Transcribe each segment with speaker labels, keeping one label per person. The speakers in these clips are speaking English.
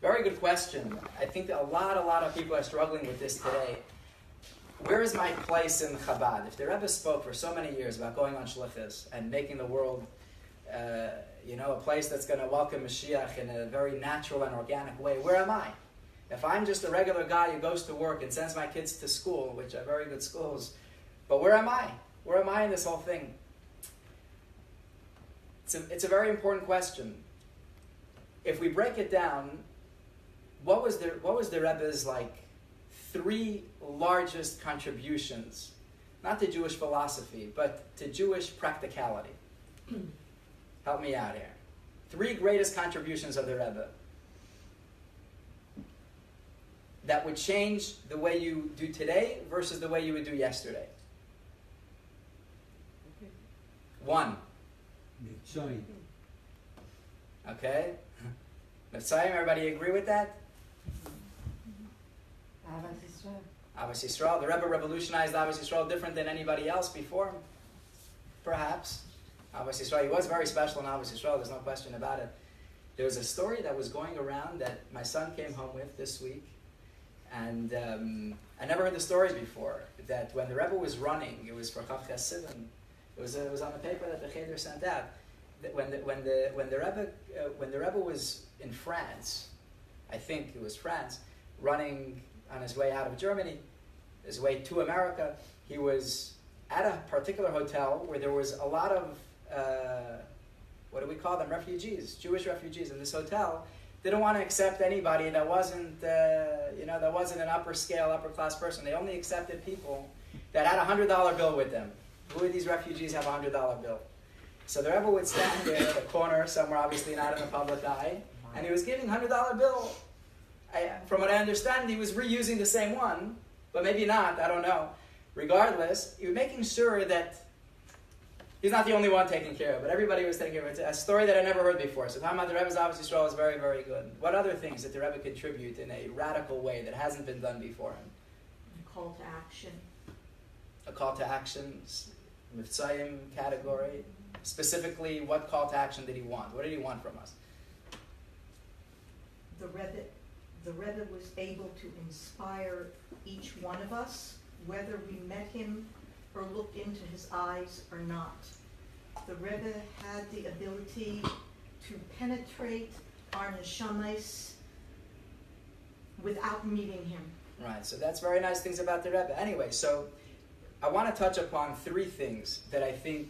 Speaker 1: Very good question. I think that a lot of people are struggling with this today. Where is my place in Chabad? If the Rebbe spoke for so many years about going on shlichus and making the world, a place that's going to welcome Mashiach in a very natural and organic way, where am I? If I'm just a regular guy who goes to work and sends my kids to school, which are very good schools, but where am I? Where am I in this whole thing? It's a very important question. If we break it down, what was the Rebbe's three largest contributions, not to Jewish philosophy, but to Jewish practicality? Help me out here. Three greatest contributions of the Rebbe that would change the way you do today versus the way you would do yesterday. One.
Speaker 2: Mitzrayim.
Speaker 1: Okay? Mitzrayim, everybody agree with that? Ahavas Yisrael. The Rebbe revolutionized Ahavas Yisrael different than anybody else before him. Perhaps. Ahavas Yisrael, he was very special in Ahavas Yisrael, there's no question about it. There was a story that was going around that my son came home with this week, and I never heard the story before, that when the Rebbe was running, it was for Chav Chasidim, it was on the paper that the Cheder sent out, that when the Rebbe was in France, I think it was France, running on his way out of Germany, his way to America, he was at a particular hotel where there was a lot of, what do we call them, refugees, Jewish refugees in this hotel. They didn't want to accept anybody that wasn't, that wasn't an upper class person. They only accepted people that had a $100 bill with them. Who would these refugees have a $100 bill? So the Rebbe would stand there at a corner, somewhere obviously not in the public eye, and he was giving $100 bill. From what I understand, he was reusing the same one, but maybe not, I don't know. Regardless, he was making sure that he's not the only one taking care of it. Everybody was taking care of it. A story that I never heard before. So talking about the Rebbe's Ahavas Yisrael is very, very good. What other things did the Rebbe contribute in a radical way that hasn't been done before him?
Speaker 3: A call to action.
Speaker 1: A call to action, Mitzrayim category. Specifically, what call to action did he want? What did he want from us?
Speaker 3: The Rebbe was able to inspire each one of us, whether we met him or looked into his eyes or not. The Rebbe had the ability to penetrate our neshamas without meeting him.
Speaker 1: Right, so that's very nice things about the Rebbe. Anyway, so I want to touch upon three things that I think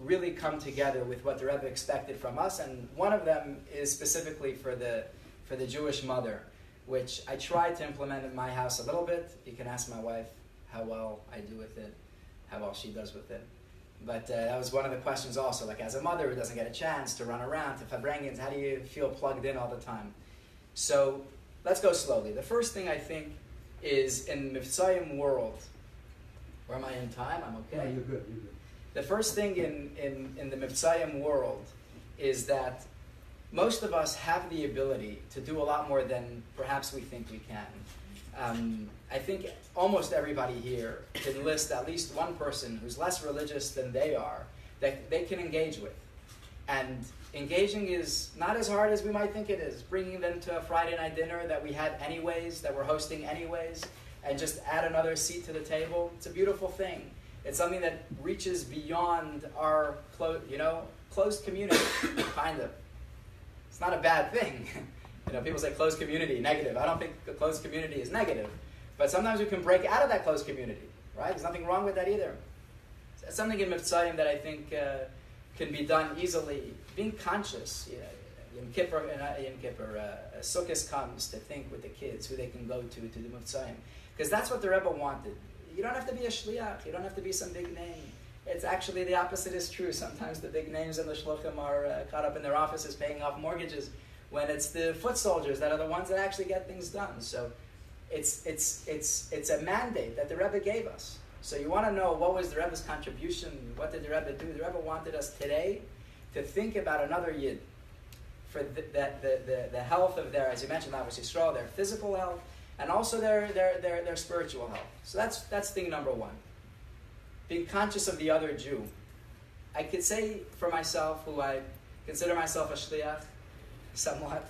Speaker 1: really come together with what the Rebbe expected from us, and one of them is specifically for the Jewish mother, which I tried to implement in my house a little bit. You can ask my wife how well I do with it, how well she does with it. But that was one of the questions also, like as a mother who doesn't get a chance to run around to Farbrengens, how do you feel plugged in all the time? So let's go slowly. The first thing I think is in the Mitzrayim world, where am I in time? I'm okay.
Speaker 2: Yeah, you're good.
Speaker 1: The first thing in the Mitzrayim world is that most of us have the ability to do a lot more than perhaps we think we can. I think almost everybody here can list at least one person who's less religious than they are that they can engage with. And engaging is not as hard as we might think it is. Bringing them to a Friday night dinner that we had anyways, that we're hosting anyways, and just add another seat to the table. It's a beautiful thing. It's something that reaches beyond our closed community, kind of. It's not a bad thing. People say closed community, negative. I don't think the closed community is negative. But sometimes we can break out of that closed community, right? There's nothing wrong with that either. It's something in Mitzrayim that I think can be done easily. Being conscious. Yom Kippur, Sukkot comes to think with the kids who they can go to the Mitzrayim. Because that's what the Rebbe wanted. You don't have to be a shliach. You don't have to be some big name. It's actually the opposite is true. Sometimes the big names in the shluchim are caught up in their offices paying off mortgages, when it's the foot soldiers that are the ones that actually get things done. So it's a mandate that the Rebbe gave us. So you want to know what was the Rebbe's contribution? What did the Rebbe do? The Rebbe wanted us today to think about another Yid for the health of their, as you mentioned, obviously, Yisrael, their physical health, and also their spiritual health. So that's thing number one. Being conscious of the other Jew. I could say for myself, who I consider myself a shliach, somewhat,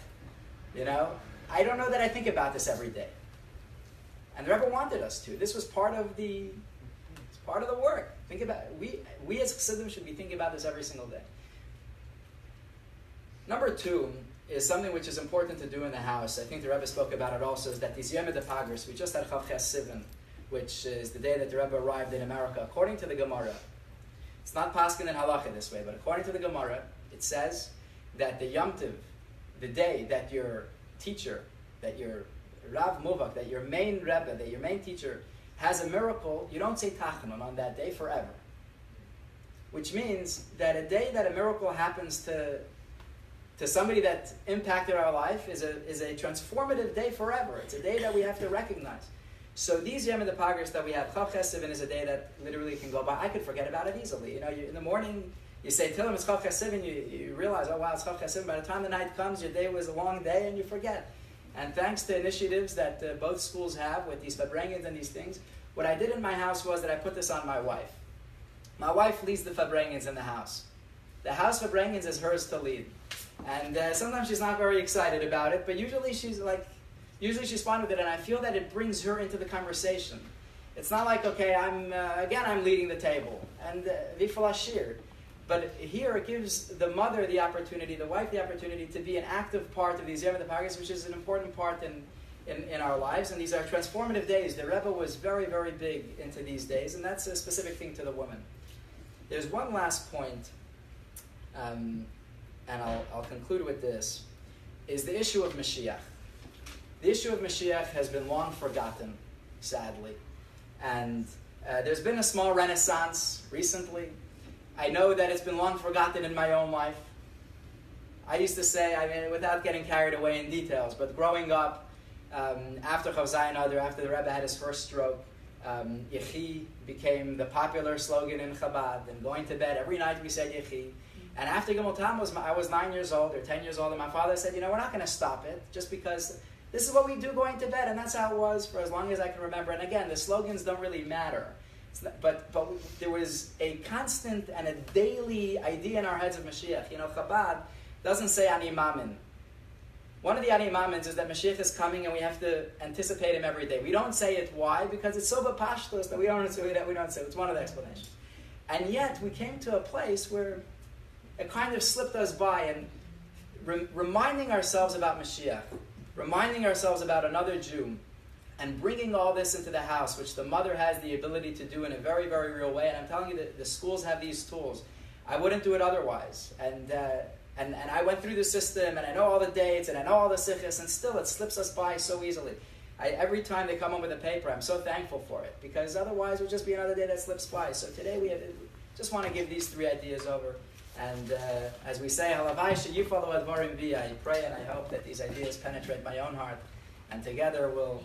Speaker 1: You know, I don't know that I think about this every day. And the Rebbe wanted us to. This was part of the work. Think about we as Chassidim should be thinking about this every single day. Number two is something which is important to do in the house. I think the Rebbe spoke about it also, is that these Yom Pagris, we just had Chav Ches Sivan, which is the day that the Rebbe arrived in America. According to the Gemara, it's not paskin in halacha this way, but according to the Gemara, it says that the Yom Tov, the day that your teacher, that your Rav Muvak, that your main Rebbe, that your main teacher has a miracle, you don't say Tachanun on that day forever. Which means that a day that a miracle happens to somebody that impacted our life is a transformative day forever. It's a day that we have to recognize. So these Yom Pagris that we have, Chav Ches Sivan is a day that literally can go by. I could forget about it easily. You know, in the morning, you say, Tillim, it's Chav Ches Sivan, you realize, oh wow, it's Chav Ches Sivan. By the time the night comes, your day was a long day and you forget. And thanks to initiatives that both schools have with these Farbrengens and these things, what I did in my house was that I put this on my wife. My wife leads the Farbrengens in the house. The house Farbrengens is hers to lead. And sometimes she's not very excited about it, but usually she's fine with it, and I feel that it brings her into the conversation. It's not like, okay, I'm leading the table, and vifal ashir. But here it gives the mother the opportunity, the wife the opportunity to be an active part of these Yom Pagris, which is an important part in our lives, and these are transformative days. The Rebbe was very, very big into these days, and that's a specific thing to the woman. There's one last point, and I'll conclude with this, is the issue of Mashiach. The issue of Mashiach has been long forgotten, sadly. And there's been a small renaissance recently. I know that it's been long forgotten in my own life. I used to say, without getting carried away in details, but growing up, after Chav Zayin Adar, after the Rebbe had his first stroke, Yechi became the popular slogan in Chabad, and going to bed, every night we said Yechi. And after Gimmel Tamuz, I was 9 years old, or 10 years old, and my father said, we're not going to stop it, just because this is what we do going to bed, and that's how it was for as long as I can remember. And again, the slogans don't really matter. But there was a constant and a daily idea in our heads of Mashiach. Chabad doesn't say Ani Mamin. One of the Ani Mamins is that Mashiach is coming and we have to anticipate him every day. We don't say it. Why? Because it's so b'pashtos that we don't say it. It's one of the explanations. And yet we came to a place where it kind of slipped us by, and reminding ourselves about Mashiach, reminding ourselves about another Jew, and bringing all this into the house, which the mother has the ability to do in a very, very real way. And I'm telling you that the schools have these tools. I wouldn't do it otherwise. And I went through the system, and I know all the dates, and I know all the sichos, and still it slips us by so easily. Every time they come home with a paper, I'm so thankful for it, because otherwise it would just be another day that slips by. So today we just want to give these three ideas over. And as we say, Halavai sheyifalu advarim bi, I pray and I hope that these ideas penetrate my own heart, and together we'll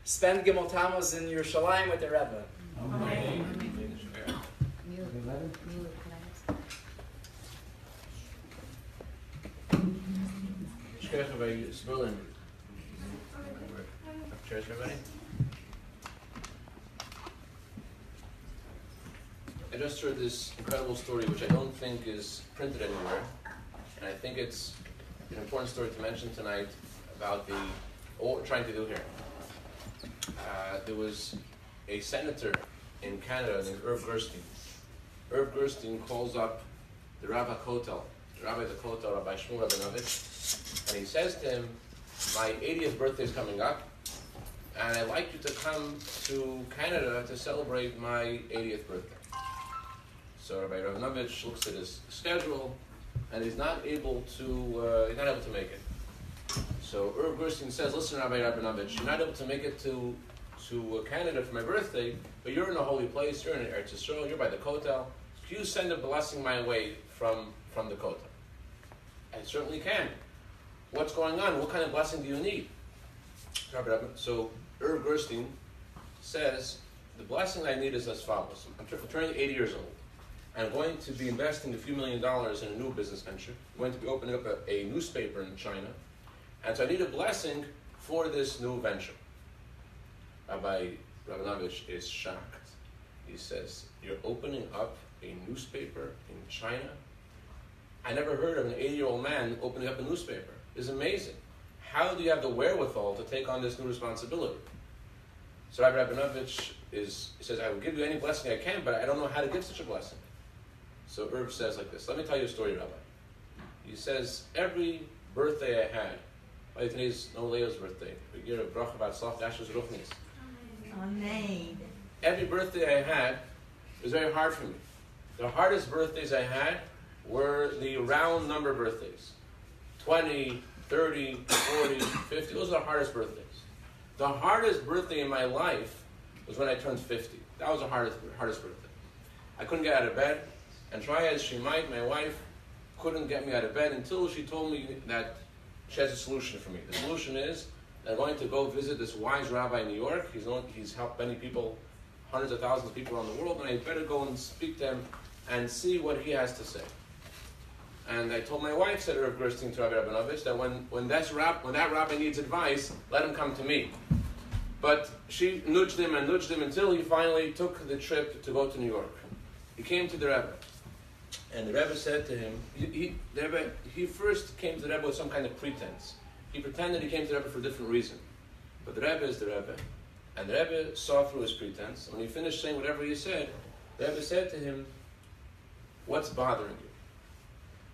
Speaker 1: spend Gimmel Tamuz in Yerushalayim with the Rebbe.
Speaker 2: Amen.
Speaker 4: YiroelSperlin. Chairs, everybody. I just heard this incredible story, which I don't think is printed anywhere, and I think it's an important story to mention tonight about what we're trying to do here. There was a senator in Canada named Irv Gerstein. Irv Gerstein calls up the Rabbi Kotel, Rabbi Shmuel Rabinovich, and he says to him, my 80th birthday is coming up, and I'd like you to come to Canada to celebrate my 80th birthday. So Rabbi Rabinovich looks at his schedule, and he's not able to make it. So Irv Gerstein says, listen, Rabbi Rabinovich, you're not able to make it to Canada for my birthday, but you're in a holy place, you're in Eretz Yisrael, you're by the Kotel. Can you send a blessing my way from the Kotel? I certainly can. What's going on? What kind of blessing do you need? So Irv Gerstein says, the blessing I need is as follows. I'm turning 80 years old. I'm going to be investing a few $1 million in a new business venture. I'm going to be opening up a newspaper in China. And so I need a blessing for this new venture. Rabbi Rabinovich is shocked. He says, you're opening up a newspaper in China? I never heard of an 80-year-old man opening up a newspaper. It's amazing. How do you have the wherewithal to take on this new responsibility? So Rabbi Rabinovich says, I will give you any blessing I can, but I don't know how to give such a blessing. So Irv says like this. Let me tell you a story, Rabbi. He says, every birthday I had, by today's no Leo's birthday, we give a bracha about Slach Dashes Ruchnis.
Speaker 3: Amen.
Speaker 4: Every birthday I had was very hard for me. The hardest birthdays I had were the round number birthdays. 20, 30, 40, 50. Those are the hardest birthdays. The hardest birthday in my life was when I turned 50. That was the hardest birthday. I couldn't get out of bed, and try as she might, my wife couldn't get me out of bed until she told me that she has a solution for me. The solution is that I'm going to go visit this wise rabbi in New York. He's helped many people, hundreds of thousands of people around the world, and I better go and speak to him and see what he has to say. And I told my wife, said Rav Gerstein to Rabbi Rabinovich, that when that rabbi needs advice, let him come to me. But she nudged him until he finally took the trip to go to New York. He came to the Rebbe, and the Rebbe said to him, he first came to the Rebbe with some kind of pretense. He pretended he came to the Rebbe for a different reason. But the Rebbe is the Rebbe, and the Rebbe saw through his pretense. When he finished saying whatever he said, the Rebbe said to him, what's bothering you?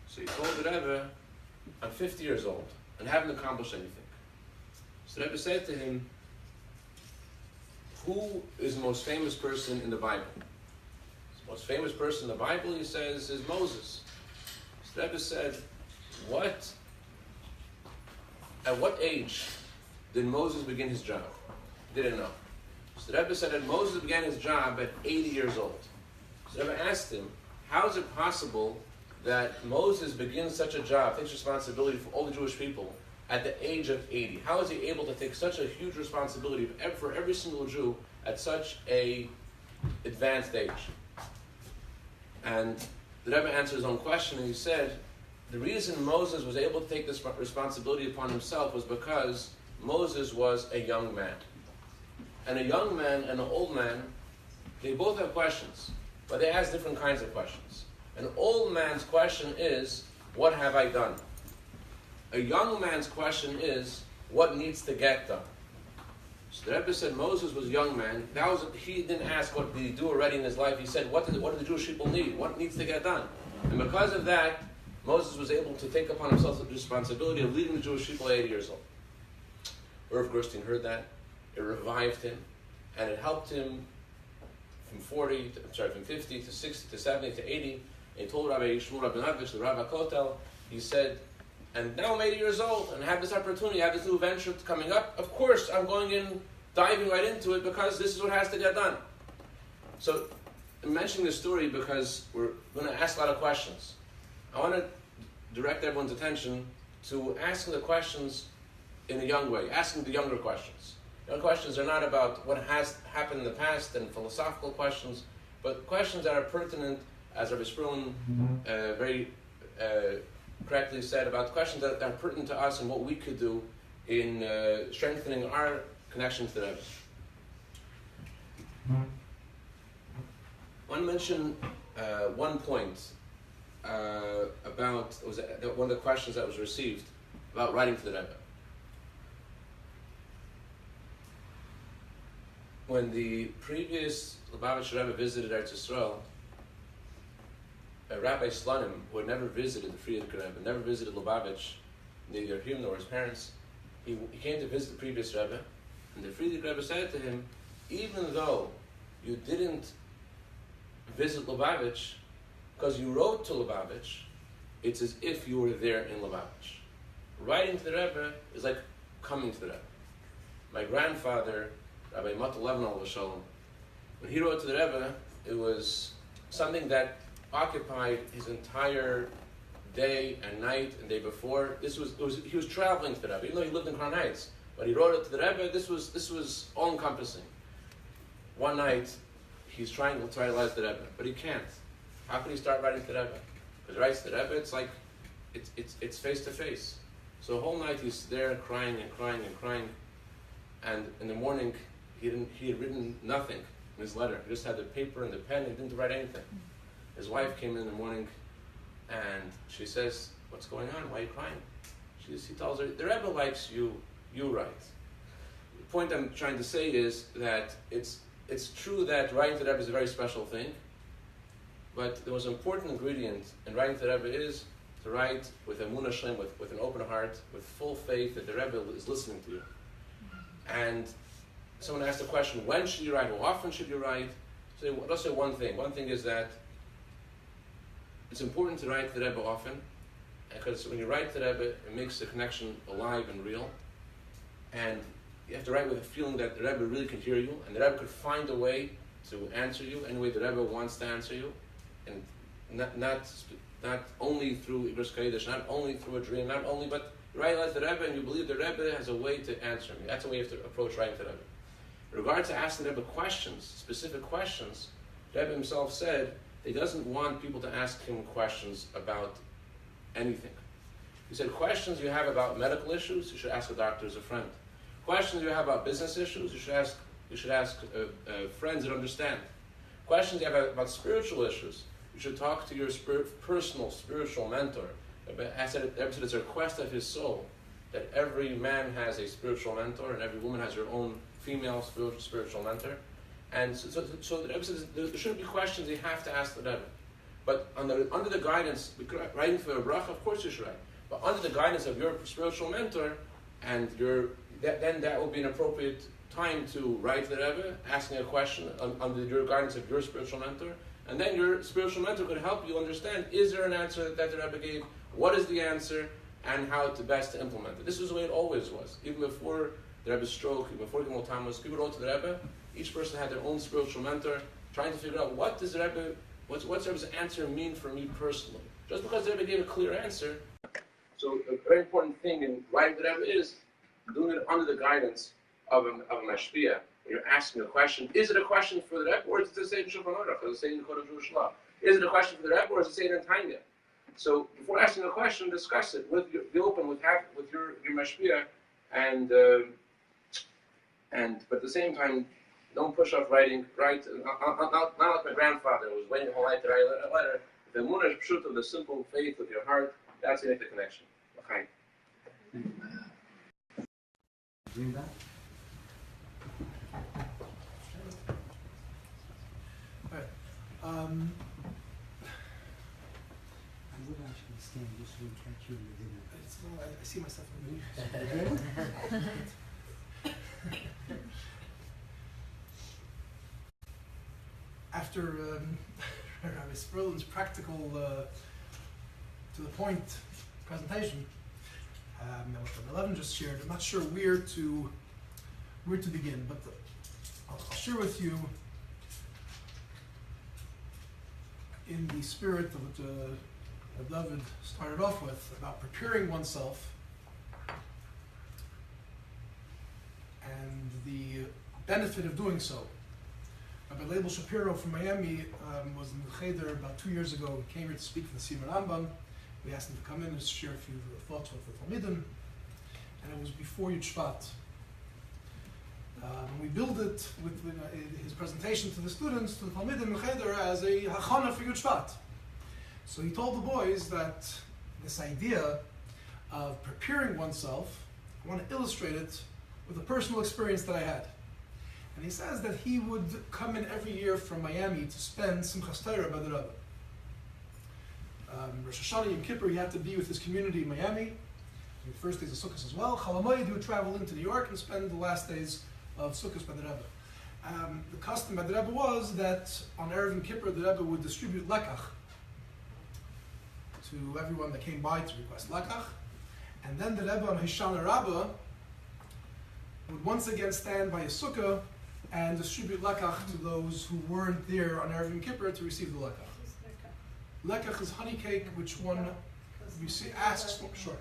Speaker 4: So he told the Rebbe, I'm 50 years old and haven't accomplished anything. So the Rebbe said to him, who is the most famous person in the Bible? The most famous person in the Bible, he says, is Moses. So the Rebbe said, at what age did Moses begin his job? He didn't know. So the Rebbe said that Moses began his job at 80 years old. So the Rebbe asked him, how is it possible that Moses begins such a job, takes responsibility for all the Jewish people at the age of 80? How is he able to take such a huge responsibility for every single Jew at such a advanced age? And the Rebbe answered his own question, and he said, the reason Moses was able to take this responsibility upon himself was because Moses was a young man. And a young man and an old man, they both have questions, but they ask different kinds of questions. An old man's question is, what have I done? A young man's question is, what needs to get done? So the Rebbe said Moses was a young man. He didn't ask what did he do already in his life. He said, what do the Jewish people need? What needs to get done? And because of that, Moses was able to take upon himself the responsibility of leading the Jewish people at 80 years old. Irv Gerstein heard that. It revived him, and it helped him from 50 to 60 to 70 to 80. And he told Rabbi Shmuel Rabinovich, the Rabbi Kotel, he said, and now I'm 80 years old and have this opportunity, I have this new venture coming up. Of course, I'm going in, diving right into it because this is what has to get done. So I'm mentioning this story because we're going to ask a lot of questions. I want to direct everyone's attention to asking the questions in a young way, asking the younger questions. Young questions are not about what has happened in the past and philosophical questions, but questions that are pertinent, as Rabbi YiroelSperlin very correctly said, about questions that are pertinent to us and what we could do in strengthening our connection to the Rebbe. I want to mention one point about one of the questions that was received about writing to the Rebbe. When the previous Lubavitch Rebbe visited Eretz Yisrael, Rabbi Slonim, who had never visited the Frierdiker Rebbe, never visited Lubavitch, neither him nor his parents, he came to visit the previous Rebbe, and the Frierdiker Rebbe said to him, even though you didn't visit Lubavitch, because you wrote to Lubavitch, it's as if you were there in Lubavitch. Writing to the Rebbe is like coming to the Rebbe. My grandfather, Rabbi Levin, when he wrote to the Rebbe, it was something that occupied his entire day and night and day before. He was traveling to the Rebbe, even though he lived in Crown Heights. When he wrote it to the Rebbe, this was all-encompassing. One night, he's trying to write to the Rebbe, but he can't. How can he start writing to the Rebbe? Because he writes to the Rebbe, it's like, it's face-to-face. So the whole night he's there crying and crying and crying, and in the morning, he had written nothing in his letter. He just had the paper and the pen, and he didn't write anything. His wife came in the morning, And she says, "What's going on? Why are you crying?" He tells her, "The Rebbe likes you. You write." The point I'm trying to say is that it's true that writing to the Rebbe is a very special thing, but the most important ingredient in writing to the Rebbe is to write with emunah shlem, with an open heart, with full faith that the Rebbe is listening to you. And someone asked the question, when should you write? How often should you write? So let's say one thing. One thing is that it's important to write to the Rebbe often, because when you write to the Rebbe, it makes the connection alive and real. And you have to write with a feeling that the Rebbe really can hear you, and the Rebbe could find a way to answer you any way the Rebbe wants to answer you, and not only through YiroelSperlin CHodesh, not only through a dream, but you write to the Rebbe and you believe the Rebbe has a way to answer me. That's the way you have to approach writing to the Rebbe. In regard to asking the Rebbe questions, specific questions, the Rebbe himself said he doesn't want people to ask him questions about anything. He said, questions you have about medical issues, you should ask a doctor as a friend. Questions you have about business issues, you should ask friends that understand. Questions you have about spiritual issues, you should talk to your personal spiritual mentor. I said it's a request of his soul that every man has a spiritual mentor and every woman has her own female spiritual mentor. And so the Rebbe says there shouldn't be questions you have to ask the Rebbe. But under the guidance, writing for a bracha, of course you should write. But under the guidance of your spiritual mentor, and then that will be an appropriate time to write to the Rebbe, asking a question under your guidance of your spiritual mentor. And then your spiritual mentor could help you understand, is there an answer that the Rebbe gave? What is the answer? And how to best implement it. This is the way it always was. Even before the Rebbe's stroke, even before Gimmel Tamuz, people wrote to the Rebbe. Each person had their own spiritual mentor, trying to figure out what's the Rebbe's answer mean for me personally. Just because the Rebbe gave a clear answer. So a very important thing in writing to the Rebbe is doing it under the guidance of a mashpia. When you're asking a question, is it a question for the Rebbe, or is it to say in Shulchan Aruch, or is it say in Kodesh Jewish? Is it a question for the Rebbe, or is it say in Tanya? So before asking a question, discuss it. Be open with your mashpia, but at the same time, don't push off writing. Write not like my grandfather who was waiting all night to write a letter. The emunah is pshut of the simple faith of your heart. That's the connection. Chaim.
Speaker 2: Greenbaum?
Speaker 5: I
Speaker 2: would actually stand just to catch you in the dinner.
Speaker 5: I see myself in the video. After YiroelSperlin's practical, to the point presentation, and what Levin just shared, I'm not sure where to begin, but I'll share with you in the spirit of what Levin started off with about preparing oneself and the benefit of doing so. Rabbi Leibel Shapiro from Miami was in the Cheder about 2 years ago. He came here to speak for the Siyum Rambam. We asked him to come in and share a few thoughts with the Talmidim, and it was before Yud Shvat. We built it with his presentation to the students, to the Talmidim in Cheder, as a hachana for Yud Shvat. So he told the boys that this idea of preparing oneself, I want to illustrate it with a personal experience that I had. And he says that he would come in every year from Miami to spend Simchas Torah by the Rebbe. Rosh Hashanah, Yom Kippur, he had to be with his community in Miami. The first days of Sukkot as well. Chol HaMoed, he would travel into New York and spend the last days of Sukkot by the Rebbe. The custom by the Rebbe was that on Erev Yom Kippur, the Rebbe would distribute lekach to everyone that came by to request lekach. And then the Rebbe on Hoshana Rabbah would once again stand by his sukkah and distribute lekach to those who weren't there on Erev Yom Kippur to receive the lekach. Lekach is honey cake, which one asks for. Sure.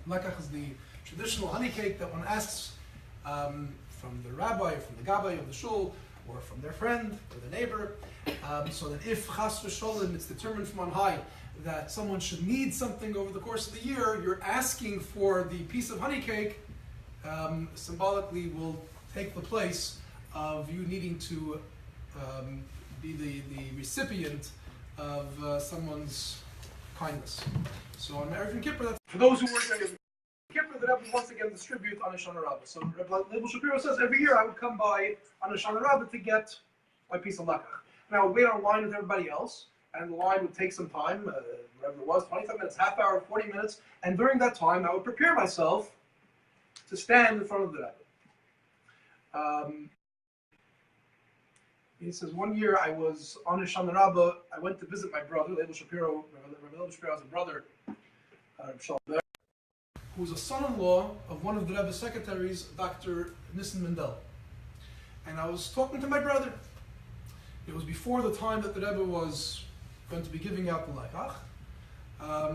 Speaker 5: Lekach is the traditional honey cake that one asks from the rabbi, or from the gabbai of the shul, or from their friend, or the neighbor, so that if chas v'sholem, it's determined from on high that someone should need something over the course of the year, you're asking for the piece of honey cake, symbolically will take the place of you needing to be the recipient of someone's kindness. So on Erev Yom Kippur, that's for those who work on Yom Kippur, the Rebbe once again distribute on Hoshana Rabbah. So Rebbe Shapiro says every year I would come by on Hoshana Rabbah to get my piece of lakach. And I would wait on line with everybody else, and the line would take some time, whatever it was, 25 minutes, half hour, 40 minutes, and during that time I would prepare myself to stand in front of the Rebbe. He says, one year I was on Hoshana Rabbah, I went to visit my brother, Levin Shapiro. Rabbi Levin Shapiro has a brother, who was a son-in-law of one of the Rebbe's secretaries, Dr. Nissen Mendy. And I was talking to my brother. It was before the time that the Rebbe was going to be giving out the Laikach.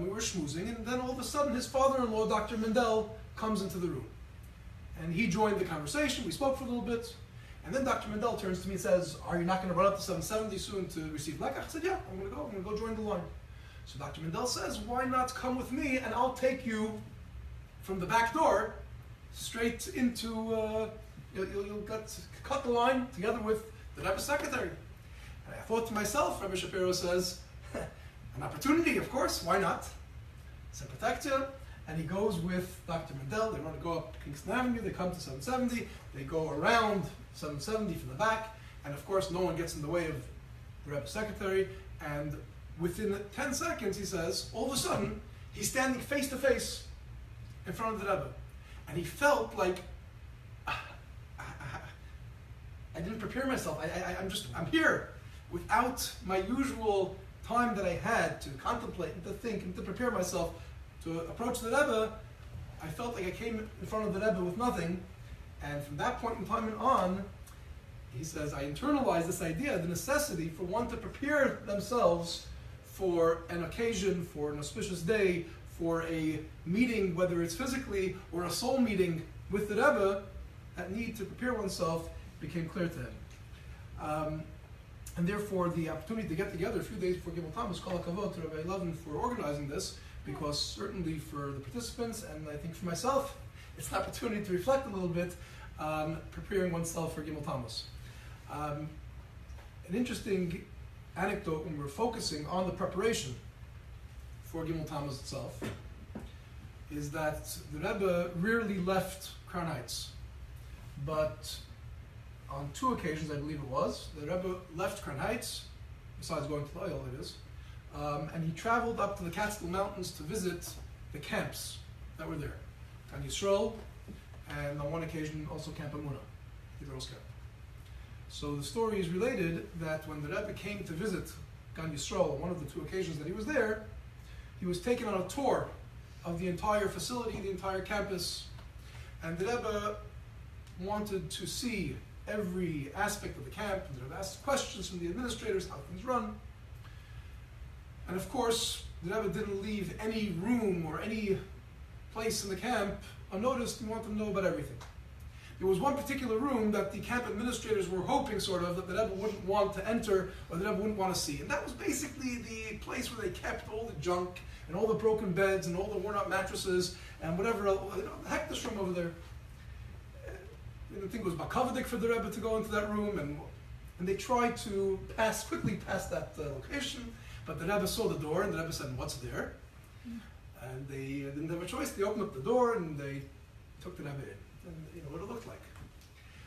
Speaker 5: We were schmoozing, and then all of a sudden his father-in-law, Dr. Mendy, comes into the room. And he joined the conversation, we spoke for a little bit, and then Dr. Mendy turns to me and says, are you not going to run up to 770 soon to receive Laikach? I said, yeah, I'm going to go join the line. So Dr. Mendy says, why not come with me and I'll take you from the back door straight into, you'll cut the line together with the Rebbe's secretary. And I thought to myself, Rabbi Shapiro says, an opportunity, of course, why not? Sympathetia, and he goes with Dr. Mendy. They want to go up Kingston Avenue, they come to 770, they go around 770 from the back, and of course no one gets in the way of the Rebbe's secretary, and within 10 seconds, he says, all of a sudden, he's standing face to face in front of the Rebbe. And he felt like, I didn't prepare myself. I'm here. Without my usual time that I had to contemplate and to think and to prepare myself to approach the Rebbe, I felt like I came in front of the Rebbe with nothing. And from that point in time and on, he says, I internalized this idea, the necessity for one to prepare themselves for an occasion, for an auspicious day, for a meeting, whether it's physically or a soul meeting with the Rebbe, that need to prepare oneself became clear to him. And therefore, the opportunity to get together a few days before Gimmel Tamuz, Kol HaKavod to Rabbi Levin for organizing this, because certainly for the participants, and I think for myself, it's an opportunity to reflect a little bit on preparing oneself for Gimmel Tamuz. An interesting anecdote when we're focusing on the preparation for Gimmel Tamuz itself is that the Rebbe rarely left Crown Heights, but on 2 occasions, I believe it was, the Rebbe left Crown Heights, besides going to the oil, it is, and he traveled up to the Catskill Mountains to visit the camps that were there, Gan Yisrael, and on one occasion also Camp Amunah, the girls' camp. So the story is related that when the Rebbe came to visit Gan Yisrael, on one of the 2 occasions that he was there, he was taken on a tour of the entire facility, the entire campus, and the Rebbe wanted to see every aspect of the camp, and the Rebbe asked questions from the administrators, how things run. And of course, the Rebbe didn't leave any room or any place in the camp unnoticed. He wanted to know about everything. There was one particular room that the camp administrators were hoping, sort of, that the Rebbe wouldn't want to enter or the Rebbe wouldn't want to see. And that was basically the place where they kept all the junk and all the broken beds and all the worn-out mattresses and whatever else. Heck, this room over there. I think it was Bakavadik for the Rebbe to go into that room, and they tried to quickly pass that location, but the Rebbe saw the door, and the Rebbe said, what's there? And they didn't have a choice. They opened up the door, and they took the Rebbe in, and you know what it looked like.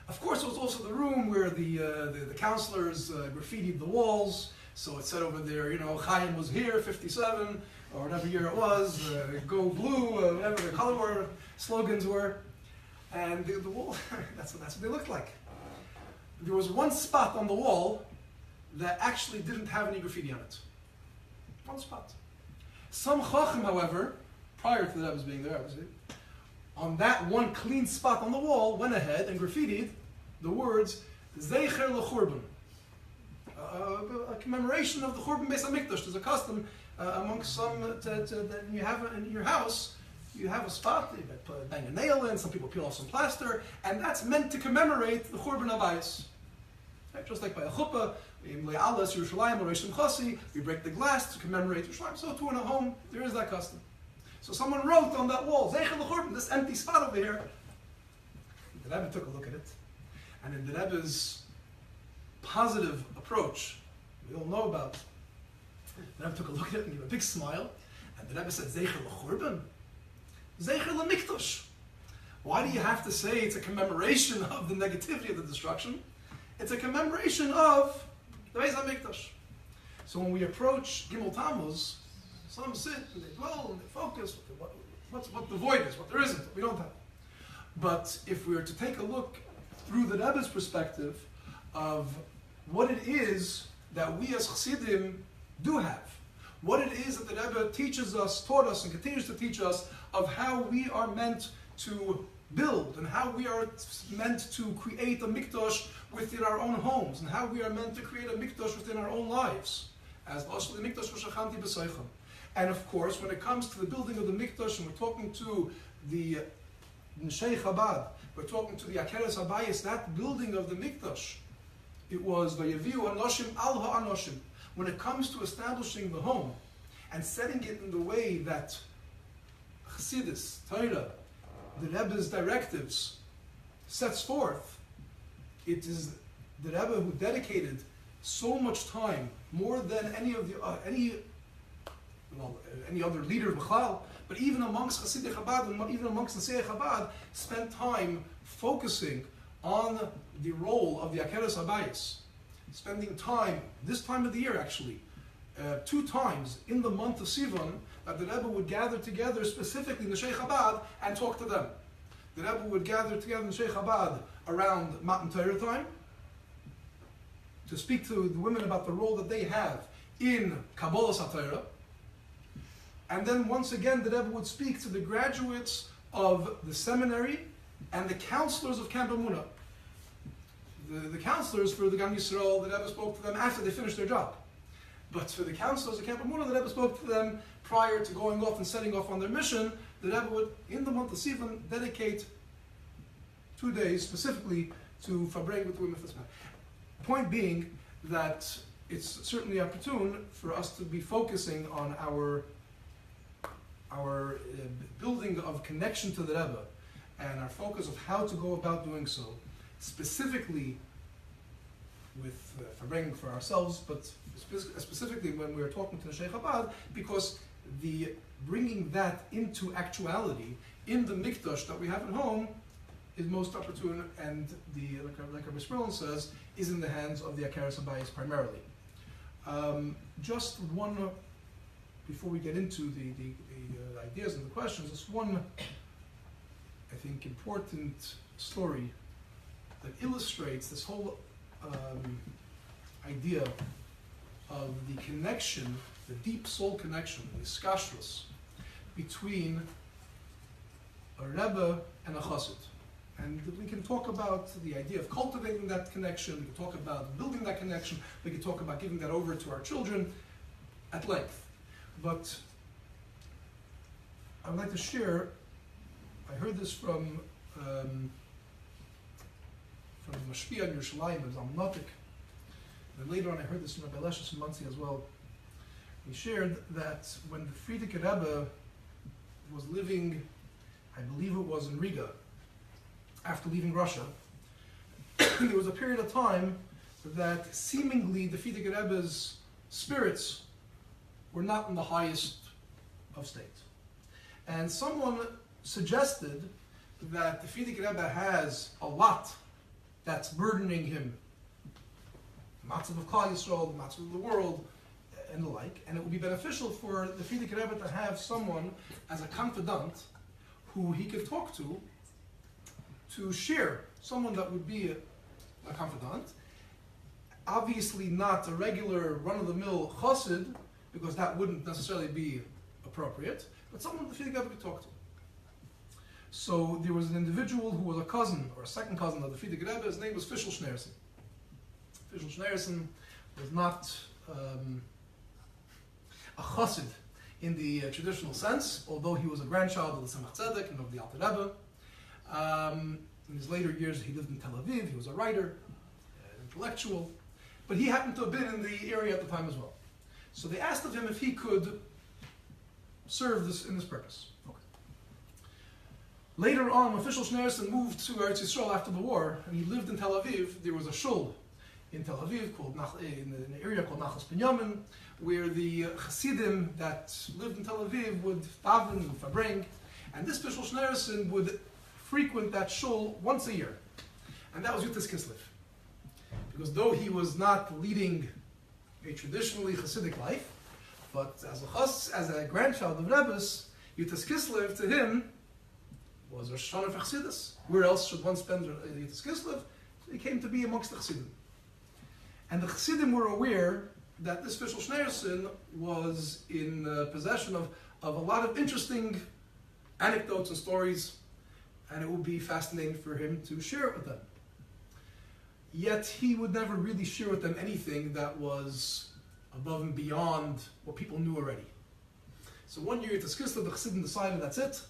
Speaker 5: Of course, it was also the room where the counselors graffitied the walls, so it said over there, you know, Chaim was here, 57, or whatever year it was, go blue, whatever the color slogans were. And the wall, that's what they looked like. There was one spot on the wall that actually didn't have any graffiti on it. One spot. Some Chacham, however, prior to the Rebbe's being there, obviously, on that one clean spot on the wall, went ahead and graffitied the words, Zeicher LeChurban. A commemoration of the Churban Beis HaMikdash. There's a custom amongst some that you have in your house. You have a spot, you bang a nail in, some people peel off some plaster, and that's meant to commemorate the Churban Abayis. Right? Just like by a chuppah, we break the glass to commemorate Yerushalayim. So too in a home, there is that custom. So someone wrote on that wall, Zeicher l'Churban, this empty spot over here. The Rebbe took a look at it, and in the Rebbe's positive approach, we all know about, the Rebbe took a look at it and gave a big smile, And the Rebbe said, Zecher l'churban? Zecher l'mikdash. Why do you have to say it's a commemoration of the negativity of the destruction? It's a commemoration of the Beis HaMikdash. So when we approach Gimmel Tamuz, some sit and they dwell and they focus what the void is, what there isn't, what we don't have. But if we were to take a look through the Rebbe's perspective of what it is that we as Chassidim do have, what it is that the Rebbe teaches us, taught us, and continues to teach us of how we are meant to build and how we are meant to create a mikdash within our own homes and how we are meant to create a mikdash within our own lives. As and of course, when it comes to the building of the mikdash, and we're talking to the Neshei Chabad, we're talking to the Akeres Habayis, that building of the mikdash, it was Vayaviu Anoshim Al Ha'anoshim. When it comes to establishing the home and setting it in the way that Chassidus, Torah, the Rebbe's directives sets forth, it is the Rebbe who dedicated so much time, more than any other leader of B'chal, but even amongst Chassidic Chabad and even amongst Neshei Chabad, spent time focusing on the role of the Akeres Habayis, spending time, this time of the year actually, 2 times in the month of Sivan, that the Rebbe would gather together specifically Neshei Chabad and talk to them. The Rebbe would gather together Neshei Chabad around Matan Torah time to speak to the women about the role that they have in Kabbalah HaTorah. And then once again, the Rebbe would speak to the graduates of the seminary and the counselors of Camp Emunah. The counselors for the Gam Yisrael, the Rebbe spoke to them after they finished their job. But for the counselors of Camp Emunah, the Rebbe spoke to them prior to going off and setting off on their mission. The Rebbe would, in the month of Sivan, dedicate 2 days specifically to Farbrengen with the women. Point being that it's certainly opportune for us to be focusing on our building of connection to the Rebbe and our focus of how to go about doing so, specifically with Farbrengen for ourselves, but specifically when we're talking to Neshei Chabad, because the bringing that into actuality in the mikdash that we have at home is most opportune, and like YiroelSperlin says, is in the hands of the Akeres Habayis primarily. Just one, before we get into the ideas and the questions, just one, I think, important story that illustrates this whole idea of the connection, the deep soul connection, the iskashrus, between a Rebbe and a Chassid. And we can talk about the idea of cultivating that connection, we can talk about building that connection, we can talk about giving that over to our children at length. But I would like to share, I heard this from Mashpia in Yerushalayim, it was Amnotik, and then later on I heard this from Rabbi Leshus in Monsey as well. He shared that when the Frierdiker Rebbe was living, I believe it was in Riga, after leaving Russia, there was a period of time that seemingly the Frierdiker Rebbe's spirits were not in the highest of states. And someone suggested that the Frierdiker Rebbe has a lot that's burdening him, the matzav of Klal Yisrael, the matzav of the world, and the like, and it would be beneficial for the Frierdiker Rebbe to have someone as a confidant who he could talk to share, someone that would be a confidant, obviously not a regular run-of-the-mill chassid, because that wouldn't necessarily be appropriate, but someone the Frierdiker Rebbe could talk to. So there was an individual who was a cousin, or a second cousin of the Frierdiker Rebbe. His name was Fischl Schneerson. Fischl Schneerson was not a chassid in the traditional sense, although he was a grandchild of the Tzemach Tzedek and of the Alter Rebbe. In his later years, he lived in Tel Aviv. He was a writer, an intellectual, but he happened to have been in the area at the time as well. So they asked of him if he could serve this in this purpose. Okay. Later on, when Fischl Schneerson moved to Eretz Yisrael after the war, and he lived in Tel Aviv, there was a shul in Tel Aviv, in an area called Nachas Binyamin, where the Hasidim that lived in Tel Aviv would daven and farbrengen, and this Bishul Schneerson would frequent that shul once a year, and that was Yutas Kislev. Because though he was not leading a traditionally Hasidic life, but as a grandchild of Rabbis, Yutas Kislev to him was Rosh Hashanah for Chassidus. Where else should one spend Yutas Kislev? So he came to be amongst the Chassidim. And the Chassidim were aware that this Bishul Schneerson was in possession of a lot of interesting anecdotes and stories, and it would be fascinating for him to share it with them. Yet he would never really share with them anything that was above and beyond what people knew already. So one year at the Kislev, the Chassidim decided, that's it,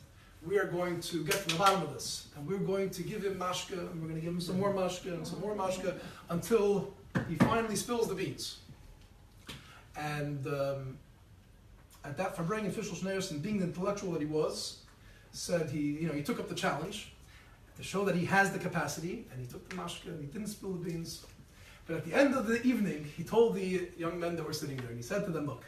Speaker 5: we are going to get to the bottom of this, and we're going to give him mashka, and we're going to give him some more mashka, and some more mashka, until he finally spills the beans. And at that Farbrengen, Bishul Schneerson, being the intellectual that he was, said he took up the challenge to show that he has the capacity, and he took the mashka, and he didn't spill the beans. But at the end of the evening, he told the young men that were sitting there, and he said to them, look,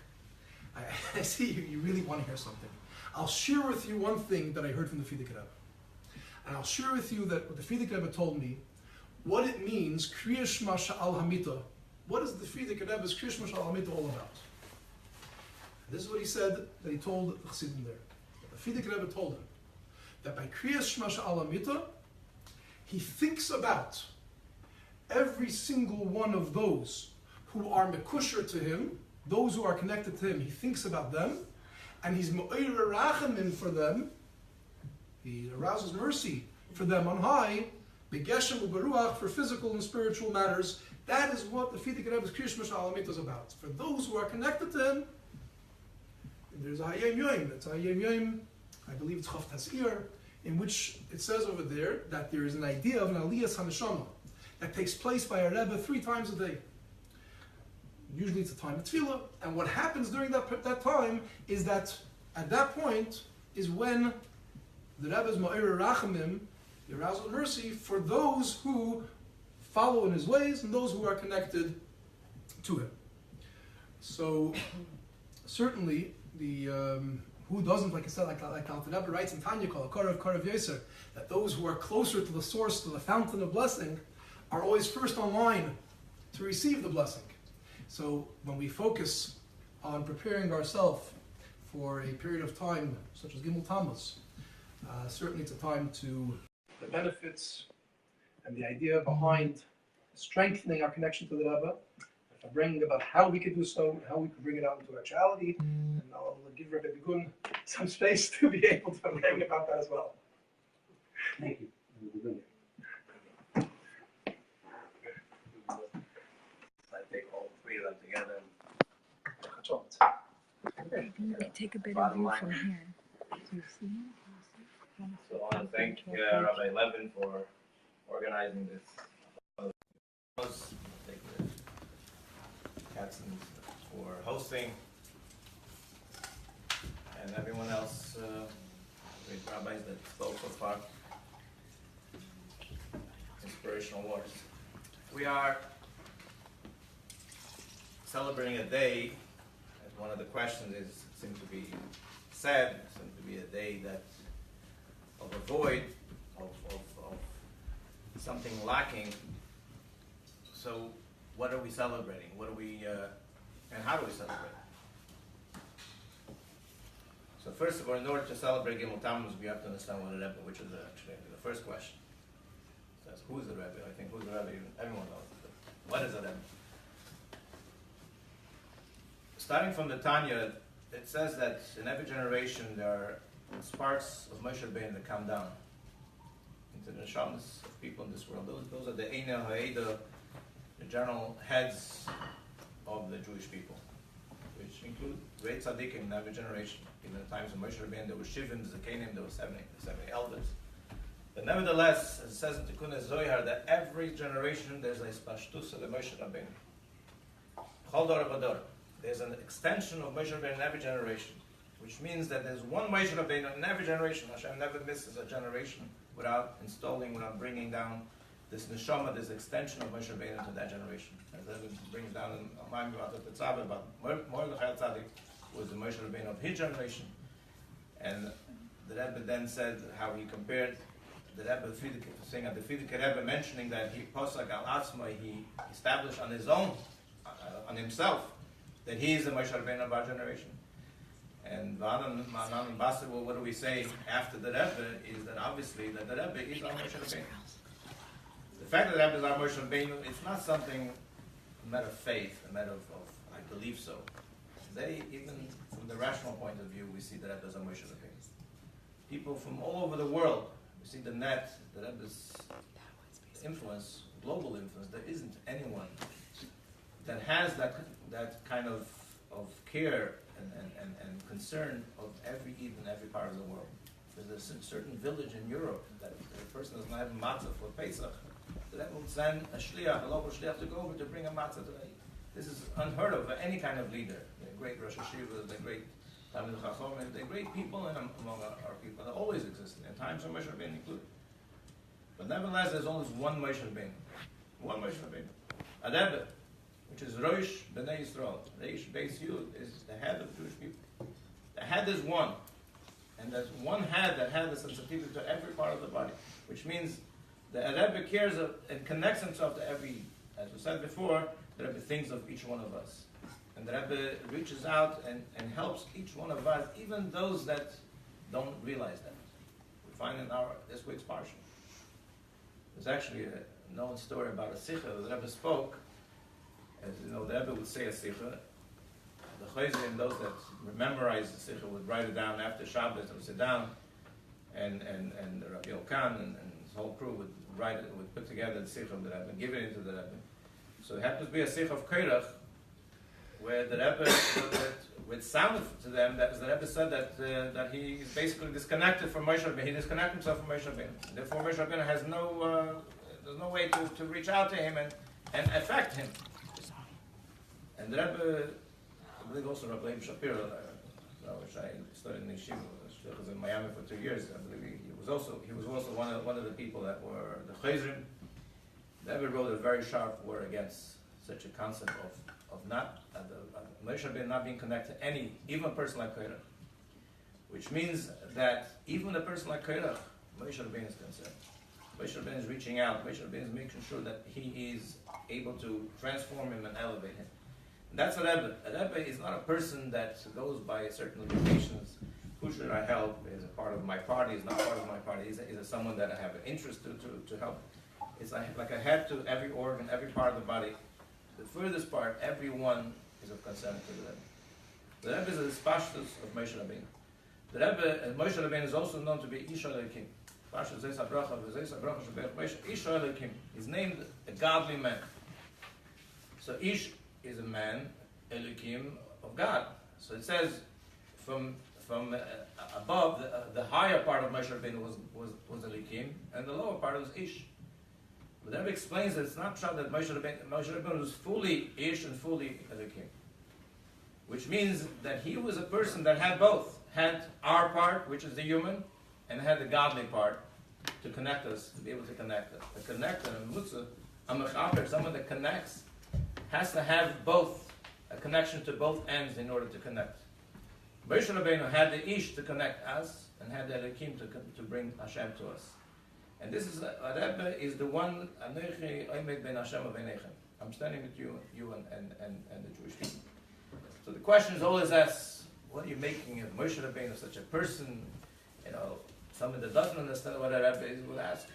Speaker 5: I see you really want to hear something. I'll share with you one thing that I heard from the Frierdiker Rebbe. And I'll share with you that what the Frierdiker Rebbe told me, what it means, Kriya Shema Sha'al Hamita. What is the Frierdiker Rebbe's Kriya Shema Sha'al Hamita all about? And this is what he said that he told the Chassidim there. The Frierdiker Rebbe told him that by Kriya Shema Sha'al Hamita, he thinks about every single one of those who are mekusher to him, those who are connected to him, he thinks about them, and he's me'orer rachamim for them, he arouses mercy for them on high, begeshem u'beruach, for physical and spiritual matters. That is what the Frierdiker Rebbe's Kriya Shema Sha'al Hamita is about. For those who are connected to him, there's a Hayom Yom, that's a Hayom Yom, I believe it's Chav Tasir, in which it says over there that there is an idea of an Aliyas HaNeshama that takes place by a Rebbe 3 times a day. Usually it's a time of tefillah, and what happens during that time is that at that point is when the Rebbe's Ma'ir Rachamim, the arousal of mercy, for those who follow in his ways and those who are connected to him. So certainly the who doesn't, like I said, like the Rebbe writes in Tanya, called Korav Yoser, that those who are closer to the source, to the fountain of blessing, are always first on line to receive the blessing. So when we focus on preparing ourselves for a period of time such as Gimmel Tamuz, certainly it's a time to the benefits and the idea behind strengthening our connection to the Rebbe, and bringing about how we could do so, and how we could bring it out into actuality. And I'll give Rebbe Bigun some space to be able to bring about that as well.
Speaker 2: Thank you.
Speaker 6: I take all 3 of them together.
Speaker 7: Take a bit of
Speaker 6: Bottom
Speaker 7: view
Speaker 6: line.
Speaker 7: from here. Do you see it?
Speaker 6: So I want to thank Rabbi Levin for organizing this. Thank you, Katzen, for hosting, and everyone else, great rabbis that spoke so far. Inspirational words. We are celebrating a day, as one of the questions seems to be said, seems to be a day that of a void, of something lacking. So what are we celebrating? What are we, and how do we celebrate? So first of all, in order to celebrate Gimmel Tamuz, we have to understand what a Rebbe, which is actually the first question. It says, who is the Rebbe? I think who's the Rebbe? Everyone knows. What is a Rebbe? Starting from the Tanya, it says that in every generation there are sparks of Moshe Rabbeinu that come down into the neshamas of people in this world. Those are the Eina Ha'eda, the general heads of the Jewish people, which include great tzaddikim in every generation. Even in the times of Moshe Rabbeinu, there were Shivim, Zakanim, there were 70 elders. But nevertheless, as it says in Tikkun Zohar, that every generation there's a spashtus of the Moshe Rabbeinu. Chol dor v'dor. There's an extension of Moshe Rabbeinu in every generation, which means that there's one Moshe Rabbeinu in every generation. Hashem never misses a generation without installing, without bringing down this neshama, this extension of Moshe Rabbeinu to that generation. And then it brings down in Chaim about the Tzaveh, about Mordechai Tzaddik was the Moshe Rabbeinu of his generation. And the Rebbe then said how he compared the Rebbe, saying at the Frierdiker Rebbe, mentioning that he Posach al Atzma, he established on his own, on himself, that he is the Moshe Rabbeinu of our generation. And Vanan Manan Basar, well, what do we say after the Rebbe is that obviously that the Rebbe is our Moshe Rabbeinu. The fact that the Rebbe is our Moshe Rabbeinu, it's not something a matter of faith, a matter of I believe so. They, even from the rational point of view, we see the Rebbe as a Moshe Rabbeinu. People from all over the world, we see the net, the Rebbe's influence, global influence. There isn't anyone that has that kind of care and concern of every Yid in every part of the world. There's a certain village in Europe that if a person does not have matzah for Pesach, the Rebbe will send a shliach, a local shliach, to go over to bring a matzah to the Yid. This is unheard of for any kind of leader. The great Rosh Hashiva, the great Talmid Chachomim, the great people among our people that always existed, in times of Moshe Rabbeinu included. But nevertheless, there's always one Moshe Rabbeinu. One Moshe Rabbeinu. A Rebbe, which is Rosh B'nai Yisrael. Reish Beis Yud is the head of Jewish people. The head is one. And there's one head that has a sensitivity to every part of the body. Which means the Rebbe cares and connects himself to every, as we said before, the Rebbe thinks of each one of us. And the Rebbe reaches out and helps each one of us, even those that don't realize that. We find in this week's parsha. There's actually a known story about a sikha that the Rebbe spoke. As you know, the Rebbe would say a sikha. The chayzim, those that memorize the sikha, would write it down after Shabbos. They would sit down, and Rabbi Yokan and his whole crew would write it, would put together the sikha of the Rebbe and give it into the Rebbe. So it happens to be a sikha of Kairach, where the Rebbe, which sounded to them, that the Rebbe said that he is basically disconnected from Moshe Rabbeinu. He disconnected himself from Moshe Rabbeinu. Therefore, Moshe Rabbeinu has there's no way to reach out to him and affect him. And the Rebbe, I believe also Rabbi Shapiro, which I studied in Yeshiva, was in Miami for 2 years. I believe he was also one of the people that were the Chayzrim. The Rebbe wrote a very sharp word against such a concept of not Moshe Rabbeinu not being connected to even a person like Kairach, which means that even a person like Kairach, Moshe Rabbeinu is concerned. Moshe Rabbeinu is reaching out. Moshe Rabbeinu is making sure that he is able to transform him and elevate him. And that's a Rebbe. A Rebbe is not a person that goes by certain limitations. Who should I help? Is a part of my party? Is not part of my party? Is someone that I have an interest to help? It's like a head to every organ, every part of the body. The furthest part, everyone is of concern to the Rebbe. The Rebbe is the Spashtus of Moshe Rabbeinu. The Rebbe, and Moshe Rabbeinu, is also known to be Ish Elokim. Spashtus Zeis HaBracha, Zeis HaBracha Shabbat Moshe, Ish Elokim. He's named a godly man. So Ish is a man, Elokim, of God. So it says, from above, the higher part of Moshe Rabbeinu was Elokim, and the lower part was Ish. But the Rebbe explains that it's not true that Moshe Rabbeinu was fully Ish and fully Elokim. Which means that he was a person that had both. Had our part, which is the human, and had the godly part to connect us, to be able to connect us. The connector, a mechaper, someone that connects, has to have both, a connection to both ends in order to connect. Moshe Rabbeinu had the Ish to connect us, and had the Elokim to bring Hashem to us. And this is, Rebbe is the one, Neshei Chabad ben Hashem v'nechem. I'm standing with you and the Jewish people. So the question is always asked, what are you making of Moshe Rabbeinu, such a person? You know, someone that doesn't understand what a Rebbe is will ask,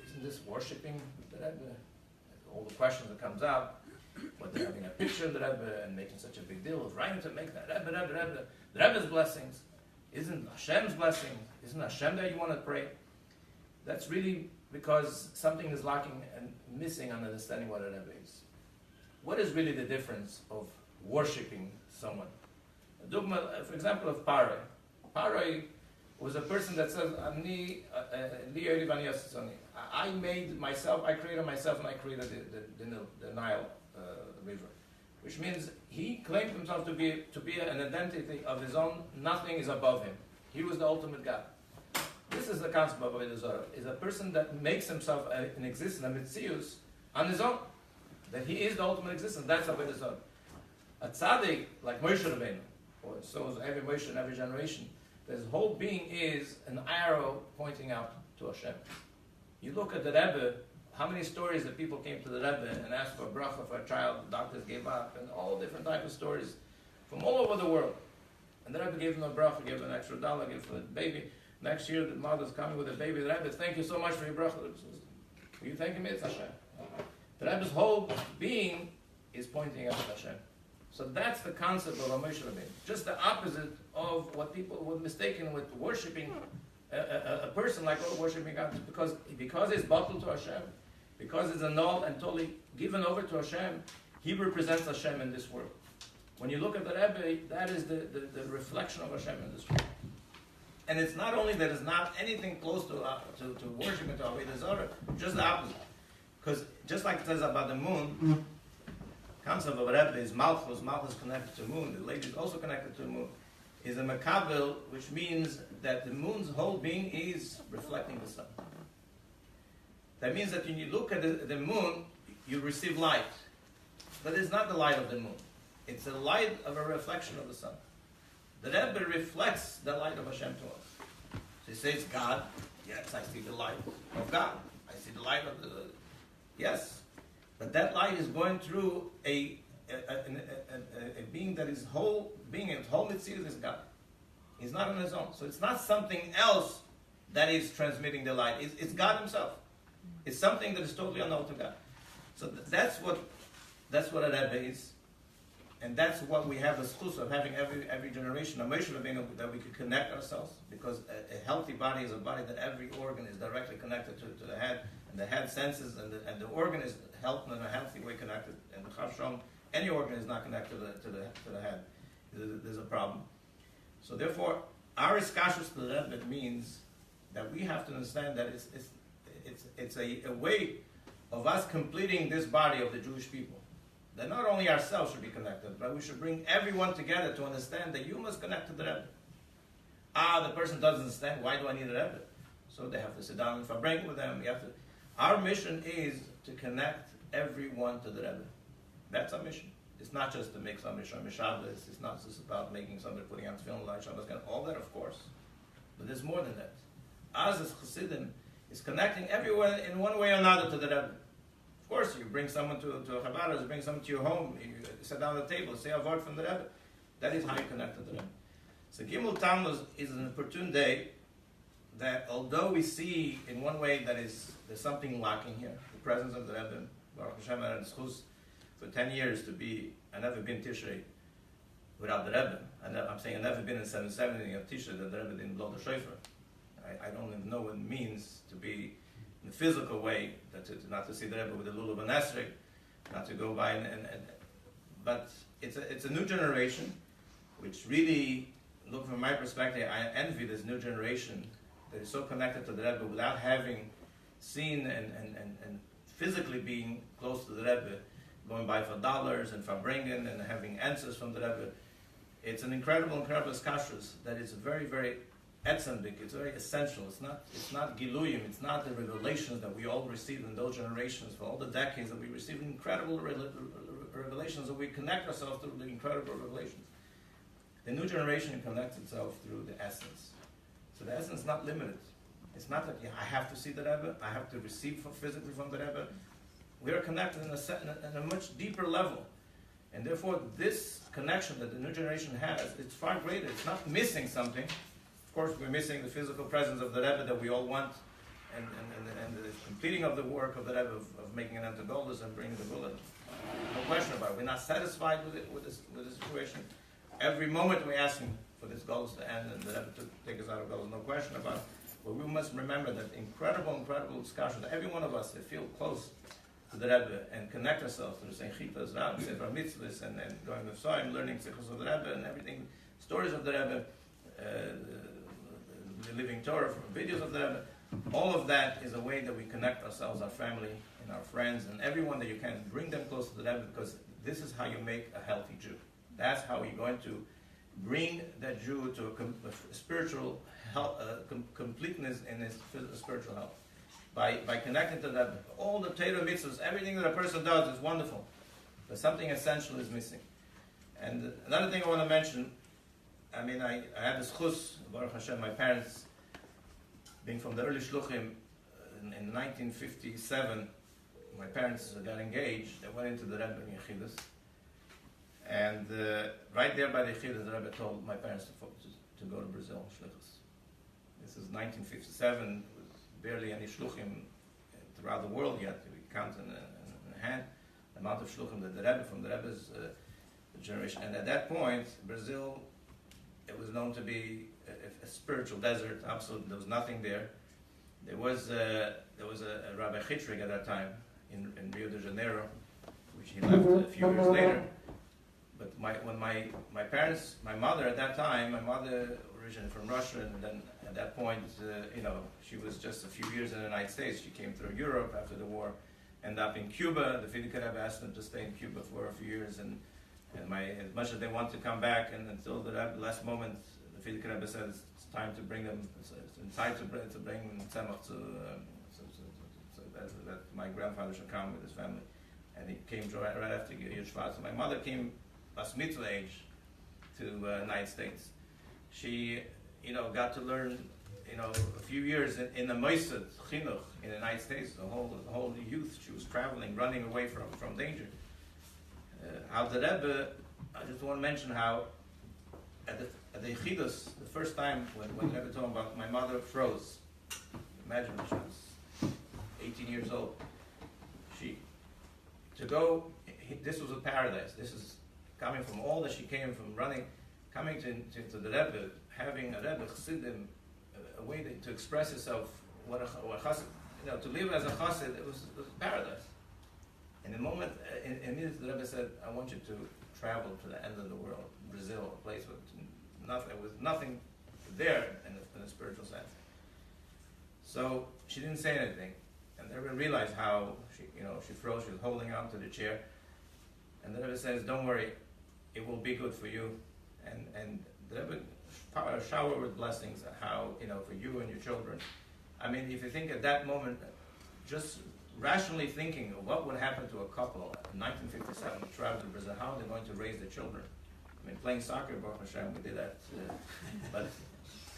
Speaker 6: isn't this worshipping the Rebbe? All the questions that comes out, what they're having a picture of the Rebbe and making such a big deal of trying to make that Rebbe. The Rebbe's blessings, isn't Hashem's blessing? Isn't Hashem that you want to pray? That's really because something is lacking and missing on understanding what a Rebbe is. What is really the difference of worshipping someone? For example, of Paroi. Paroi was a person that says, I made myself, I created myself, and I created the Nile River. Which means he claimed himself to be an identity of his own. Nothing is above him. He was the ultimate God. This is the concept of Avodah Zarah. Is a person that makes himself an existence, a mitzius, on his own. That he is the ultimate existence. That's Avodah Zarah. A tzaddik, like Moshe Rabbeinu, or so is every Moshe in every generation, his whole being is an arrow pointing out to Hashem. You look at the Rebbe, how many stories that people came to the Rebbe and asked for a bracha for a child, the doctors gave up, and all different types of stories from all over the world. And the Rebbe gave them a bracha, gave them an extra dollar, gave them a baby. Next year, the mother's coming with a baby. The Rebbe, thank you so much for your bracha. Are you thanking me? It's Hashem. The Rebbe's whole being is pointing out to Hashem. So that's the concept of Moshe Rabbeinu. Just the opposite of what people were mistaken with worshiping a person like worshiping God. Because it's bottled to Hashem, because it's annulled and totally given over to Hashem, he represents Hashem in this world. When you look at the Rebbe, that is the reflection of Hashem in this world. And it's not only that it's not anything close to worshiping to Avodah Zarah, just the opposite. Because just like it says about the moon, concept of Rebbe is Malchus connected to the moon, the lady is also connected to the moon, is a makabel, which means that the moon's whole being is reflecting the sun. That means that when you look at the moon, you receive light. But it's not the light of the moon. It's the light of a reflection of the sun. The Rebbe reflects the light of Hashem to us. So he says, God, yes, I see the light of God. I see the light of the... Yes. But that light is going through a being that is whole being, and whole mitzvah is God. He's not on his own. So it's not something else that is transmitting the light. It's God himself. It's something that is totally unknown to God. So that's what a Rebbe is. And that's what we have the schus of having every generation, a Moshe Rabbeinu, that we could connect ourselves, because a healthy body is a body that every organ is directly connected to the head, and the head senses, and the organ is healthy in a healthy way connected. And the Chashon, any organ is not connected to the head. There's a problem. So therefore, our iskashus to the Rebbe means that we have to understand that it's a way of us completing this body of the Jewish people. That not only ourselves should be connected, but we should bring everyone together to understand that you must connect to the Rebbe. The person doesn't understand, why do I need a Rebbe? So they have to sit down and Farbrengen with them. Our mission is to connect everyone to the Rebbe. That's our mission. It's not just to make somebody Shem Shabbos. It's not just about making somebody putting on tefillin, like Shabbos, all that, of course. But there's more than that. Us as Chassidim is connecting everyone in one way or another to the Rebbe. Of course, you bring someone to a Chabad, you bring someone to your home, you sit down at the table, say a word from the Rebbe. That is how you connect to the Rebbe. So Gimmel Tamuz is an opportune day that, although we see in one way that there's something lacking here, the presence of the Rebbe, Baruch Hashem had schus for 10 years to be, I've never been Tishrei without the Rebbe. I'm saying I've never been in 770 of Tishrei that the Rebbe didn't blow the shofar. I don't even know what it means to be in a physical way, not to see the Rebbe with the lulav and esrog, not to go by but it's a new generation, which really, look from my perspective, I envy this new generation that is so connected to the Rebbe without having seen and physically being close to the Rebbe, going by for dollars and Farbrengen and having answers from the Rebbe. It's an incredible kashrus that is very, very etzemdik. It's very essential. It's not giluyim. It's not the revelations that we all received in those generations for all the decades that we received incredible revelations, that we connect ourselves through the incredible revelations. The new generation connects itself through the essence. So the essence is not limited. It's not that I have to see the Rebbe, I have to receive physically from the Rebbe. We are connected in a much deeper level. And therefore, this connection that the new generation has, it's far greater. It's not missing something. Of course, we're missing the physical presence of the Rebbe that we all want, and the completing of the work of the Rebbe of making an antidolis and bringing the bullet. No question about it. We're not satisfied with the situation. Every moment we're asking for this goals to end and the Rebbe to take us out of goals. No question about it. But we must remember that incredible discussion that every one of us that feel close to the Rebbe and connect ourselves to the same chitas, Sefer mitzvahs, and going to Chaim, learning sichos of the Rebbe and everything, stories of the Rebbe, the living Torah from videos of the Rebbe. All of that is a way that we connect ourselves, our family, and our friends, and everyone that you can bring them close to the Rebbe, because this is how you make a healthy Jew. That's how you're going to bring that Jew to a spiritual health, completeness in his spiritual health. By connecting to that, all the Torah mitzvahs, everything that a person does is wonderful, but something essential is missing. And another thing I want to mention, I mean, I had this chus, Baruch Hashem, my parents, being from the early shluchim, in 1957, my parents got engaged. They went into the Rebbe in Yechidus. And right there by the Yechidus, the Rebbe told my parents to go to Brazil, shluchus. This is 1957, with barely any shluchim throughout the world yet. We count in a hand the amount of shluchim that the Rebbe, from the Rebbe's generation. And at that point, Brazil, it was known to be a spiritual desert. Absolutely, there was nothing there. There was a Rabbi Chitrig at that time in Rio de Janeiro, which he left a few years later. But when my parents, my mother at that time, my mother originally from Russia, and then at that point, she was just a few years in the United States. She came through Europe after the war, ended up in Cuba. The Fidica Rebbe asked them to stay in Cuba for a few years, and as much as they wanted to come back, and until the last moment, the Fidica Rebbe said it's time to bring them, it's time to bring Tzemach so that my grandfather should come with his family. And he came right after Yishvat. So my mother came bas mitzvah age to the United States. She, got to learn, a few years in the Moshe Chinuch in the United States. The whole youth, she was traveling, running away from danger. How the Rebbe, I just want to mention how at the Yechidus, the first time when the Rebbe told him about my mother froze. Imagine she was 18 years old. This was a paradise. This is coming from all that she came from, running, coming to the Rebbe, having a Rebbe Chassidim, a way to express herself, what a Chassid, to live as a Chassid, it was paradise. In the moment, immediately the Rebbe said, I want you to travel to the end of the world, Brazil, a place with nothing there in a spiritual sense. So she didn't say anything. And the Rebbe realized how she froze, she was holding on to the chair. And the Rebbe says, don't worry, it will be good for you. And the Rebbe showered with blessings, how, for you and your children. I mean, if you think at that moment, just rationally thinking of what would happen to a couple in 1957 traveled to Brazil, how they're going to raise their children. I mean, playing soccer, Baruch Hashem, we did that. But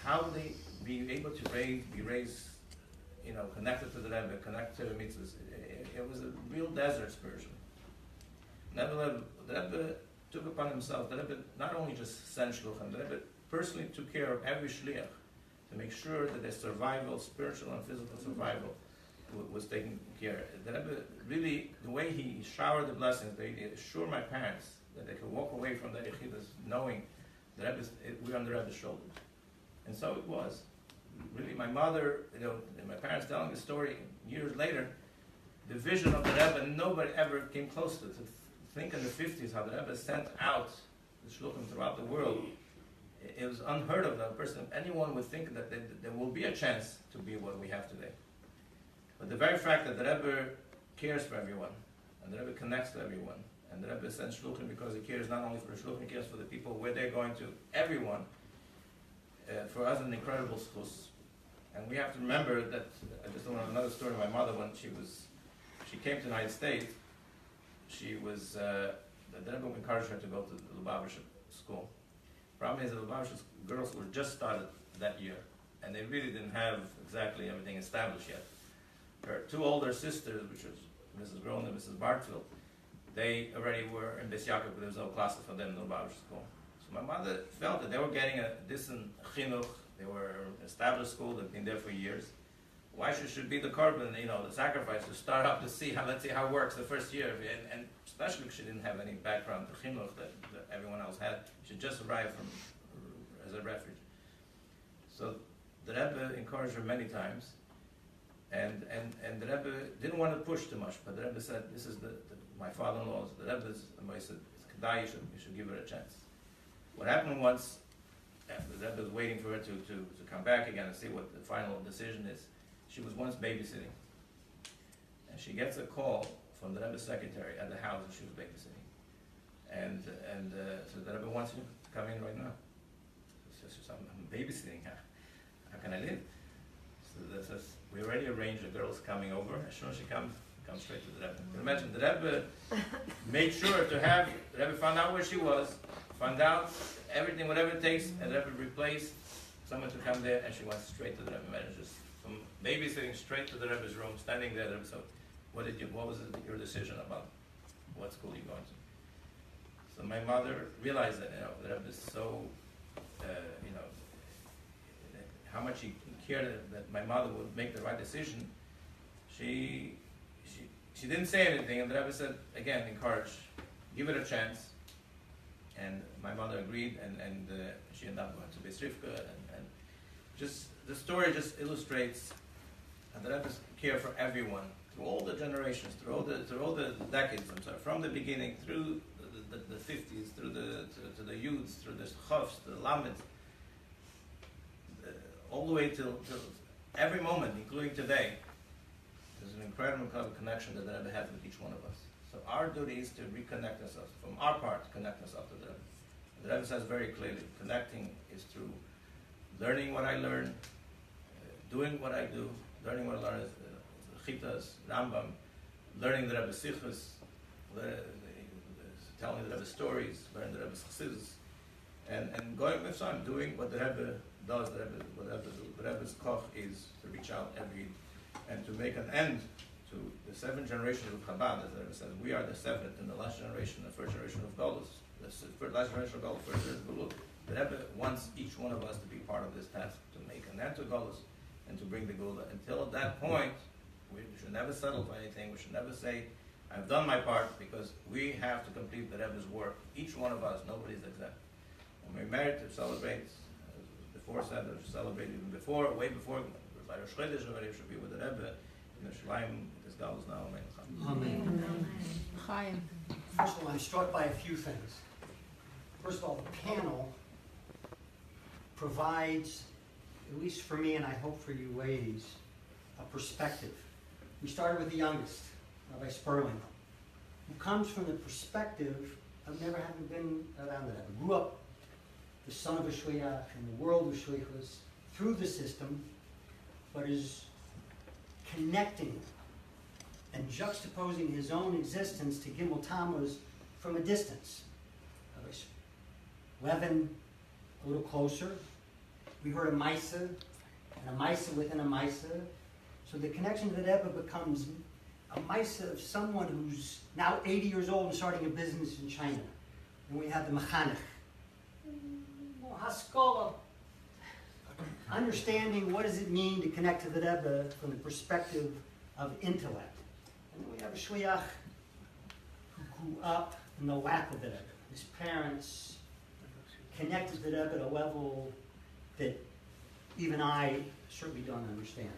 Speaker 6: how would they be able to be raised, connected to the Rebbe, connected to the mitzvahs? It was a real desert spiritually. Nevertheless, the Rebbe took upon himself, the Rebbe not only just sent shluchim, the Rebbe personally took care of every shliach to make sure that their survival, spiritual and physical survival, was taken care of. The Rebbe really, the way he showered the blessings, they assured my parents that they could walk away from the Yechidus knowing the Rebbe, we're on the Rebbe's shoulders. And so it was. Really, my mother, and my parents telling the story years later, the vision of the Rebbe, nobody ever came close to think in the 50s how the Rebbe sent out the shluchim throughout the world. It was unheard of that a person, anyone would think that there will be a chance to be what we have today. But the very fact that the Rebbe cares for everyone, and the Rebbe connects to everyone, and the Rebbe sends shluchim because he cares not only for the shluchim, he cares for the people, where they're going to, everyone, for us an incredible schus. And we have to remember that, I just want another story of my mother when she came to the United States, the Rebbe encouraged her to go to the Lubavitcher school. The problem is that the Lubavitcher girls were just started that year, and they really didn't have exactly everything established yet. Her two older sisters, which was Mrs. Groen and Mrs. Bartfield, they already were in Beis Yaakov, but there was no classes for them in the Lubavitcher school. So my mother felt that they were getting a decent chinuch, they were an established school, they've been there for years. Why should be the korban, the sacrifice to start up to see let's see how it works the first year, and especially if she didn't have any background, the chinuch that everyone else had, she just arrived as a refuge. So the Rebbe encouraged her many times, and the Rebbe didn't want to push too much, but the Rebbe said, this is my father-in-law's, the Rebbe's, and I said, it's Kedai, you should give her a chance. What happened once, after the Rebbe was waiting for her to come back again and see what the final decision is, she was once babysitting. And she gets a call from the Rebbe's secretary at the house that she was babysitting. And so the Rebbe wants you to come in right now. says, I'm babysitting. How can I live? So that says, we already arranged the girls coming over. As soon as she comes straight to the Rebbe. You can imagine the Rebbe made sure to have, the Rebbe found out where she was, found out everything, whatever it takes, and the Rebbe replaced someone to come there, and she went straight to the Rebbe. Imagine just from babysitting straight to the Rebbe's room, standing there. The Rebbe said, what was your decision about what school you're going to? So my mother realized that, the Rebbe is so, how much he cared that my mother would make the right decision. She didn't say anything, and the Rebbe said, again, encourage, give it a chance. And my mother agreed, and she ended up going to Beis Rivka, and just the story just illustrates the Rebbe's care for everyone through all the generations, through all the decades. From the beginning through the 50s, through to the youths, through the Chavs, the Lamets, all the way till every moment, including today. There's an incredible kind of connection that the Rebbe has with each one of us. So our duty is to reconnect ourselves, from our part, connect ourselves to the Rebbe. The Rebbe says very clearly, connecting is through learning what I learn, doing what I do, learning what I learn is Chitas, Rambam, learning the Rebbe's Sichos, telling the Rebbe's stories, learning the Rebbe's Chassidus, and going with time, doing what the Rebbe does, the Rebbe's koch is to reach out and to make an end to the 7 generations of Chabad, as the Rebbe says. We are the 7th in the last generation, the first generation of Golus. The last generation of Golus, first generation of Golus. The Rebbe wants each one of us to be part of this task, to make an end to Golus and to bring the Gula. Until at that point, we should never settle for anything. We should never say, I've done my part, because we have to complete the Rebbe's work. Each one of us, nobody's exempt. And we're married to celebrate, as before said, to celebrate even before, way before, by Rosh CHodesh, nobody should be with the Rebbe. In the Chaim, this God is now.
Speaker 2: Amen.
Speaker 7: Chaim.
Speaker 2: First of all, I'm struck by a few things. First of all, the panel provides, at least for me and I hope for you ladies, a perspective. We started with the youngest, YiroelSperlin, who comes from the perspective of never having been around it. I grew up the son of a shliach in the world of shlichus through the system, but is connecting and juxtaposing his own existence to Gimmel Tamuz from a distance. Levin, a little closer. We heard a Maisa, and a Maisa within a Maisa. So the connection to the Rebbe becomes a Maisa of someone who's now 80 years old and starting a business in China. And we have the Mechanech. Haskalah. Understanding what does it mean to connect to the Rebbe from the perspective of intellect. And then we have a shliach who grew up in the lap of the Rebbe. His parents connected to the Rebbe at a level that even I certainly don't understand.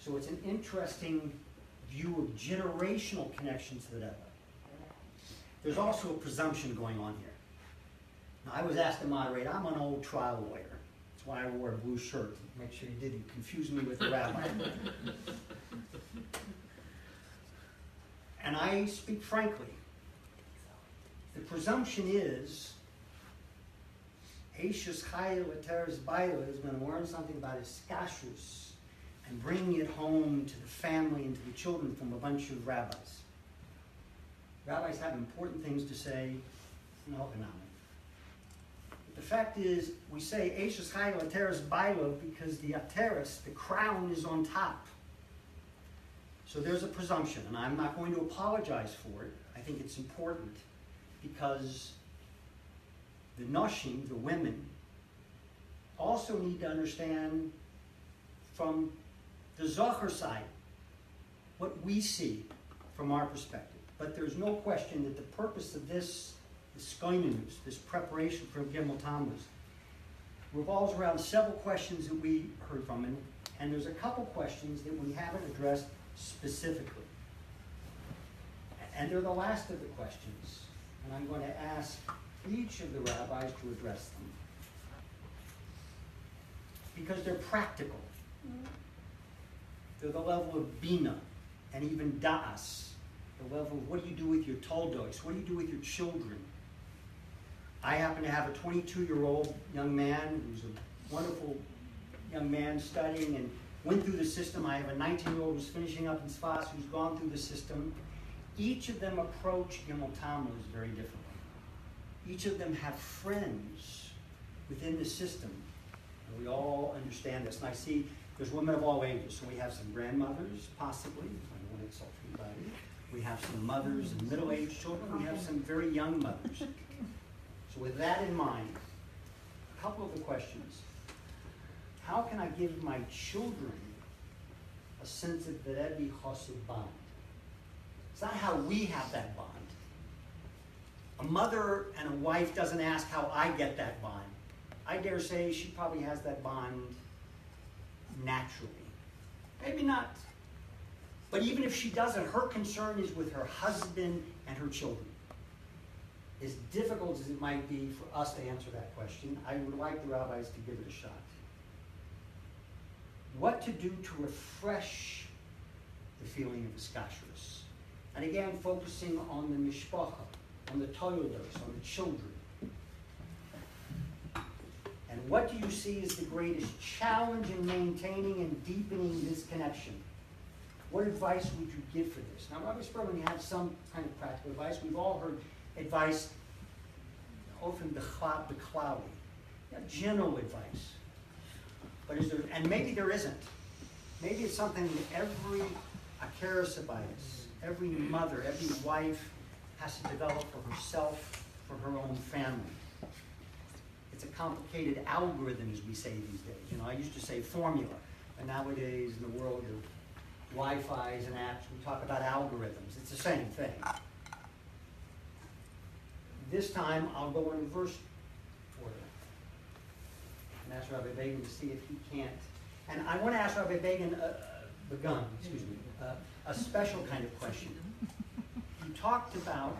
Speaker 2: So it's an interesting view of generational connections to the Rebbe. There's also a presumption going on here. Now, I was asked to moderate. I'm an old trial lawyer. That's why I wore a blue shirt, to make sure you didn't confuse me with the rabbi. And I speak frankly. The presumption is Eishes Chayil Ateres Baila is going to learn something about his kashrus and bringing it home to the family and to the children from a bunch of rabbis. Rabbis have important things to say in economics. The fact is, we say Eishes Chayil Ateres Baila because the Ateres, the crown, is on top. So there's a presumption, and I'm not going to apologize for it. I think it's important because the Noshim, the women, also need to understand from the Zohar side what we see from our perspective. But there's no question that the purpose of this skoinenus, this preparation for Gimmel Tamuz, revolves around several questions that we heard from him, and there's a couple questions that we haven't addressed specifically. And they're the last of the questions, and I'm going to ask each of the rabbis to address them. Because they're practical. They're the level of bina, and even da'as, the level of what do you do with your toldos, what do you do with your children. I happen to have a 22-year-old young man who's a wonderful young man studying and went through the system. I have a 19-year-old who's finishing up in Sfas who's gone through the system. Each of them approach Gimmel Tamuz very differently. Each of them have friends within the system. And we all understand this. And I see there's women of all ages. So we have some grandmothers, possibly. I don't want to insult anybody. We have some mothers and middle-aged children. We have some very young mothers. So with that in mind, a couple of the questions. How can I give my children a sense of the Rebbe Chassid bond? It's not how we have that bond. A mother and a wife doesn't ask how I get that bond. I dare say she probably has that bond naturally. Maybe not. But even if she doesn't, her concern is with her husband and her children. As difficult as it might be for us to answer that question, I would like the rabbis to give it a shot. What to do to refresh the feeling of iskashrus? And again, focusing on the mishpacha, on the toyodos, on the children. And what do you see as the greatest challenge in maintaining and deepening this connection? What advice would you give for this? Now, YiroelSperlin, you have some kind of practical advice. We've all heard advice, often the cloudy. You have general advice. But is there, and maybe there isn't. Maybe it's something that every Akeres Abayis, every mother, every wife has to develop for herself, for her own family. It's a complicated algorithm, as we say these days. You know, I used to say formula, and nowadays in the world of Wi-Fi's and apps, we talk about algorithms. It's the same thing. This time, I'll go in reverse order and ask Rabbi Begin to see if he can't. And I want to ask Rabbi Begin, a special kind of question. You talked about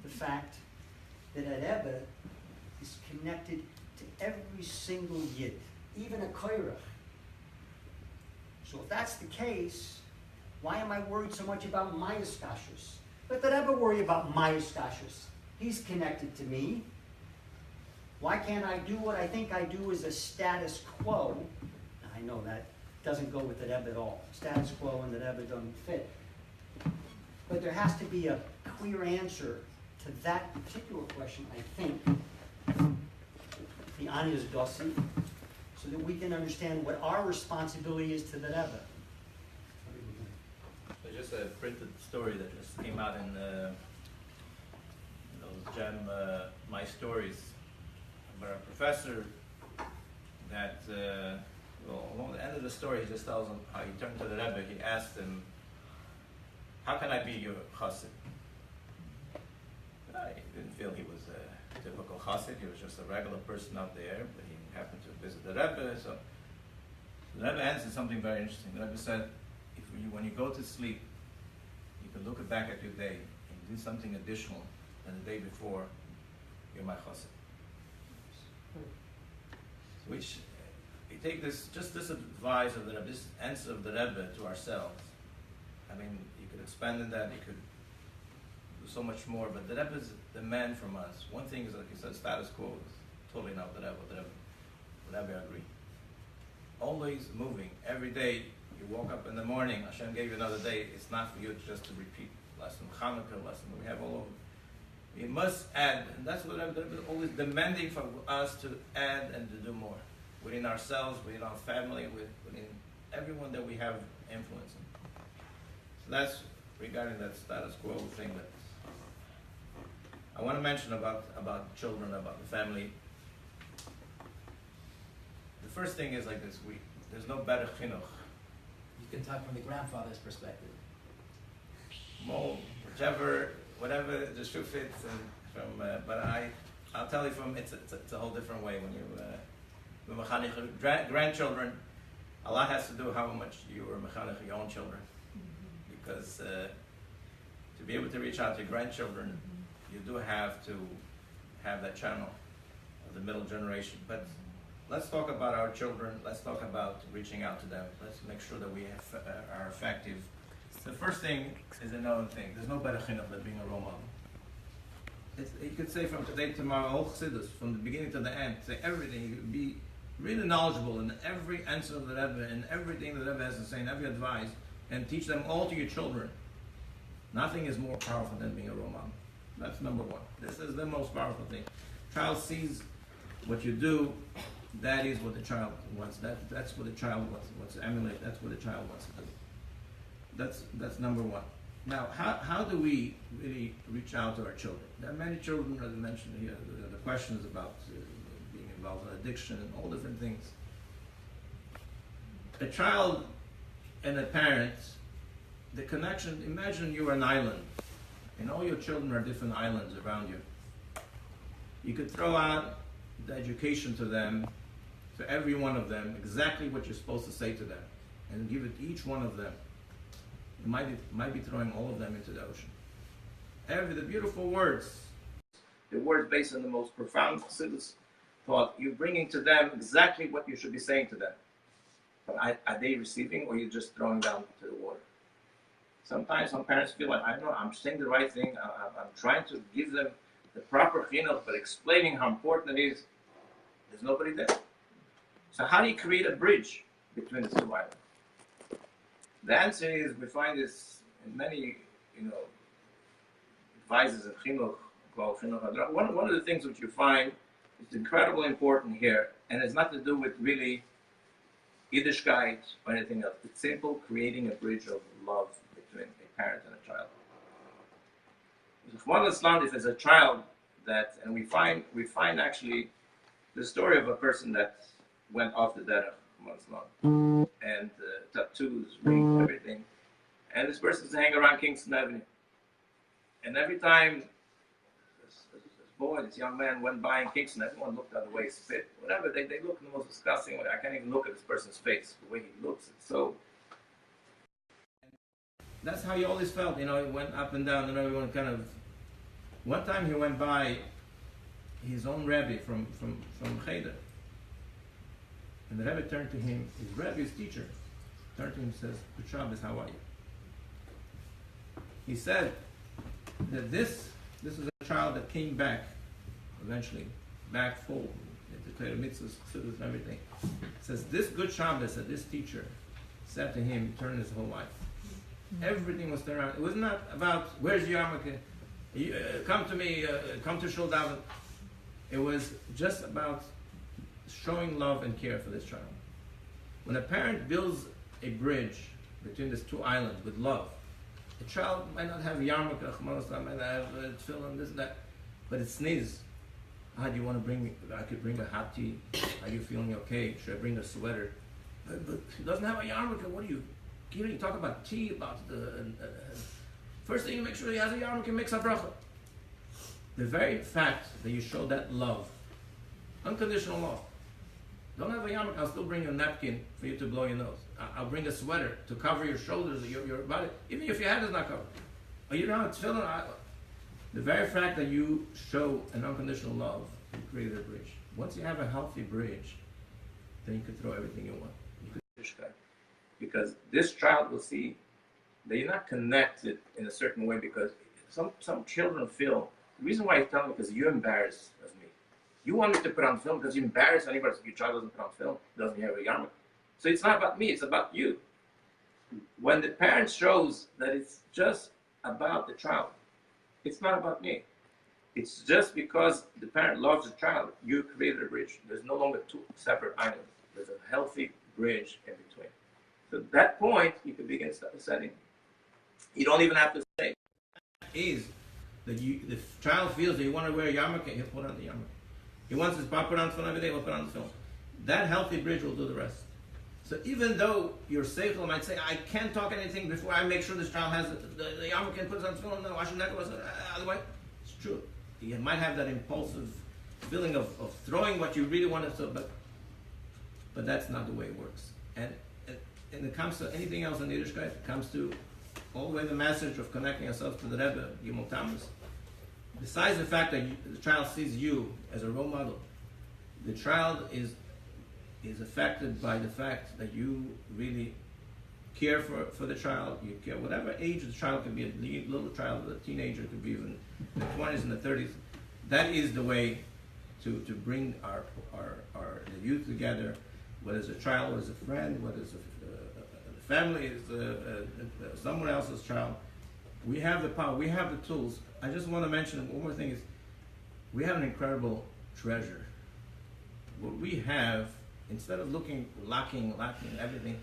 Speaker 2: the fact that a Rebbe is connected to every single Yid, even a koyrach. So if that's the case, why am I worried so much about my iskashrus? Let the Rebbe worry about my iskashrus. He's connected to me. Why can't I do what I think I do as a status quo? I know that doesn't go with the Rebbe at all. Status quo and the Rebbe don't fit. But there has to be a clear answer to that particular question, I think. The Anias Dossi, so that we can understand what our responsibility is to the Rebbe.
Speaker 6: There's just a printed story that just came out in those Gem My Stories about a professor that, along the end of the story, he just tells him how he turned to the Rebbe. He asked him, "How can I be your chassid?" I didn't feel he was a typical chassid. He was just a regular person out there, but he happened to visit the Rebbe. So the Rebbe answered something very interesting. The Rebbe said, when you go to sleep, you can look back at your day and do something additional than the day before, you're my chassid. Which, we take this advice of the Rebbe, this answer of the Rebbe to ourselves. I mean, you could expand on that, you could do so much more, but the Rebbe is the man from us. One thing is, like you said, status quo is totally not the Rebbe. The Rebbe agree. Always moving. Every day, you woke up in the morning, Hashem gave you another day. It's not for you just to repeat lesson, Hanukkah lesson that we have all over. We must add, and that's what the Rebbe is always demanding from us, to add and to do more. Within ourselves, within our family, within everyone that we have influence in. So that's regarding that status quo thing that I want to mention about children, about the family. The first thing is like this: there's no better chinuch.
Speaker 1: You can talk from the grandfather's perspective.
Speaker 6: More, whatever the shoe fits, and from. But I'll tell you it's a whole different way when you grandchildren. A lot has to do how much you are mechanech your own children, because to be able to reach out to your grandchildren, you do have to have that channel of the middle generation. But let's talk about our children. Let's talk about reaching out to them. Let's make sure that we are effective. The first thing is another thing. There's no better chinuch than being a role model. you could say from today to tomorrow, whole Chassidus, from the beginning to the end, say everything. You could be really knowledgeable in every answer of the Rebbe, and everything the Rebbe has to say, and every advice, and teach them all to your children. Nothing is more powerful than being a role model. That's number one. This is the most powerful thing. Child sees what you do. That is what the child wants. That's what the child wants to emulate. That's what the child wants to do. That's number one. Now, how do we really reach out to our children? There are many children, as I mentioned here, the questions about being involved in addiction and all different things. A child and a parent, the connection, imagine you're an island, and all your children are different islands around you. You could throw out the education to them, to every one of them, exactly what you're supposed to say to them, and give it to each one of them. You might be throwing all of them into the ocean. The beautiful words, the words based on the most profound Chassidus thought, you're bringing to them exactly what you should be saying to them. But are they receiving, or you're just throwing down to the water? Sometimes some parents feel like, I know, I'm saying the right thing, I'm trying to give them the proper chinuch, but explaining how important it is, there's nobody there. So how do you create a bridge between the two islands? The answer is, we find this in many, advices in chinuch, called chinuch. One of the things which you find is incredibly important here, and it's not to do with really Yiddishkeit or anything else. It's simple, creating a bridge of love between a parent and a child. One Islam, if there's a child that, and we find actually the story of a person that went off the derech once long, and tattoos, rings, everything, and this person's hanging around Kingston Avenue, and every time this young man went by in Kingston, everyone looked at the way he spit, whatever, they look in the most disgusting way. I can't even look at this person's face, the way he looks. It's so. That's how he always felt, he went up and down, and everyone kind of. One time he went by his own Rebbe from Cheder, and the Rebbe turned to him, his Rebbe, his teacher, turned to him and says, "Good Shabbos, how are you?" He said that this is a child that came back, eventually, back full, declared mitzvahs, chassidus, and everything. It says, this good Shabbos that this teacher said to him, turned his whole life. Everything was turned around. It was not about, where's your yarmulke? Come to me, come to Shul Daven. It was just about showing love and care for this child. When a parent builds a bridge between these two islands with love, the child might not have yarmulke, might not have tefillin, this and that, but it sneezes. Do you want to bring? I could bring a hot tea. Are you feeling okay? Should I bring a sweater? But he doesn't have a yarmulke. What are you? You talk about tea, about the. First thing, you make sure he has a yarmulke and makes a bracha. The very fact that you show that love, unconditional love. Don't have a yarmulke, I'll still bring a napkin for you to blow your nose. I'll bring a sweater to cover your shoulders, your body, even if your head is not covered. Or you don't have tefillin. The very fact that you show an unconditional love, you create a bridge. Once you have a healthy bridge, then you can throw everything you want. Because this child will see that you're not connected in a certain way, because some children feel, the reason why I tell them, because you're embarrassed of me. You want me to put on film because you're embarrassed anybody, your child doesn't put on film, doesn't have a yarmulke. So it's not about me, it's about you. When the parent shows that it's just about the child, it's not about me. It's just because the parent loves the child, you created a bridge. There's no longer two separate islands. There's a healthy bridge in between. So at that point, you can begin setting. You don't even have to say. Is that the child feels that you want to wear a yarmulke, he'll put on the yarmulke. He wants his papa on film every day, he'll put on the film. That healthy bridge will do the rest. So even though your seichel might say, I can't talk anything before I make sure this child has the yarmulke and puts on film, no, I should never, otherwise, it's true. You might have that impulsive feeling of throwing what you really want to, but that's not the way it works. And it comes to anything else in Yiddishkeit, it comes to all the way the message of connecting ourselves to the Rebbe, Gimmel Tamuz. Besides the fact that the child sees you as a role model, the child is affected by the fact that you really care for the child, you care whatever age the child could be, a little child, a teenager, could be even in the 20s and the 30s. That is the way to bring our the youth together, whether it's a child, whether it's a friend, whether it's a family, it's someone else's child. We have the power, we have the tools. I just want to mention one more thing is, we have an incredible treasure. What we have, instead of lacking everything,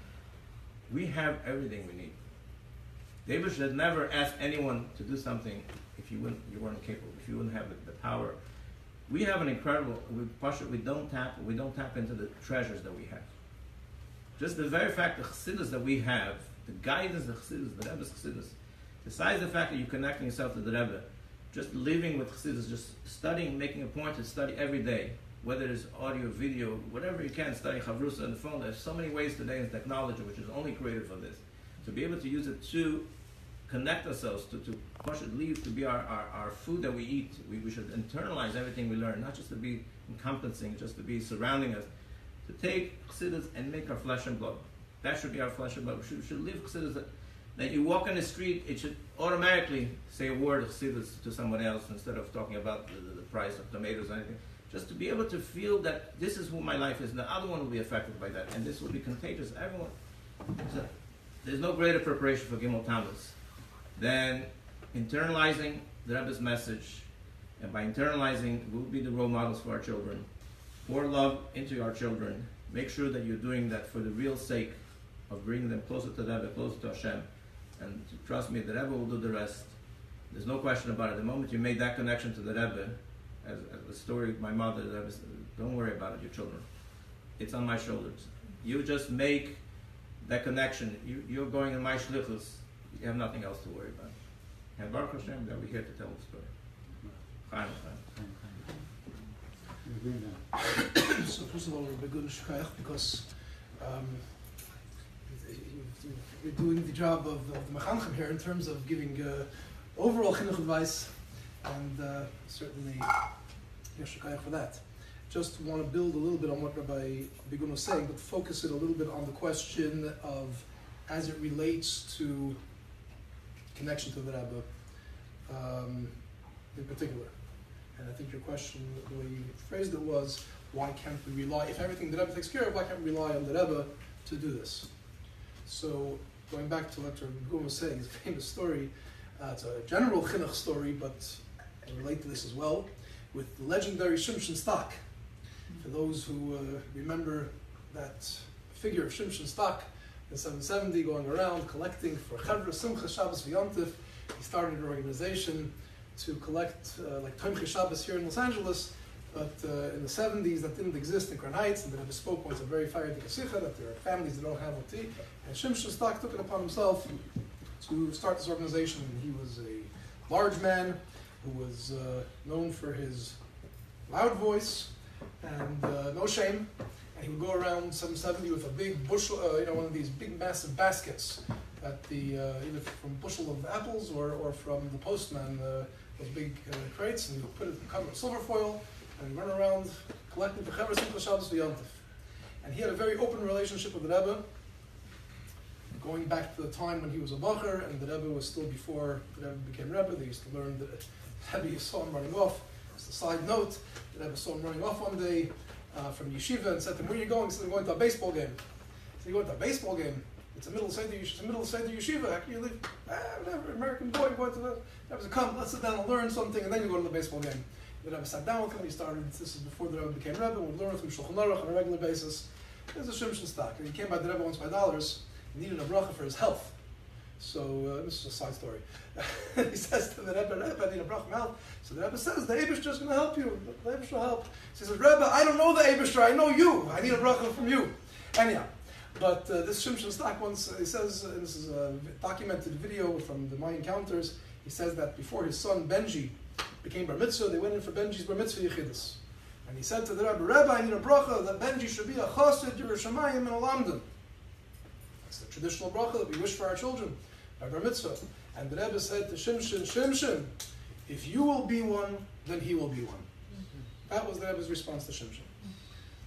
Speaker 6: we have everything we need. David should never ask anyone to do something if you weren't capable, if you wouldn't have the power. We have an incredible, we don't tap into the treasures that we have. Just the very fact, the chassidus that we have, the guidance of chassidus, the Rebbe's chassidus, besides the fact that you're connecting yourself to the Rebbe, just living with chassidus, just studying, making a point to study every day, whether it's audio, video, whatever you can, study chavrusa on the phone. There's so many ways today in technology, which is only created for this, to be able to use it to connect ourselves, to push it, leave, to be our food that we eat. We should internalize everything we learn, not just to be encompassing, just to be surrounding us, to take chassidus and make our flesh and blood. That should be our flesh and blood. We should live chassidus that you walk on the street, it should automatically say a word of chassidus to someone else instead of talking about the price of tomatoes or anything. Just to be able to feel that this is who my life is, and the other one will be affected by that, and this will be contagious. Everyone. So, there's no greater preparation for Gimmel Tamuz than internalizing the Rebbe's message, and by internalizing, we'll be the role models for our children. Pour love into our children. Make sure that you're doing that for the real sake of bringing them closer to the Rebbe, closer to Hashem, and trust me, the Rebbe will do the rest. There's no question about it. The moment you made that connection to the Rebbe, as the story of my mother, the Rebbe said, don't worry about it, your children. It's on my shoulders. You just make that connection. You're going in my shlichus. You have nothing else to worry about. And Baruch Hashem, that we're here to tell the story. Chaim.
Speaker 5: So first of all, we're good because you're doing the job of the Mechanchem here in terms of giving overall chinuch advice, and certainly Yeshukayach for that. Just want to build a little bit on what Rabbi Bigun was saying, but focus it a little bit on the question of as it relates to connection to the Rebbe in particular. And I think your question, the way you phrased it was, why can't we rely, if everything the Rebbe takes care of, why can't we rely on the Rebbe to do this? So, going back to what Rabbi Bigun was saying, his famous story, it's a general chinuch story, but I relate to this as well, with the legendary Shimshon Stak. For those who remember that figure of Shimshon Stak in 770, going around collecting for Chevra, Simcha, Shabbos, V'Yontif, he started an organization to collect like Tomchei Shabbos here in Los Angeles, but in the 70s that didn't exist in Crown Heights, and the Rebbe spoke once a very fiery Sikha that there are families that don't have OT, and Shimshon Stak took it upon himself to start this organization. He was a large man who was known for his loud voice and no shame, and he would go around 770 with a big bushel, one of these big massive baskets at the either from bushel of apples or from the postman, those big crates, and he would put it covered with silver foil and run around collecting for Chevra, Simcha, Shabbos, V'Yontif. And he had a very open relationship with the Rebbe, going back to the time when he was a bacher and the Rebbe was still before the Rebbe became Rebbe. They used to learn that the Rebbe saw him running off. Just a side note, the Rebbe saw him running off one day from yeshiva and said to him, "Where are you going?" He said, "I'm going to a baseball game." He said, "You going to a baseball game? It's the middle of Seder yeshiva. How can you leave? Whatever, American boy, going to the Rebbe said, "Come, let's sit down and learn something, and then you go to the baseball game." The Rebbe sat down with him. He started. This is before the Rebbe became Rebbe. We learned with him Shulchan Aruch on a regular basis. There's a Shimshon Stak, and he came by the Rebbe once by dollars. He needed a bracha for his health. So this is a side story. He says to the Rebbe, "Rebbe, I need a bracha for my health." So the Rebbe says, "The Eibishter is going to help you. The Eibishter will help." He says, "Rebbe, I don't know the Eibishter. I know you. I need a bracha from you." Anyhow, but this Shimshon Stak once, he says, and this is a documented video from the My Encounters, he says that before his son Benji became bar mitzvah, they went in for Benji's bar mitzvah yechidus. And he said to the Rebbe, "Rebbe, I need a bracha that Benji should be a chassid, Yerushalayim, and a lamdan." It's the traditional bracha that we wish for our children by bar mitzvah. And the Rebbe said to Shimshon, "Shimshon, if you will be one, then he will be one." That was the Rebbe's response to Shimshon.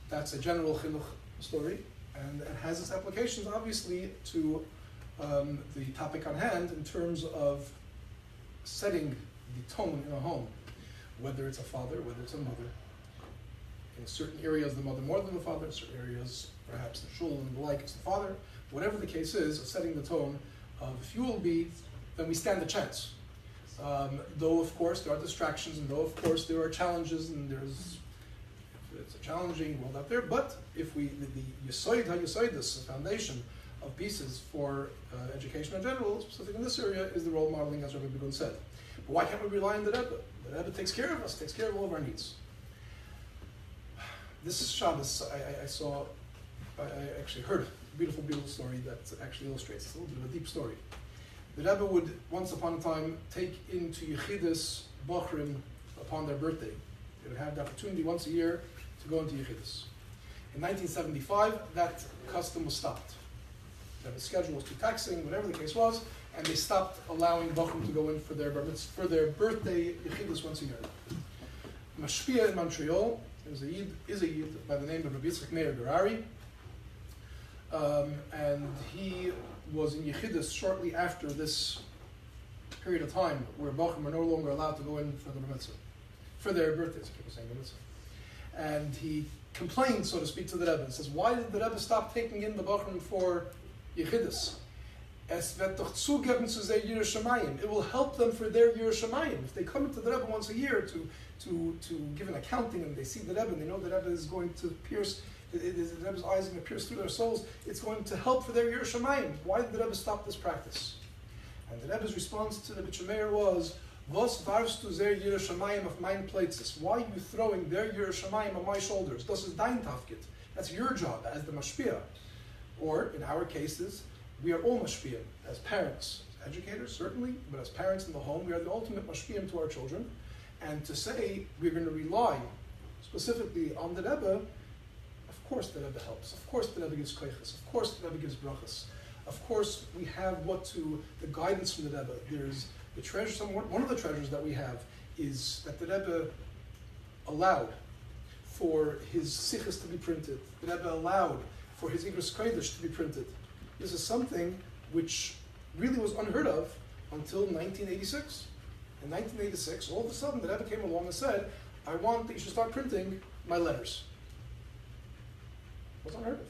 Speaker 5: That's a general chinuch story, and it has its applications, obviously, to the topic on hand in terms of setting the tone in a home, whether it's a father, whether it's a mother. In certain areas, the mother more than the father. In certain areas, perhaps the shul and the like, it's the father. Whatever the case is, setting the tone of if you will be, then we stand a chance. Though, of course, there are distractions, and though, of course, there are challenges, and it's a challenging world out there, but if we, the Yisoid HaYisoidus, the foundation of pieces for education in general, specifically in this area, is the role modeling, as Rabbi Begun said. But why can't we rely on the Rebbe? The Rebbe takes care of us, takes care of all of our needs. This Shabbos, I actually heard a beautiful story that actually illustrates. It's a little bit of a deep story. The Rebbe would, once upon a time, take into Yechidus Bochrim upon their birthday. They would have the opportunity once a year to go into Yechidus. In 1975, that custom was stopped. The schedule was too taxing, whatever the case was, and they stopped allowing Bochrim to go in for their birthday Yechidus once a year. Mashpia in Montreal is a Yid by the name of Rabbi Yitzchak Meir Gerari, and he was in Yechidus shortly after this period of time where Bochrim were no longer allowed to go in for the bar mitzvah, for their birthdays, I keep saying bar mitzvah. And he complained, so to speak, to the Rebbe and says, why did the Rebbe stop taking in the Bochrim for Yechidus? Es wird doch zugeben zu sehr YiroelSperlin. It will help them for their YiroelSperlin. If they come into the Rebbe once a year to give an accounting and they see the Rebbe and they know the Rebbe is going to pierce, the Rebbe's eyes are going to pierce through their souls, it's going to help for their YiroelSperlin. Why did the Rebbe stop this practice? And the Rebbe's response to the B'Shemeir was, Was warfst du sehr YiroelSperlin auf mein Pleitzes? Why are you throwing their YiroelSperlin on my shoulders? Das ist dein Tafkid. That's your job as the Mashpia. Or, in our cases, we are all mashpiyim as parents, as educators certainly, but as parents in the home, we are the ultimate mashpiyim to our children. And to say we're going to rely specifically on the Rebbe, of course the Rebbe helps. Of course the Rebbe gives koiches. Of course the Rebbe gives brachas. Of course we have the guidance from the Rebbe. There's the treasure. One of the treasures that we have is that the Rebbe allowed for his sichos to be printed. The Rebbe allowed for his Igros Kodesh to be printed. This is something which really was unheard of until 1986. In 1986, all of a sudden, the Rebbe came along and said, I want that you should start printing my letters. It was unheard of.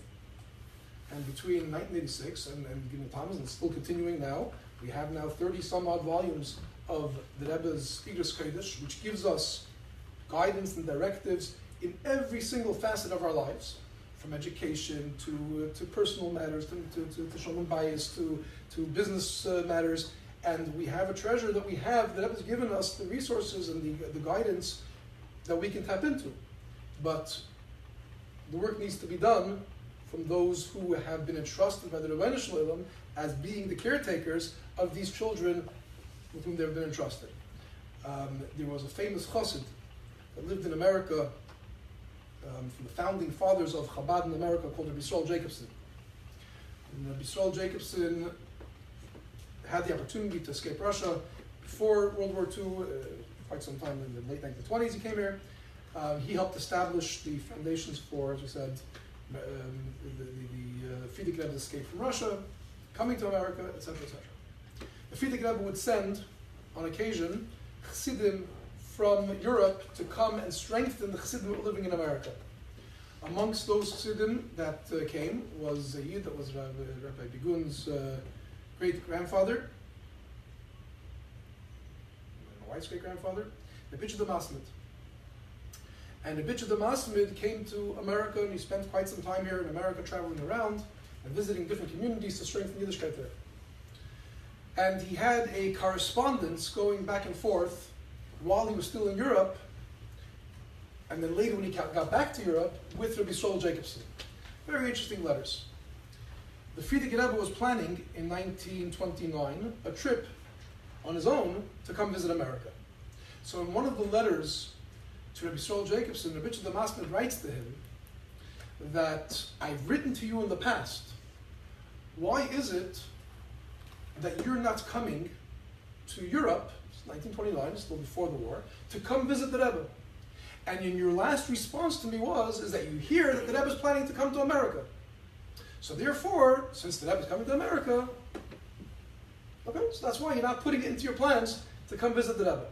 Speaker 5: And between 1986 and Gimmel Tamuz, and still continuing now, we have now 30 some odd volumes of the Rebbe's Igros Kodesh, which gives us guidance and directives in every single facet of our lives. From education to personal matters, to shalom bayis, to business matters, and we have a treasure that we have that has given us the resources and the guidance that we can tap into. But the work needs to be done from those who have been entrusted by the Rebbeinu Shalom as being the caretakers of these children with whom they've been entrusted. There was a famous chassid that lived in America, from the founding fathers of Chabad in America, called Rabbi Yisrael Jacobson. And Rabbi Yisrael Jacobson had the opportunity to escape Russia before World War II, quite some time in the late 1920s he came here. He helped establish the foundations for, as we said, the Frierdiker Rebbe's escape from Russia, coming to America, etc., etc. The Frierdiker Rebbe would send, on occasion, Chassidim from Europe to come and strengthen the Chassidim who were living in America. Amongst those Chassidim that came was a Yid that was Rabbi Begun's great-grandfather, my wife's great-grandfather, the Bitch of the Masmid. And the Bitch of the Masmid came to America and he spent quite some time here in America traveling around and visiting different communities to strengthen Yiddishkeit there. And he had a correspondence going back and forth while he was still in Europe, and then later when he got back to Europe, with Rabbi Yisrael Jacobson. Very interesting letters. The Frierdiker Rebbe was planning in 1929 a trip on his own to come visit America. So in one of the letters to Rabbi Yisrael Jacobson, Rabbi Yitzchak Masmid writes to him that I've written to you in the past. Why is it that you're not coming to Europe, 1929, still before the war, to come visit the Rebbe? And in your last response to me is that you hear that the Rebbe is planning to come to America. So therefore, since the Rebbe is coming to America, Okay, so that's why you're not putting it into your plans to come visit the Rebbe.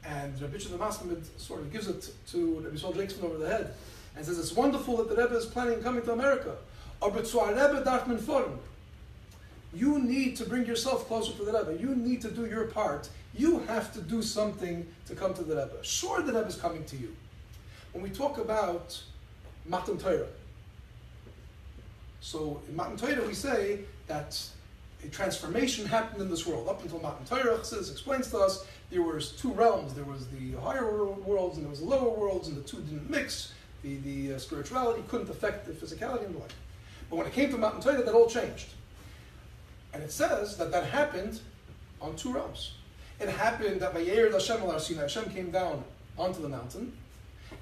Speaker 5: And Rabbi Shimon Maslamid sort of gives it to Rabbi Saul Jackson over the head and says it's wonderful that the Rebbe is planning on coming to America. Aber zu a Rebbe darf man folgen. You need to bring yourself closer to the Rebbe. You need to do your part. You have to do something to come to the Rebbe. Sure, the Rebbe is coming to you. When we talk about Matan Torah, so in Matan Torah we say that a transformation happened in this world. Up until Matan Torah, Chassidus explains to us, there was two realms. There was the higher worlds and there was the lower worlds, and the two didn't mix. The spirituality couldn't affect the physicality and the life. But when it came to Matan Torah, that all changed. And it says that that happened on two realms. It happened that Vayered Hashem al Sinai, Hashem came down onto the mountain,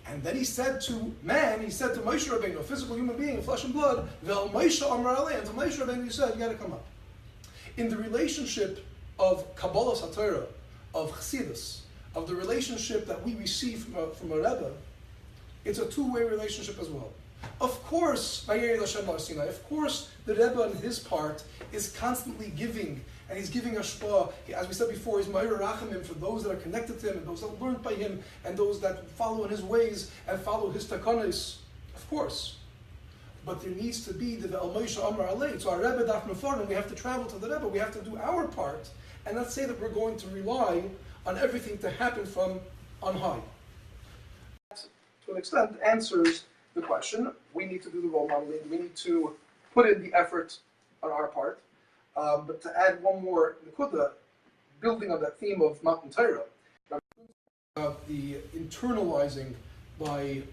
Speaker 5: and then he said to man, he said to Moshe Rabbeinu, a physical human being in flesh and blood, Vel Moshe Amar Alei, and to Moshe Rabbeinu he said, you got to come up. In the relationship of Kabbalah HaTorah, of Chassidus, of the relationship that we receive from a Rebbe, it's a two-way relationship as well. Of course, of course, the Rebbe on his part is constantly giving, and he's giving hashpah. As we said before, he's ma'ir rachamim for those that are connected to him, and those that learned by him, and those that follow in his ways and follow his takanos. Of course. But there needs to be the El Moshe Amar Alei. So our Rebbe Daf Mefarnim, we have to travel to the Rebbe, we have to do our part, and not say that we're going to rely on everything to happen from on high. That, to an extent, answers the question. We need to do the role modeling, we need to put in the effort on our part. But to add one more nekuda, building on that theme of Matan Torah, the internalizing by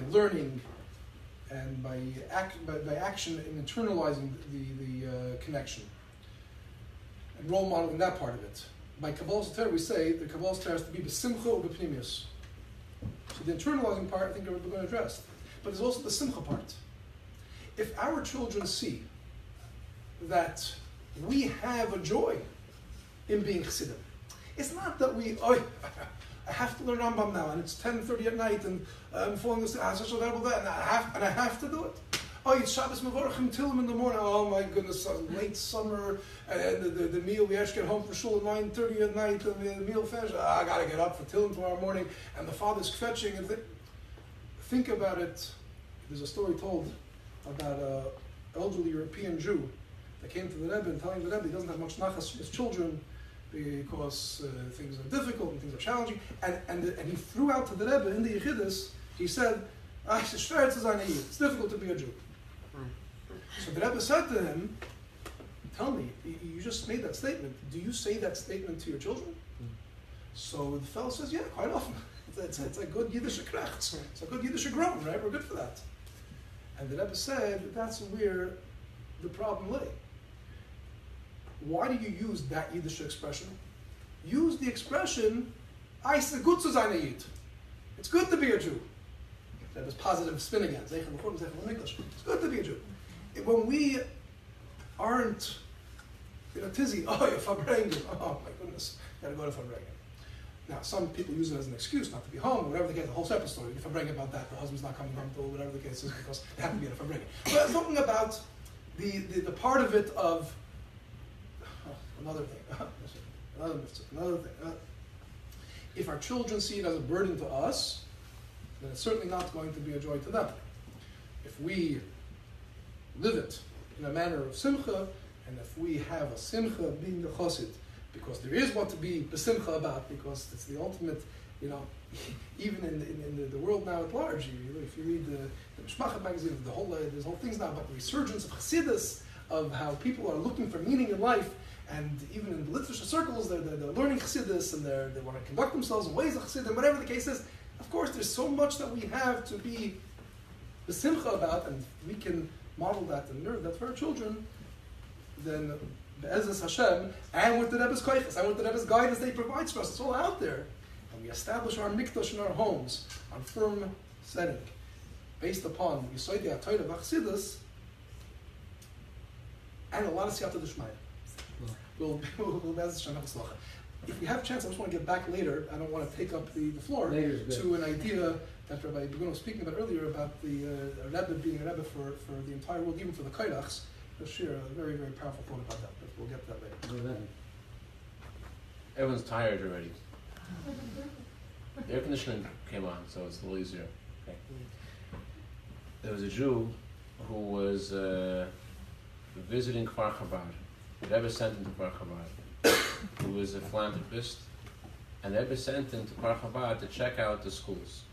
Speaker 5: learning and by action in internalizing the connection and role modeling that part of it. By Kabbalah Torah, we say the Kabbalah Torah has to be b'simcha or b'pnimius. So the internalizing part, I think, we're going to address. But there's also the simcha part. If our children see that we have a joy in being chassidim, it's not that I have to learn Rambam now, and it's 10:30 at night, and I'm falling asleep, and I have to do it. Oh, it's Shabbos Mevorachim Tillim in the morning. Oh my goodness, late summer, and the meal, we have to get home for shul at 9:30 at night, and the meal finished. I got to get up for Tillim tomorrow morning, and the father's fetching. And think about it. There's a story told about an elderly European Jew that came to the Rebbe and telling the Rebbe he doesn't have much nachas from his children because things are difficult and things are challenging. And he threw out to the Rebbe in the Yechidus, he said, it's difficult to be a Jew. So the Rebbe said to him, tell me, you just made that statement. Do you say that statement to your children? So the fellow says, yeah, quite often. It's a good Yiddish krechts. It's a good Yiddish groan, right? We're good for that. And the Rebbe said, that's where the problem lay. Why do you use that Yiddish expression? Use the expression, it's good to be a Jew. That is positive spin again. It's good to be a Jew. When we aren't in a tizzy, you're Farbrengen. Oh my goodness, gotta go to Farbrengen. Now, some people use it as an excuse not to be home, whatever the case, the whole separate story. If Farbrengen about that, the husband's not coming home, or whatever the case is, because they have to be at a Farbrengen. But I'm talking about the part of it of another thing. If our children see it as a burden to us, then it's certainly not going to be a joy to them. If we live it in a manner of simcha, and if we have a simcha being the chosid, because there is what to be besimcha about, because it's the ultimate, even in the world now at large. If you read the Mishmachat magazine, there's whole things now about the resurgence of chassidus, of how people are looking for meaning in life, and even in the literature circles, they're learning chassidus, and they want to conduct themselves in ways of chassidim, whatever the case is. Of course, there's so much that we have to be besimcha about, and we can model that and learn that for our children, then be'ezus Hashem, and with the Rebbe's koiches, and with the Rebbe's guidance they provide for us, it's all out there. And we establish our mikdash in our homes on firm setting, based upon Yesodei HaTorah v'Chassidus, and a lot of siyata d'shmaya. We'll be'ezus Hashem have a slacha. If we have a chance, I just want to get back later. I don't want to take up the floor to an idea that Rabbi Begun was speaking about earlier about the Rebbe being a Rebbe for the entire world, even for the Kairachs. share a very, very powerful thought about that, but we'll get to that later.
Speaker 4: Everyone's tired already. The air conditioning came on, so it's a little easier. Okay. There was a Jew who was visiting Kfar Chabad. The Rebbe sent him to Kfar Chabad, who was a philanthropist, and the Rebbe sent him to Kfar Chabad to check out the schools.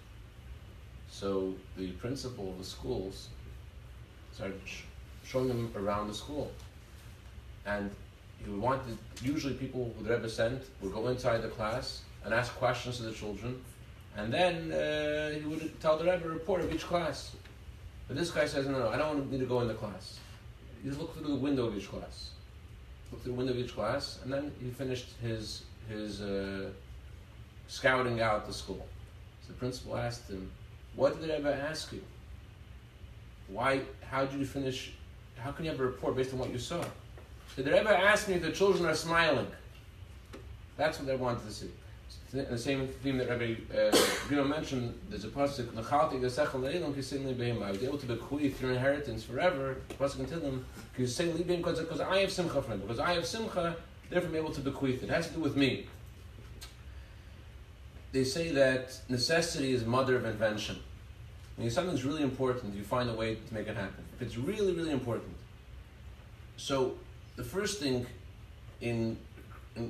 Speaker 4: So the principal of the schools started showing him around the school, and he wanted. Usually, people who the Rebbe sent would go inside the class and ask questions to the children, and then he would tell the Rebbe a report of each class. But this guy says, no, I don't need to go in the class. You just look through the window of each class. Look through the window of each class, and then he finished his scouting out the school. So the principal asked him, what did the Rebbe ask you? How did you finish? How can you have a report based on what you saw? Did the Rebbe ask me if the children are smiling? That's what they wanted to see. In the same theme that Rabbi Greenbaum mentioned, there's a pasuk, "Nachalti gesechel leilon kisin libeim." I was able to bequeath your inheritance forever. The pasuk can tell them, because I have simcha from it. Because I have simcha, therefore I'm able to bequeath it. It has to do with me. They say that necessity is mother of invention. When something's really important, you find a way to make it happen. If it's really, really important. So the first thing in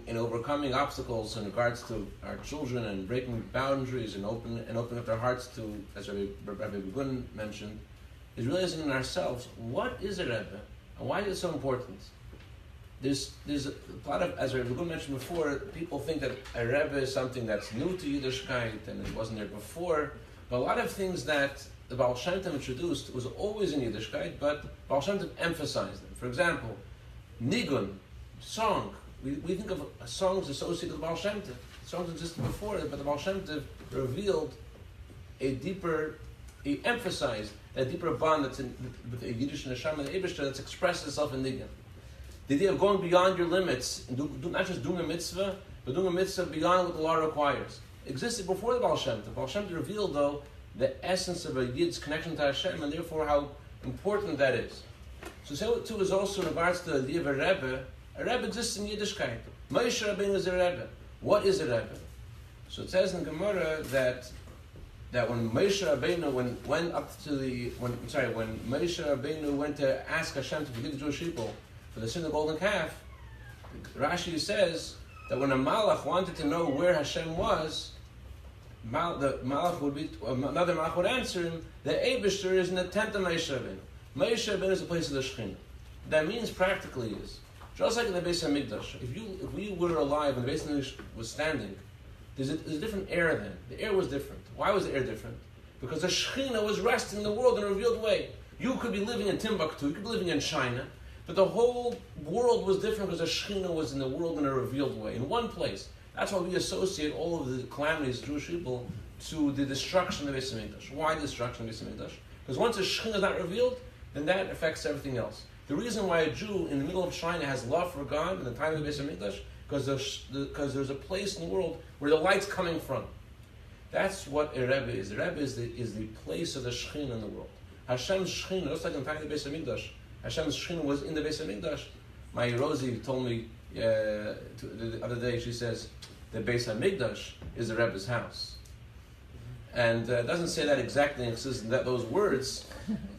Speaker 4: overcoming obstacles in regards to our children and breaking boundaries and opening up their hearts to, as Rabbi Begun mentioned, is realizing in ourselves, what is a Rebbe and why is it so important? There's a lot of, as Rabbi Begun mentioned before, people think that a Rebbe is something that's new to Yiddishkeit and it wasn't there before. But a lot of things that the Baal Shem Tov introduced was always in Yiddishkeit, but Baal Shem Tov emphasized them. For example, nigun, song. We think of songs associated with Baal Shem Tov. Songs existed before it, but the Baal Shem Tov revealed he emphasized a deeper bond that's with the Yiddish Neshama and the Eibishter that's expressed itself in nigun. The idea of going beyond your limits, and not just doing a mitzvah, but doing a mitzvah beyond what the law requires. Existed before the Baal Shem Tov. Baal Shem Tov revealed, though, the essence of a Yid's connection to Hashem, and therefore how important that is. So too is also in regards to the idea of a Rebbe. A Rebbe exists in Yiddishkeit. Moshe Rabbeinu is a Rebbe. What is a Rebbe? So it says in Gemara that when Moshe Rabbeinu when Moshe Rabbeinu went to ask Hashem to forgive the Jewish people for the sin of the golden calf, Rashi says that when a Malach wanted to know where Hashem was, another Malach would answer him, the Eibishter is in the tent of Moshe Rabbeinu. Moshe Rabbeinu is the place of the Shekhinah. That means practically is, just like in the Beis HaMikdash, if we were alive and the Beis HaMikdash was standing, there's a different air then. The air was different. Why was the air different? Because the Shekhinah was resting in the world in a revealed way. You could be living in Timbuktu, you could be living in China, but the whole world was different because the Shekhinah was in the world in a revealed way, in one place. That's why we associate all of the calamities of Jewish people to the destruction of the Beis HaMikdash. Why the destruction of the Beis HaMikdash? Because once the Shekhinah is not revealed, then that affects everything else. The reason why a Jew in the middle of China has love for God in the time of the Beis HaMikdash, because there's a place in the world where the light's coming from. That's what a Rebbe is. The Rebbe is the place of the Shekhinah in the world. Hashem's Shekhinah, just like in the time of the Beis HaMikdash, Hashem's Shekhinah was in the Beis HaMikdash. My Rosie told me the other day, she says, the Beis HaMikdash is the Rebbe's house. And it doesn't say that exactly in those words,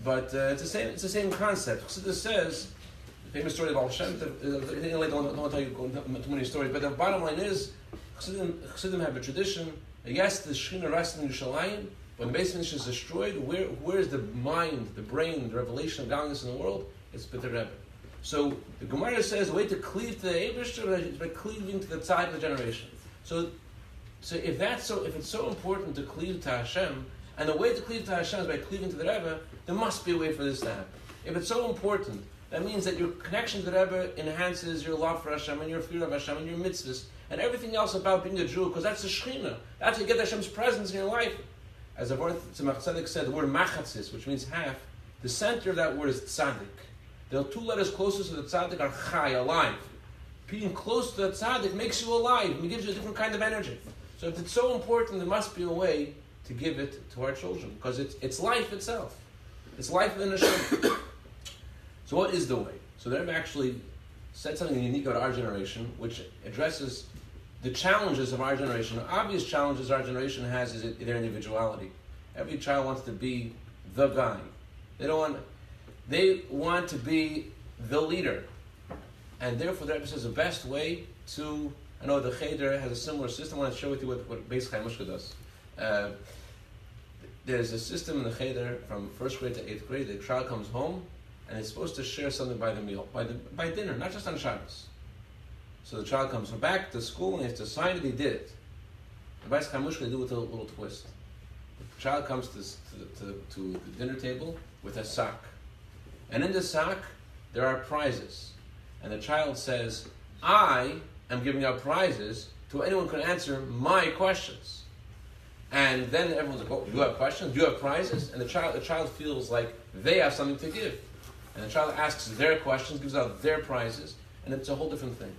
Speaker 4: but it's the same concept. Chassidus says, the famous story of Baal Shem Tov, I don't want to tell you too many stories, but the bottom line is, Chassidim have a tradition, yes, the Shekhinah rests in Yerushalayim, when the Beis HaMikdash is destroyed, where is the mind, the brain, the revelation of godliness in the world? It's with the Rebbe. So the Gemara says the way to cleave to the Eibishter is by cleaving to the tzad of the generation. So if it's so important to cleave to Hashem, and the way to cleave to Hashem is by cleaving to the Rebbe, there must be a way for this to happen. If it's so important, that means that your connection to the Rebbe enhances your love for Hashem and your fear of Hashem and your mitzvahs and everything else about being a Jew, because that's the Shekhinah. That's how you get Hashem's presence in your life. As the Tzemach Tzedek said, the word machatzis, which means half, the center of that word is tzaddik. The two letters closest to the tzaddik are chai, alive. Being close to the tzaddik makes you alive and gives you a different kind of energy. So if it's so important, there must be a way to give it to our children, because it's life itself. It's life within Hashem. So what is the way? So the Rebbe actually said something unique about our generation, which addresses the challenges of our generation. The obvious challenges our generation has is their individuality. Every child wants to be the guy. They want to be the leader. And therefore the Rebbe says the best way to, I know the Cheder has a similar system. I want to share with you what Beis Chaim does. There's a system in the Cheder from 1st grade to 8th grade. The child comes home and is supposed to share something by the meal, by dinner, not just on Shabbos. So the child comes back to school and he has to sign that he did it. The Beis Chaim they do it with a little twist. The child comes to the dinner table with a sock. And in the sock, there are prizes. And the child says, I am giving out prizes to anyone who can answer my questions. And then everyone's like, oh, do you have questions? Do you have prizes? And the child feels like they have something to give. And the child asks their questions, gives out their prizes, and it's a whole different thing.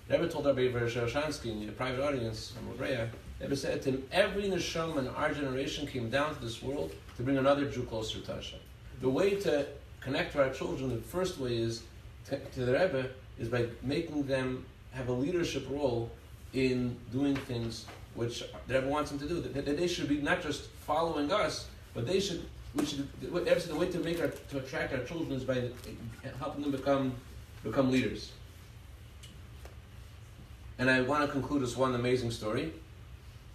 Speaker 4: Rebbe told Rabbi Vershoshansky in a private audience from Obreya, Rebbe said to him, every neshama in our generation came down to this world to bring another Jew closer to Hashem. The way to connect to our children, the first way is to the Rebbe, is by making them have a leadership role in doing things which the Rebbe wants them to do. That they should be not just following us, but the way to attract our children is by helping them become leaders. And I want to conclude with one amazing story.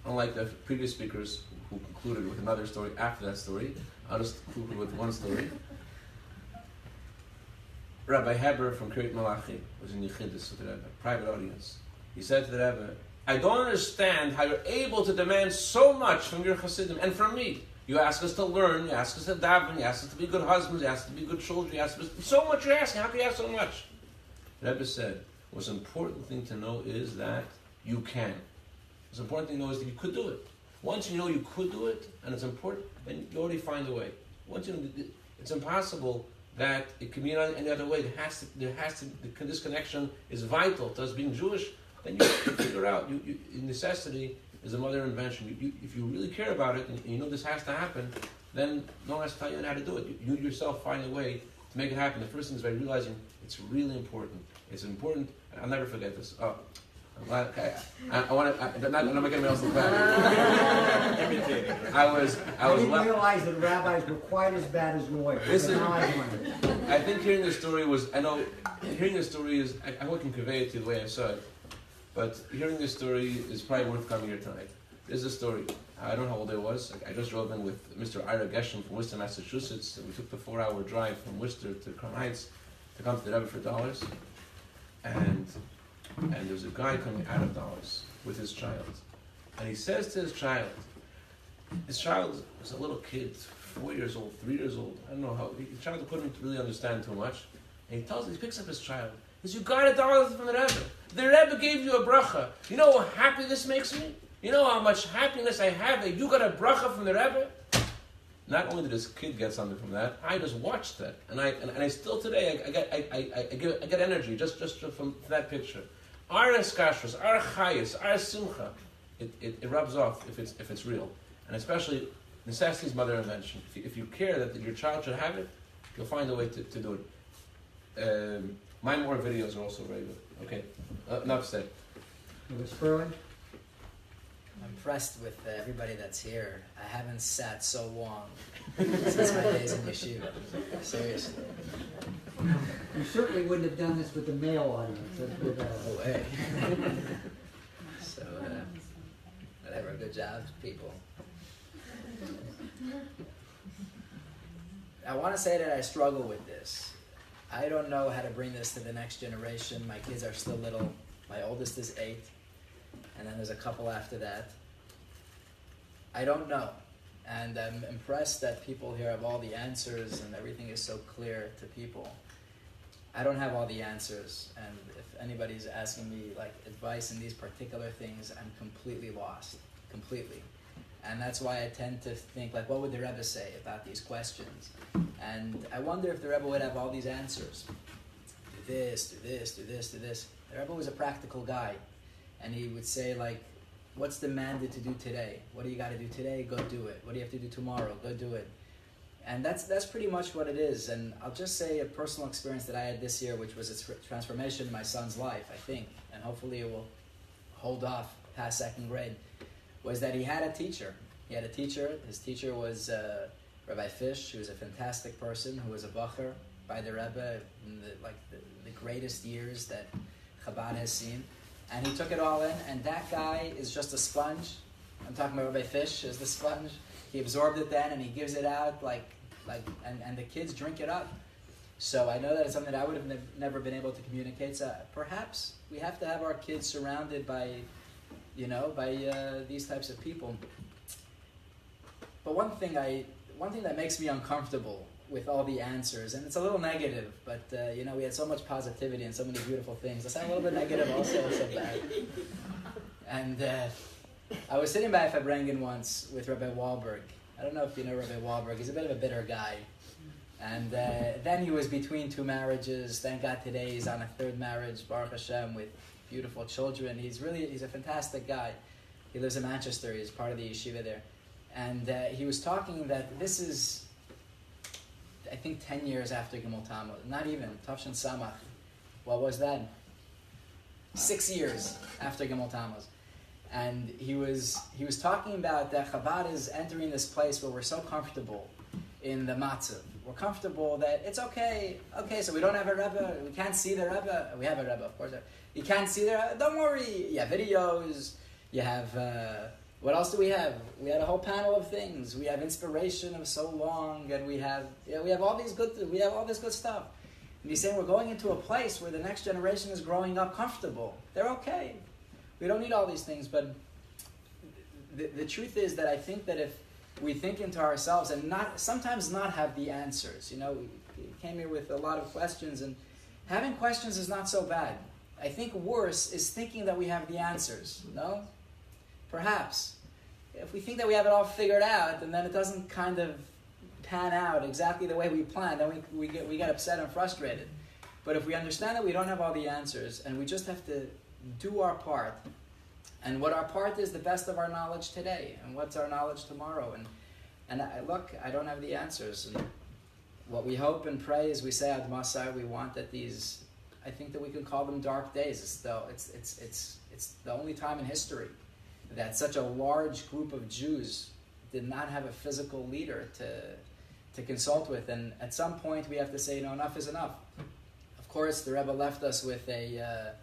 Speaker 4: Unlike the previous speakers who concluded with another story after that story, I'll just conclude with one story. Rabbi Heber from Kiryat Malachi was in Yechidus with the Rebbe, private audience. He said to the Rebbe, I don't understand how you're able to demand so much from your Hasidim and from me. You ask us to learn, you ask us to daven, you ask us to be good husbands, you ask us to be good children, you ask us so much you're asking. How can you ask so much? The Rebbe said, the most important thing to know is that you can. The most important thing to know is that you could do it. Once you know you could do it, and it's important, then you already find a way. Once you know it's impossible that it can be any other way. This connection is vital to us being Jewish. Then you figure out. Necessity is a mother invention. If you really care about it and you know this has to happen, then no one has to tell you how to do it. You yourself find a way to make it happen. The first thing is by realizing it's really important. It's important. I'll never forget this. Oh, I want to. I'm not making anyone else look bad. I
Speaker 2: didn't realize that rabbis were quite as bad as lawyers.
Speaker 4: Listen,
Speaker 2: now I learned.
Speaker 4: I think hearing this story was. I know hearing this story is. I hope I can convey it to you the way I saw it. But hearing this story is probably worth coming here tonight. There's a story. I don't know how old I was. I just drove in with Mr. Ira Geshem from Worcester, Massachusetts. We took the 4-hour drive from Worcester to Crown Heights to come to the Rebbe for $. And there's a guy coming out of $, with his child. And he says to his child was a little kid, 4 years old, 3 years old. I don't know how. The child couldn't really understand too much. And he picks up his child. He says, you got $1 from the Rebbe. The Rebbe gave you a bracha. You know how happy this makes me? You know how much happiness I have that you got a bracha from the Rebbe? Not only did this kid get something from that, I just watched that. And I still today, I get energy just from that picture. Our eskashrus, our chayis, our simcha, it rubs off if it's real. And especially, necessity is mother invention. If you care that your child should have it, you'll find a way to do it. My more videos are also very good. Okay, enough said.
Speaker 2: YiroelSperlin?
Speaker 1: I'm impressed with everybody that's here. I haven't sat so long since my days in yeshiva. Seriously.
Speaker 2: You certainly wouldn't have done this with the male audience. Let's put it that way.
Speaker 1: Oh, hey. So, whatever. Good job, people. I want to say that I struggle with this. I don't know how to bring this to the next generation. My kids are still little. My oldest is 8. And then there's a couple after that. I don't know. And I'm impressed that people here have all the answers and everything is so clear to people. I don't have all the answers. And if anybody's asking me advice in these particular things, I'm completely lost. Completely. And that's why I tend to think, what would the Rebbe say about these questions? And I wonder if the Rebbe would have all these answers. Do this, do this, do this, do this. The Rebbe was a practical guy. And he would say, what's demanded to do today? What do you got to do today? Go do it. What do you have to do tomorrow? Go do it. And that's pretty much what it is. And I'll just say a personal experience that I had this year, which was its transformation in my son's life, I think, and hopefully it will hold off past second grade, was that he had a teacher. He had a teacher. His teacher was Rabbi Fish, who was a fantastic person, who was a bacher by the Rebbe in the greatest years that Chabad has seen. And he took it all in, and that guy is just a sponge. I'm talking about Rabbi Fish as the sponge. He absorbed it then, and he gives it out and the kids drink it up. So I know that it's something that I would have never been able to communicate. So perhaps we have to have our kids surrounded by these types of people. But one thing that makes me uncomfortable with all the answers, and it's a little negative, but we had so much positivity and so many beautiful things. It's a little bit negative also, so bad. And I was sitting by Farbrengen once with Rabbi Wahlberg. I don't know if you know Rabbi Wahlberg. He's a bit of a bitter guy. And then he was between two marriages. Thank God today he's on a third marriage, Baruch Hashem, with beautiful children. He's a fantastic guy. He lives in Manchester. He's part of the yeshiva there. And he was talking that this is, I think, 10 years after Gimmel Tamuz. Not even. Tavshin Samach. What was that? 6 years after Gimmel Tamuz. And he was talking about that Chabad is entering this place where we're so comfortable in the matzav. We're comfortable that it's okay. Okay, so we don't have a Rebbe. We can't see the Rebbe. We have a Rebbe, of course. You can't see the Rebbe. Don't worry. You have videos. You have... what else do we have? We had a whole panel of things. We have inspiration of so long, and we have all these we have all this good stuff. And he's saying we're going into a place where the next generation is growing up comfortable. They're okay. We don't need all these things, but the truth is that I think that if we think into ourselves and sometimes not have the answers, we came here with a lot of questions, and having questions is not so bad. I think worse is thinking that we have the answers. No? Perhaps. If we think that we have it all figured out, and then it doesn't kind of pan out exactly the way we planned, then we get upset and frustrated. But if we understand that we don't have all the answers, and we just have to do our part, and what our part is the best of our knowledge today, and what's our knowledge tomorrow, and I don't have the answers. And what we hope and pray is we say Ad Masai, we want that I think that we can call them dark days. It's the only time in history that such a large group of Jews did not have a physical leader to consult with. And at some point we have to say, enough is enough. Of course, the Rebbe left us with a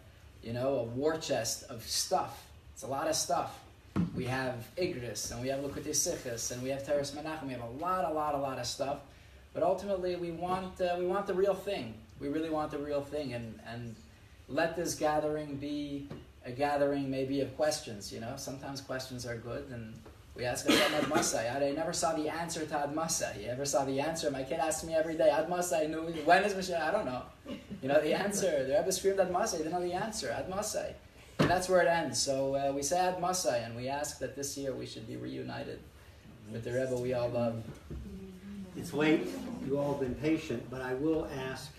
Speaker 1: war chest of stuff. It's a lot of stuff. We have Igris, and we have Likutei Sichos, and we have Teres Menachem. We have a lot of stuff. But ultimately, we want the real thing. We really want the real thing, and let this gathering be a gathering maybe of questions. Sometimes questions are good, and we ask Ad Masai. I never saw the answer to Ad Masai. You ever saw the answer? My kid asks me every day, Ad Masai, when is Moshe? I don't know. The answer. The Rebbe screamed Ad Masai. They didn't know the answer. Ad Masai. And that's where it ends. So we say Ad Masai, and we ask that this year we should be reunited with the Rebbe we all love.
Speaker 2: It's late. You all have been patient, but I will ask,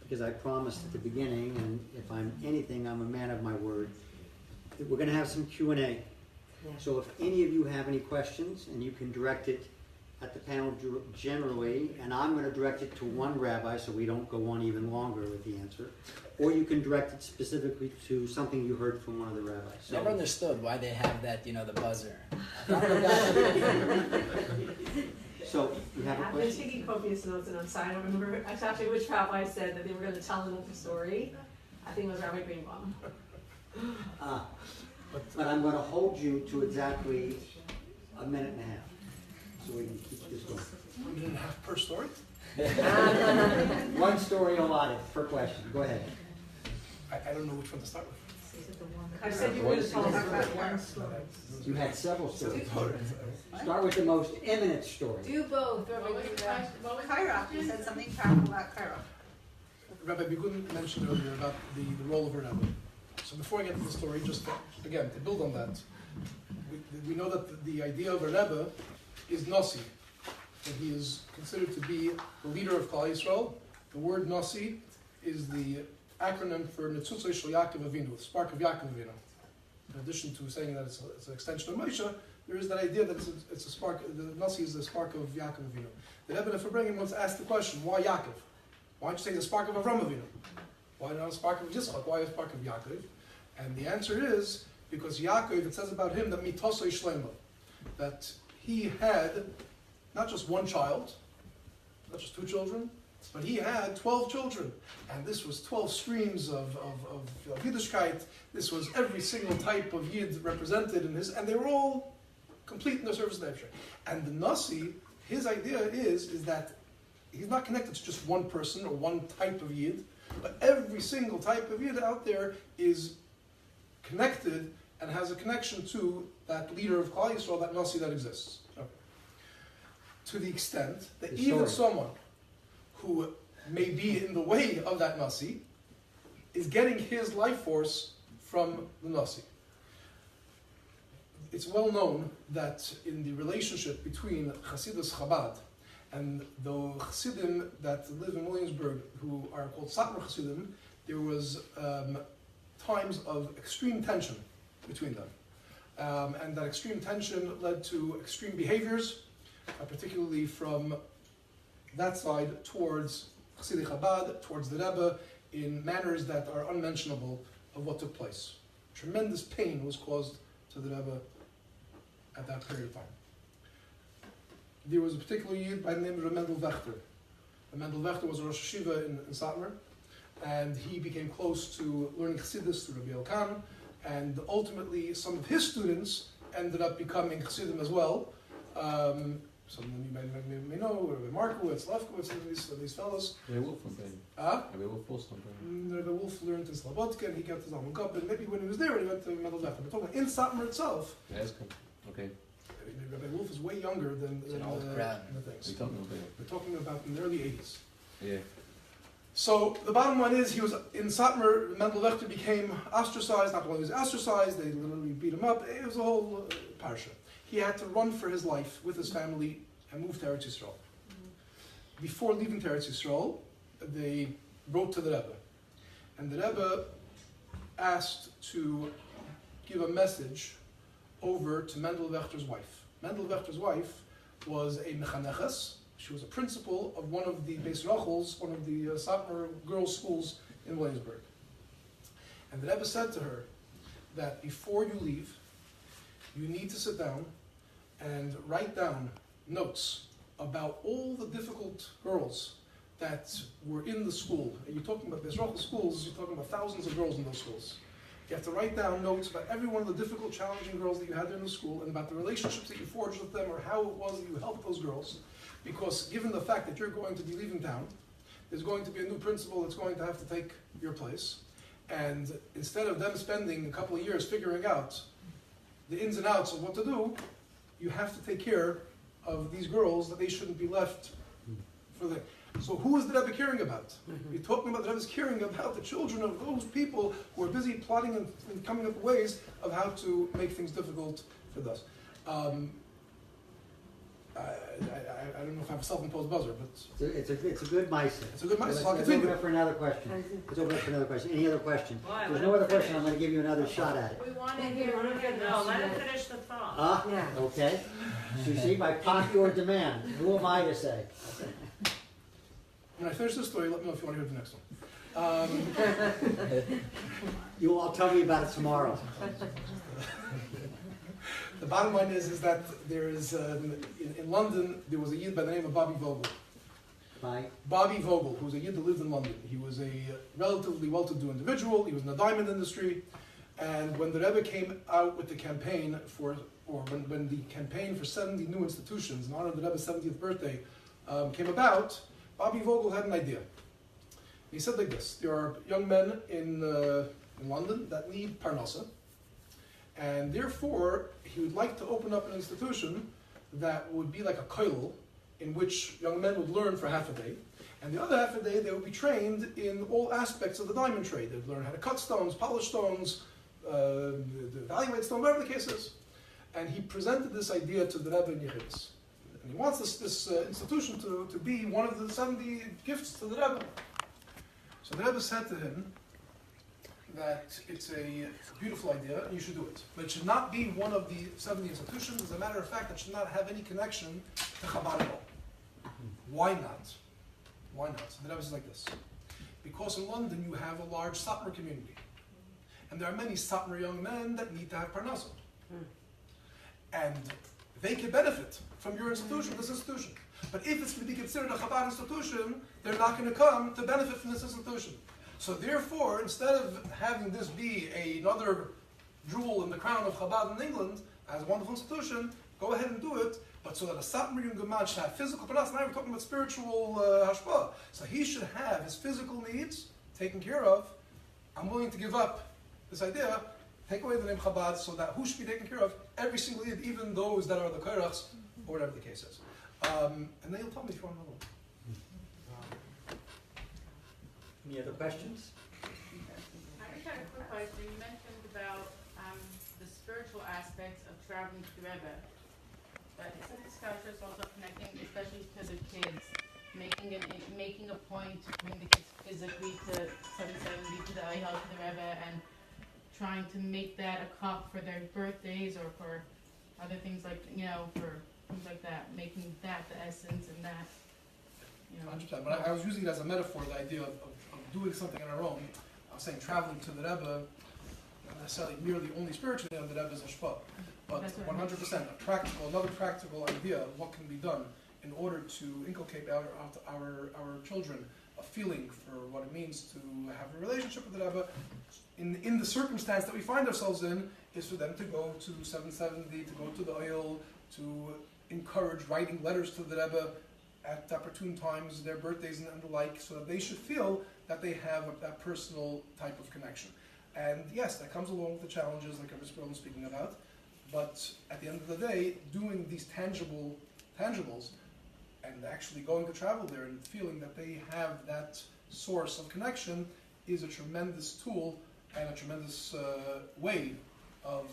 Speaker 2: because I promised at the beginning, and if I'm anything, I'm a man of my word, that we're going to have some Q&A. Yeah. So if any of you have any questions, and you can direct it at the panel generally, and I'm going to direct it to one rabbi so we don't go on even longer with the answer, or you can direct it specifically to something you heard from one of the rabbis. So,
Speaker 1: never understood why they have that, the buzzer.
Speaker 2: So, you have a
Speaker 8: I've been
Speaker 2: question?
Speaker 8: taking copious notes, and I'm sorry, I don't remember exactly which rabbi said that they were going to tell another story. I think it was Rabbi Greenbaum.
Speaker 2: But I'm going to hold you to exactly a minute and a half, so we can keep this going.
Speaker 5: 1 minute and a half per story?
Speaker 2: One story allotted per question. Go ahead.
Speaker 5: I don't know which one to start with.
Speaker 8: I said you were going to tell us about one story.
Speaker 2: You had several stories. Start with the most imminent story.
Speaker 9: Do both.
Speaker 10: What was Cairo? You said something powerful about Cairo.
Speaker 5: Rabbi Bigun mentioned earlier about the role of a Rebbe. So before I get to the story, just again, to build on that, we know that the idea of a Rebbe is Nasi, that he is considered to be the leader of Klal Yisrael. The word Nasi is the acronym for Netzutzah Shel Yaakov Avinu, the spark of Yaakov Avinu. in addition to saying that it's an extension of Moshe, there is that idea that it's a spark, the Nasi is the spark of Yaakov Avinu. The Rebbe Farbrengen wants to ask the question, why Yaakov? Why don't you say the spark of Avram Avinu? Why not a spark of Yitzchak? Why a spark of Yaakov? And the answer is, because Yaakov, it says about him that mitosoi shlema, that he had not just one child, not just two children, but he had 12 children. And this was 12 streams of Yiddishkeit. This was every single type of Yid represented in his, and they were all complete in their service of nature. And the Nasi, his idea is that he's not connected to just one person or one type of Yid, but every single type of Yid out there is connected and has a connection to that leader of Klal Yisrael, that Nasi that exists. Okay. To the extent that even someone who may be in the way of that Nasi is getting his life force from the Nasi. It's well known that in the relationship between Hasidus Chabad and the Hasidim that live in Williamsburg, who are called Satmar Hasidim, there was times of extreme tension between them. And that extreme tension led to extreme behaviors, particularly from that side towards Chasidei Chabad, towards the Rebbe, in manners that are unmentionable of what took place. Tremendous pain was caused to the Rebbe at that period of time. There was a particular Yid by the name of Mendel Vechter. Mendel Vechter was a Rosh Yeshiva in Satmar, and he became close to learning Chassidus through Rabbi Elkan, and ultimately some of his students ended up becoming Chassidim as well. Some of them you may know, Rabbi Markowitz, Lefkowitz, these fellows.
Speaker 9: Rabbi Wolf was there. Rabbi Wolf also.
Speaker 5: Rabbi Wolf learned in Slobodka, and he got his Alman Cup, and maybe when he was there, he went to Mendel Vechter. We're talking in Satmar itself.
Speaker 9: Okay.
Speaker 5: Rabbi Wolf is way younger than the things. We're talking about in the early 80s.
Speaker 9: Yeah.
Speaker 5: So the bottom line is, he was in Satmar. Mendel Vechter became ostracized. Not only was he ostracized, they literally beat him up. It was a whole parsha. He had to run for his life with his family and move to Eretz Yisrael. Before leaving to Eretz Yisrael, they wrote to the Rebbe, and the Rebbe asked to give a message over to Mendel Vechter's wife. Mendel Vechter's wife was a mechaneches. She was a principal of one of the Beis Rachels, one of the Satmar girls' schools in Williamsburg. And the Rebbe said to her that before you leave, you need to sit down and write down notes about all the difficult girls that were in the school. And you're talking about Beis Rachel schools, you're talking about thousands of girls in those schools. You have to write down notes about every one of the difficult, challenging girls that you had there in the school, and about the relationships that you forged with them, or how it was that you helped those girls. Because given the fact that you're going to be leaving town, there's going to be a new principal that's going to have to take your place. And instead of them spending a couple of years figuring out the ins and outs of what to do, you have to take care of these girls, that they shouldn't be left for the... So who is the Rebbe caring about? You're talking about the Rebbe's caring about the children of those people who are busy plotting and coming up with ways of how to make things difficult for us. I don't know if I have a self-imposed buzzer, but...
Speaker 2: It's a good mice.
Speaker 5: It's a good mice.
Speaker 2: Let's open up for another question. Let's open up for another question. Any other question? If there's no other question, I'm going to give you another shot at it.
Speaker 10: We want to hear, no, let him finish the thought.
Speaker 2: Okay. So you see, by popular demand, who am I to say?
Speaker 5: When I finish this story, let me know if you want to hear the next one.
Speaker 2: You all tell me about it tomorrow.
Speaker 5: The bottom line is that there is, in London, there was a Yid by the name of Bobby Vogel. Bobby Vogel, who was a Yid that lived in London. He was a relatively well-to-do individual. He was in the diamond industry. And when the Rebbe came out with the campaign when the campaign for 70 new institutions in honor of the Rebbe's 70th birthday came about, Bobby Vogel had an idea. He said like this: there are young men in London that need parnasa, and therefore he would like to open up an institution that would be like a kollel, in which young men would learn for half a day, and the other half a day they would be trained in all aspects of the diamond trade. They'd learn how to cut stones, polish stones, evaluate stones, whatever the case is. And he presented this idea to the Rebbe in Yechidus. And he wants this institution to be one of the 70 gifts to the Rebbe. So the Rebbe said to him that it's a beautiful idea and you should do it. But it should not be one of the 70 institutions. As a matter of fact, it should not have any connection to Chabad at all. Why not? Why not? So the Rebbe is like this. Because in London you have a large Satmar community. And there are many Satmar young men that need to have Parnasa. And they can benefit from your institution, this institution. But if it's going to be considered a Chabad institution, they're not going to come to benefit from this institution. So therefore, instead of having this be another jewel in the crown of Chabad in England, as a wonderful institution, go ahead and do it, but so that a Satmar young man should have physical Parnasa. Now we're talking about spiritual hashpah. So he should have his physical needs taken care of. I'm willing to give up this idea, take away the name Chabad, so that who should be taken care of? Every single Yid, even those that are the Kairachs, or whatever the case is. And then you'll tell me if you want another one.
Speaker 2: Any other questions?
Speaker 10: I just had a quick question. You mentioned about the spiritual aspects of traveling to the Rebbe. But isn't this culture also connecting, especially to the kids, making a point to bring the kids physically to 770, to the Ayah, to the Rebbe, and trying to make that a cup for their birthdays or for other things like, for things like that, making that the essence and that,
Speaker 5: 100%. But I was using it as a metaphor, the idea of doing something on our own. I was saying traveling to the Rebbe, not necessarily merely only spiritually, the Rebbe is a shpah. But 100%, another practical idea of what can be done in order to inculcate our children a feeling for what it means to have a relationship with the Rebbe. In the circumstance that we find ourselves in, is for them to go to 770, to go to the oil, to encourage writing letters to the Rebbe at opportune times, their birthdays and the like, so that they should feel that they have that personal type of connection. And yes, that comes along with the challenges like YiroelSperlin was speaking about, but at the end of the day, doing these tangibles, and actually going to travel there and feeling that they have that source of connection is a tremendous tool and a tremendous way of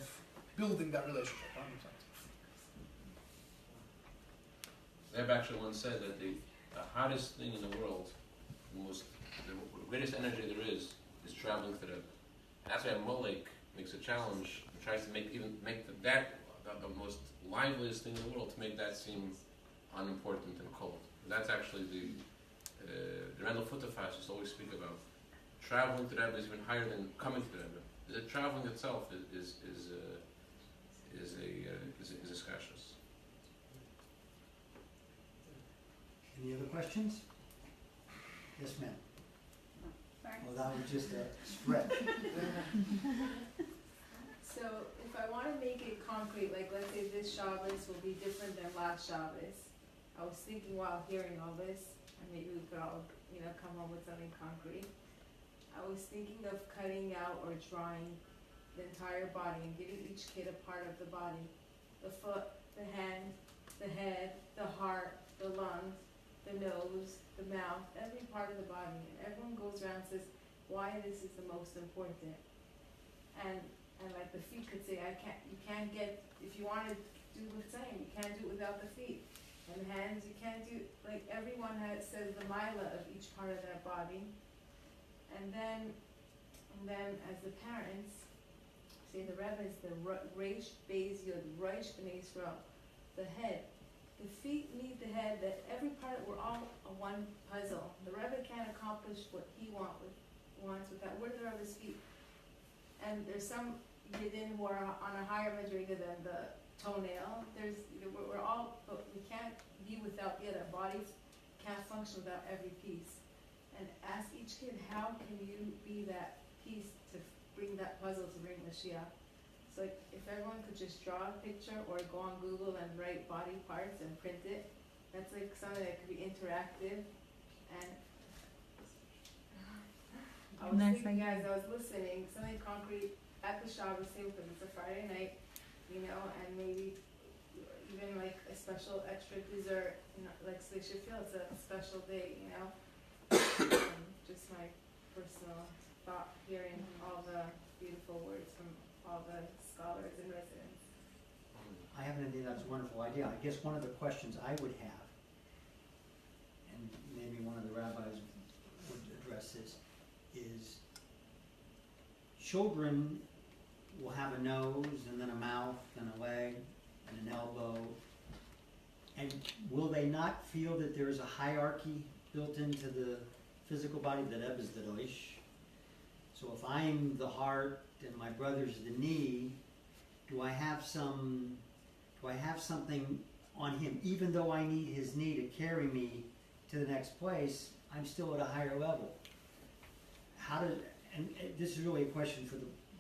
Speaker 5: building that relationship. 100%.
Speaker 4: They've actually once said that the hardest thing in the world, the greatest energy there is traveling to the Rebbe. And that's why Molech makes a challenge, and tries to make the most liveliest thing in the world, to make that seem unimportant and cold. And that's actually the Randall Futterfass used to always speak about. Traveling to the Rebbe is even higher than coming to the Rebbe. The traveling itself is a skashus.
Speaker 2: Any other questions? Yes, ma'am.
Speaker 10: Sorry.
Speaker 2: Well, that was just a stretch.
Speaker 11: So if I want to make it concrete, like let's say this Shabbos will be different than last Shabbos. I was thinking while hearing all this, and maybe we could all, come up with something concrete. I was thinking of cutting out or drawing the entire body and giving each kid a part of the body. The foot, the hand, the head, the heart, the lungs, the nose, the mouth, every part of the body. And everyone goes around and says why this is the most important. And like the feet could say, you can't get, if you want to do the same, you can't do it without the feet. And the hands, you can't do, like everyone says the mila of each part of their body. And then as the parents, say the Rebbe is the Reish Beis Yod, Reish B'nai Yisrael, the head. The feet need the head, that every part, we're all a one puzzle. The Rebbe can't accomplish what he wants without, what are the Rebbe's feet? And there's some Yidden who are on a higher madriga than the toenail. We're all, but we can't be without the other. Bodies can't function without every piece. And ask each kid, how can you be that piece to bring that puzzle to bring Mashiach? So like, if everyone could just draw a picture or go on Google and write body parts and print it, that's like something that could be interactive. And I was thinking, as I was listening, something concrete at the Shabbos table, because it's a Friday night, and maybe even like a special extra dessert, like so they should feel it's a special day, Just my personal thought, hearing all the beautiful words from all the scholars and residents.
Speaker 2: I have an idea, that's a wonderful idea. I guess one of the questions I would have, and maybe one of the rabbis would address this, is children will have a nose and then a mouth and a leg and an elbow. And will they not feel that there's a hierarchy built into the physical body? The Rebbe is the Rosh. So if I'm the heart and my brother's the knee, do I have something on him? Even though I need his knee to carry me to the next place, I'm still at a higher level. And this is really a question for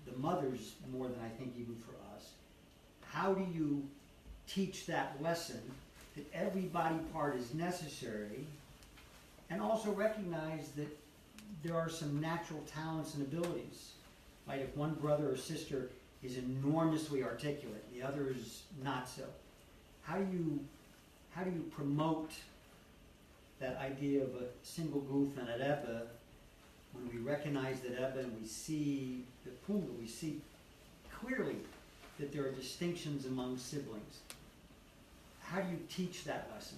Speaker 2: the mothers more than I think even for us. How do you teach that lesson that every body part is necessary, and also recognize that there are some natural talents and abilities? Like if one brother or sister is enormously articulate, the other is not so. How do you promote that idea of a single goof and a Rebbe when we recognize the Rebbe and we see the Puma, we see clearly that there are distinctions among siblings? How do you teach that lesson?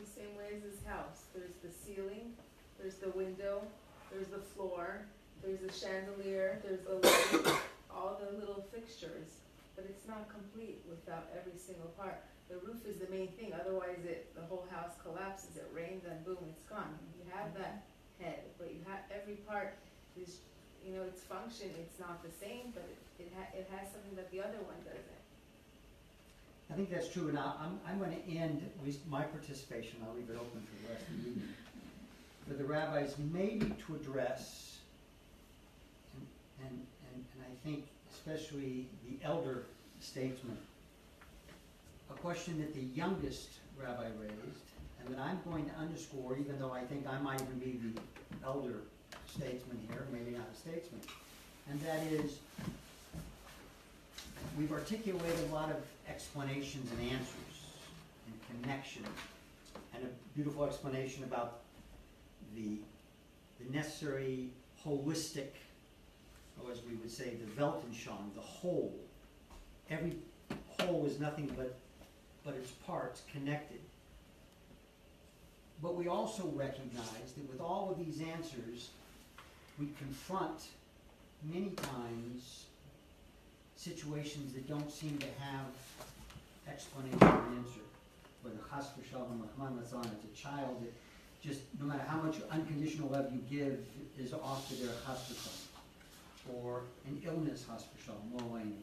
Speaker 11: The same way as this house. There's the ceiling, there's the window, there's the floor, there's the chandelier, there's the light, all the little fixtures. But it's not complete without every single part. The roof is the main thing, otherwise the whole house collapses. It rains and boom, it's gone. You have that head, but you have every part is, its function. It's not the same, but it has something that the other one doesn't.
Speaker 2: I think that's true, and I'm going to end at least my participation. I'll leave it open for the rest of the evening. For the rabbis, maybe to address, and I think especially the elder statesman, a question that the youngest rabbi raised, and that I'm going to underscore, even though I think I might even be the elder statesman here, maybe not a statesman, and that is, we've articulated a lot of explanations and answers and connections, and a beautiful explanation about the necessary holistic, or as we would say, the Weltanschauung, the whole. Every whole is nothing but its parts connected. But we also recognize that with all of these answers, we confront many times situations that don't seem to have explanation or answer. Whether chas v'shalom, Rahman Latzlan, it's a child that just, no matter how much unconditional love you give, is off to their chas v'shalom. Or an illness, chas v'shalom, or waning.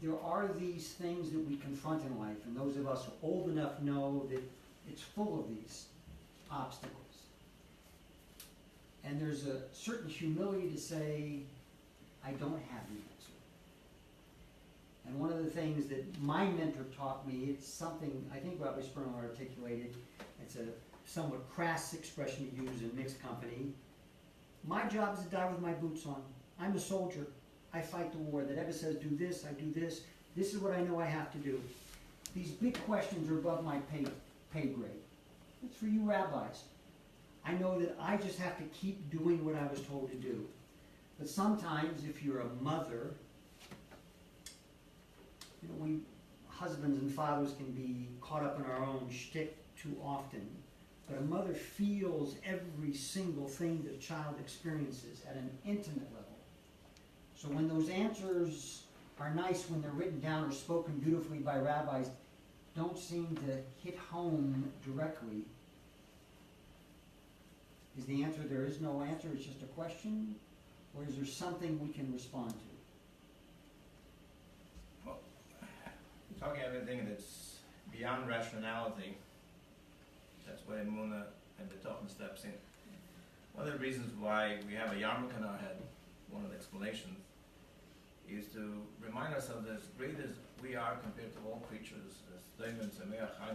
Speaker 2: There are these things that we confront in life, and those of us who are old enough know that it's full of these obstacles. And there's a certain humility to say, I don't have the answer. And one of the things that my mentor taught me, it's something I think YiroelSperlin articulated, it's a somewhat crass expression to use in mixed company. My job is to die with my boots on. I'm a soldier. I fight the war. The Rebbe says, do this, I do this. This is what I know I have to do. These big questions are above my pay grade. It's for you rabbis. I know that I just have to keep doing what I was told to do. But sometimes, if you're a mother, we husbands and fathers can be caught up in our own shtick too often. But a mother feels every single thing that a child experiences at an intimate level. So when those answers are nice when they're written down or spoken beautifully by rabbis, don't seem to hit home directly. Is the answer there is no answer, it's just a question? Or is there something we can respond to?
Speaker 6: Well, talking everything that's beyond rationality, that's where Emunah and the Tochen steps in. One of the reasons why we have a yarmulke on our head, one of the explanations, is to remind ourselves that as great as we are compared to all creatures, as Levin, Chaim,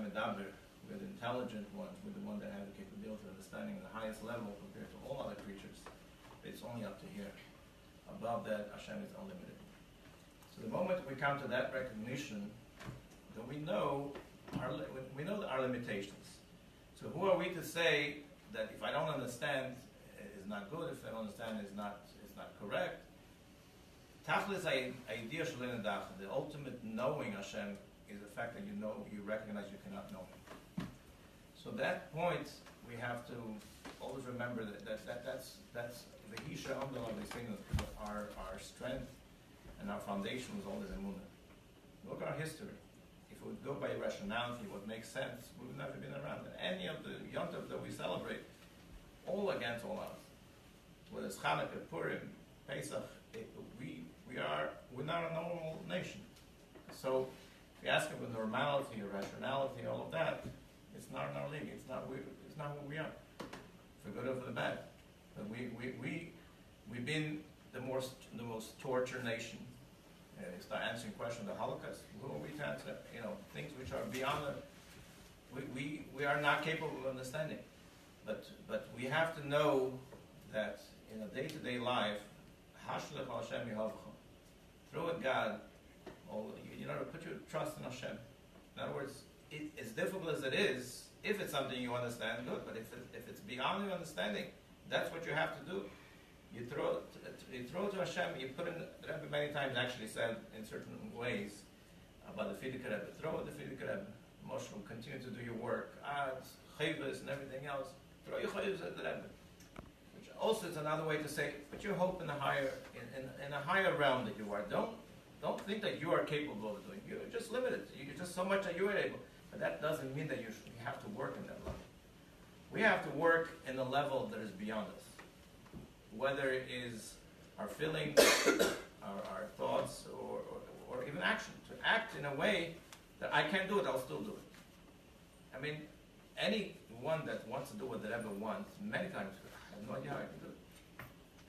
Speaker 6: we're the intelligent ones, we're the ones that have the capability of understanding at the highest level compared to all other creatures. It's only up to here. Above that, Hashem is unlimited. So the moment we come to that recognition, then we know our limitations. So who are we to say that if I don't understand, it's not good, if I don't understand, it's not correct? Tachlis idea shalinadach, the ultimate knowing Hashem is the fact that you recognize you cannot know Him. So that point we have to always remember that's the Hisha Amdal of these things, our strength and our foundation was always Emunah. Look at our history. If we would go by rationality, what makes sense, we would never been around. Any of the Yontav that we celebrate, all against all odds. Whether it's Hanukkah, Purim, Pesach, we're not a normal nation. So if you ask about normality or rationality, all of that, it's not in our league. It's not what we are, for good or for the bad. But we've been the most tortured nation. You start answering questions of the Holocaust. Who are we to answer? Things which are beyond we are not capable of understanding. But we have to know that in a day-to-day life, Hashlech Hashem Yehovcha. Through it, God, put your trust in Hashem. In other words, as difficult as it is, if it's something you understand, good. But if it's beyond your understanding, that's what you have to do. You throw it to Hashem. You put in. The Rebbe many times actually said in certain ways about the Fidik Rebbe. Throw it the Fidik Rebbe. Moshe will continue to do your work. Chayvus and everything else. Throw your chayvus at the Rebbe. Which also is another way to say, put your hope in a higher realm that you are. Don't think that you are capable of doing. You're just limited. You're just so much that you are able. But that doesn't mean that you have to work in that level. We have to work in a level that is beyond us. Whether it is our feelings, our thoughts, or even action. To act in a way that I can't do it, I'll still do it. I mean, anyone that wants to do what the Rebbe wants, many times, I have no idea how I can do it.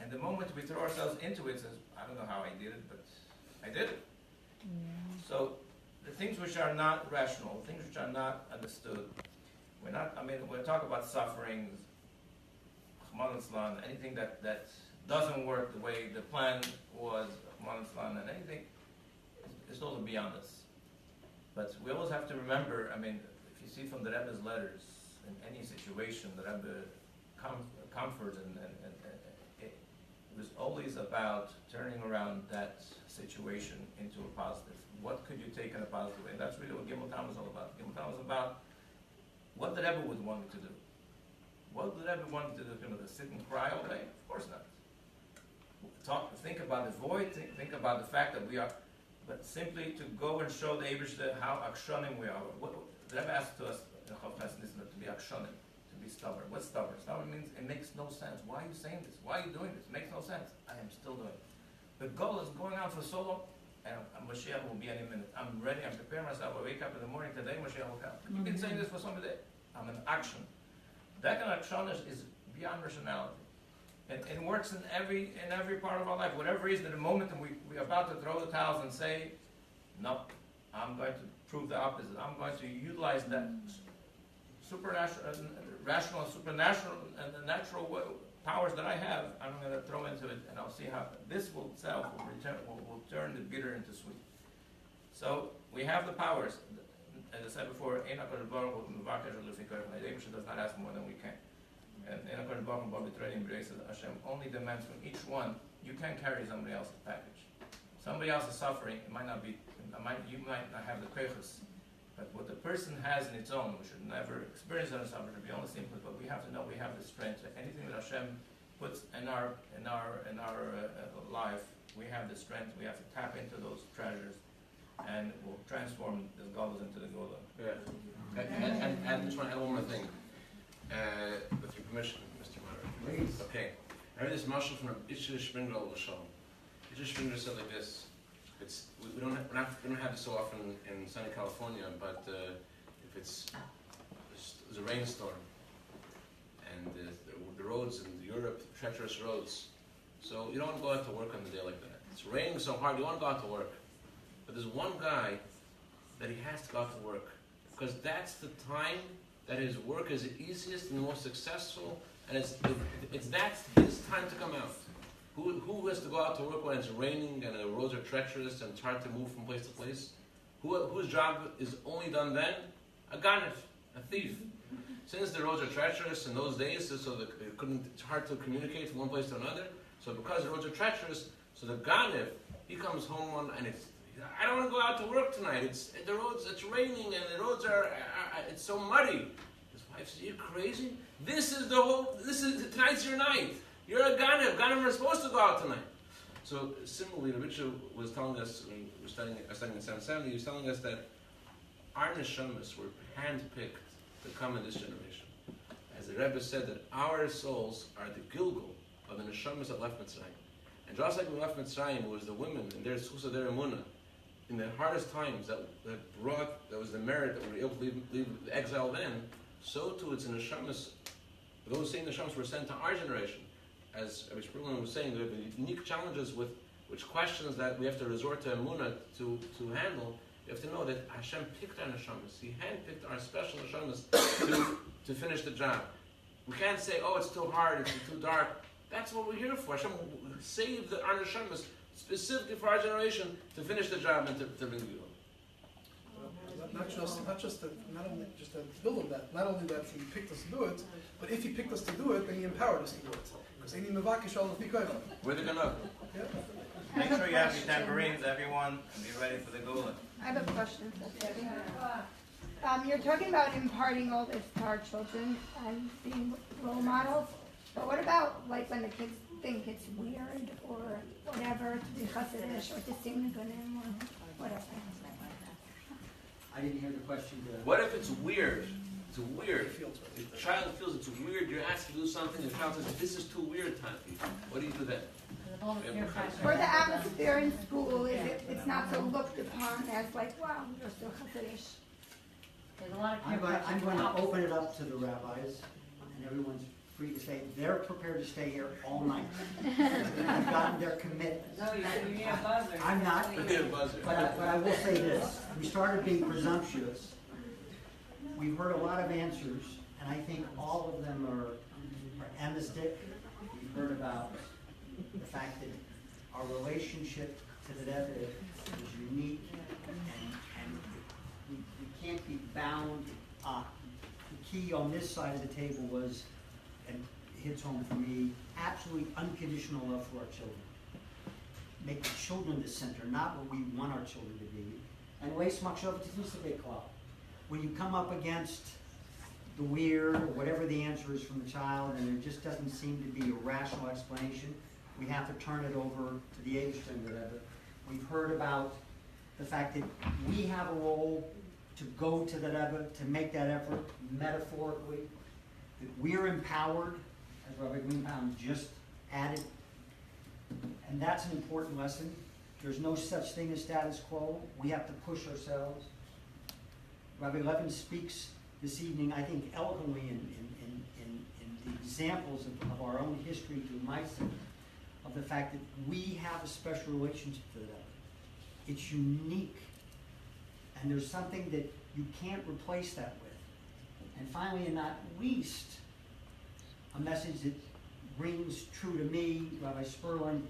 Speaker 6: And the moment we throw ourselves into it, says, I don't know how I did it, but I did it. Yeah. So the things which are not rational, things which are not understood, when we talk about sufferings, anything that doesn't work the way the plan was, and anything, it's also beyond us. But we always have to remember, if you see from the Rebbe's letters, in any situation, the Rebbe comfort and it was always about turning around that situation into a positive. What could you take in a positive way? And that's really what Gimmel Tamuz is all about. Gimmel Tamuz is about what the Rebbe would want me to do. What the Rebbe want me to do? To sit and cry all day? Of course not. Think about the void, think about the fact that we are, but simply to go and show the Eibishter how akshonim we are. The Rebbe asked us in Chav Chesed to be akshonim, to be stubborn. What's stubborn? Stubborn means it makes no sense. Why are you saying this? Why are you doing this? It makes no sense. I am still doing it. The goal is going on for so long, and Moshe will be any minute. I'm ready, I'm preparing myself. I wake up in the morning, today Moshe will come. You've been saying this for some day. I'm in action. That kind of action is beyond rationality. It works in every part of our life. Whatever reason, at the moment we're about to throw the towels and say, no, I'm going to prove the opposite. I'm going to utilize that supernatural, rational, supernatural, and the natural powers that I have. I'm going to throw into it, and I'll see how this will turn the bitter into sweet. So we have the powers. As I said before, Ein HaKadosh Baruch Hu Mevakesh U'Lefikar. The Eibusha does not ask more than we can. And Ein HaKadosh Baruch Hu B'Trayim B'Reis Hashem only demands from each one. You can't carry somebody else's package. Somebody else is suffering. It might not be. You might not have the kochos, but what the person has in its own, we should never experience that suffering. To be honest, but we have to know we have the strength. Anything that Hashem puts in our life, we have the strength. We have to tap into those treasures. And we'll transform the Golas into the Gola.
Speaker 4: Yeah. And I just want to add one more thing. With your permission, Mr. Meyer.
Speaker 2: Please.
Speaker 4: Okay. I heard this mashal from YiroelSperlin L'Shalom. YiroelSperlin said like this. We don't have this so often in sunny California, but if there's a rainstorm and the roads in Europe, treacherous roads, so you don't want to go out to work on a day like that. It's raining so hard, you want to go out to work. But there's one guy that he has to go out to work because that's the time that his work is the easiest and the most successful, and it's his time to come out. Who has to go out to work when it's raining and the roads are treacherous and it's hard to move from place to place? Whose job is only done then? A ganef, a thief. Since the roads are treacherous in those days, so it's hard to communicate from one place to another. So because the roads are treacherous, so the ganef, he comes home and I don't want to go out to work tonight. It's raining and the roads it's so muddy. His wife says, "You're crazy. Tonight's your night. You're a Ganim. Ganim are supposed to go out tonight. So similarly, the Ritcha was telling us, when we were studying in 770, he was telling us that our neshamas were handpicked to come in this generation. As the Rebbe said, that our souls are the Gilgul of the neshamas that left Mitzrayim. And just like we left Mitzrayim, it was the women and their susa, their emunah, in the hardest times that was the merit that we were able to leave the exile then, so too it's in neshamas. Those same neshamas were sent to our generation. As YiroelSperlin was saying, there are unique challenges with which questions that we have to resort to emunah to handle. You have to know that Hashem picked our neshamas. He handpicked our special neshamas to finish the job. We can't say, oh, it's too hard, it's too dark. That's what we're here for. Hashem saved our neshamas specifically for our generation to finish the job and to bring the good.
Speaker 5: Not only just to build on that. Not only that He picked us to do it, but if He picked us to do it, then He empowered us to do it. Because any mevakish all the
Speaker 4: Where they gonna?
Speaker 5: Yeah.
Speaker 6: Make sure you have your tambourines, everyone, and be ready for the Gula.
Speaker 12: I have a question. You're talking about imparting all this to our children and being role models, but what about like when the kids think it's weird or whatever to be chassidus or to sing the gunim or whatever?
Speaker 2: I didn't hear the question.
Speaker 4: What if it's weird? It's weird. The child feels it's weird. You're asked to do something, and the child says, "This is too weird, Tati." What do you do then?
Speaker 12: Or the atmosphere in school it's not so looked upon as like, wow, you're so chassidus.
Speaker 2: I'm going to open it up to the rabbis, and everyone's free to stay. They're prepared to stay here all night. I've gotten their commitment.
Speaker 13: No, you need a buzzer.
Speaker 2: I'm not, but I will say this. We started being presumptuous. We've heard a lot of answers, and I think all of them are emistic. We've heard about the fact that our relationship to the Rebbe is unique, and we can't be bound up. The key on this side of the table was, and hits home for me, absolutely unconditional love for our children. Make the children the center, not what we want our children to be. And when you come up against the weird, or whatever the answer is from the child, and there just doesn't seem to be a rational explanation, we have to turn it over to the Eibishter Rebbe. We've heard about the fact that we have a role to go to the Rebbe, to make that effort metaphorically, that we're empowered, as Rabbi Greenbaum just added. And that's an important lesson. There's no such thing as status quo. We have to push ourselves. Rabbi Levin speaks this evening, I think, eloquently in the examples of our own history through Meissen, of the fact that we have a special relationship to that. It's unique. And there's something that you can't replace that with. And finally, and not least, a message that rings true to me, YiroelSperlin,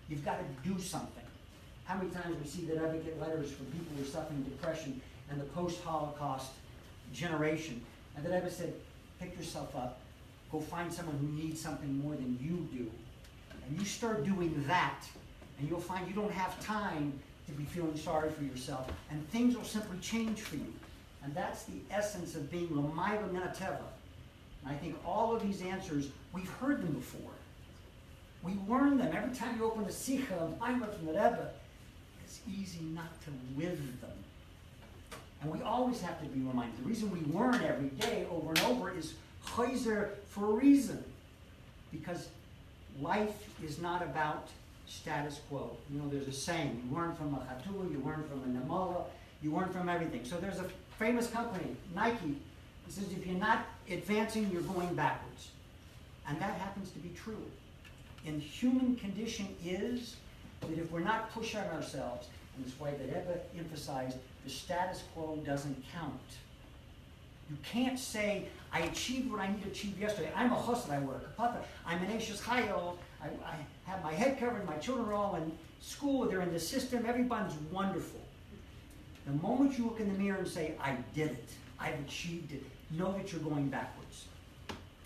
Speaker 2: you've got to do something. How many times we see that I get letters from people who are suffering depression and the post-Holocaust generation, and that I said, pick yourself up, go find someone who needs something more than you do. And you start doing that, and you'll find you don't have time to be feeling sorry for yourself, and things will simply change for you. And that's the essence of being L'mayla min hateva. And I think all of these answers, we've heard them before. We learn them. Every time you open a Sikha of Maimon from the Rebbe, it's easy not to live them. And we always have to be reminded. The reason we learn every day over and over is chayzer for a reason. Because life is not about status quo. You know, there's a saying, you learn from a chatul, you learn from a namala, you learn from everything. So there's a famous company, Nike, that says if you're not advancing, you're going backwards. And that happens to be true. And human condition is that if we're not pushing ourselves, and that's why the Rebbe emphasized the status quo doesn't count. You can't say, I achieved what I need to achieve yesterday. I'm a chassid, I work a kapata. I'm an Eshes Chayil. I have my head covered, my children are all in school, they're in the system, everyone's wonderful. The moment you look in the mirror and say, I did it, I've achieved it, know that you're going backwards.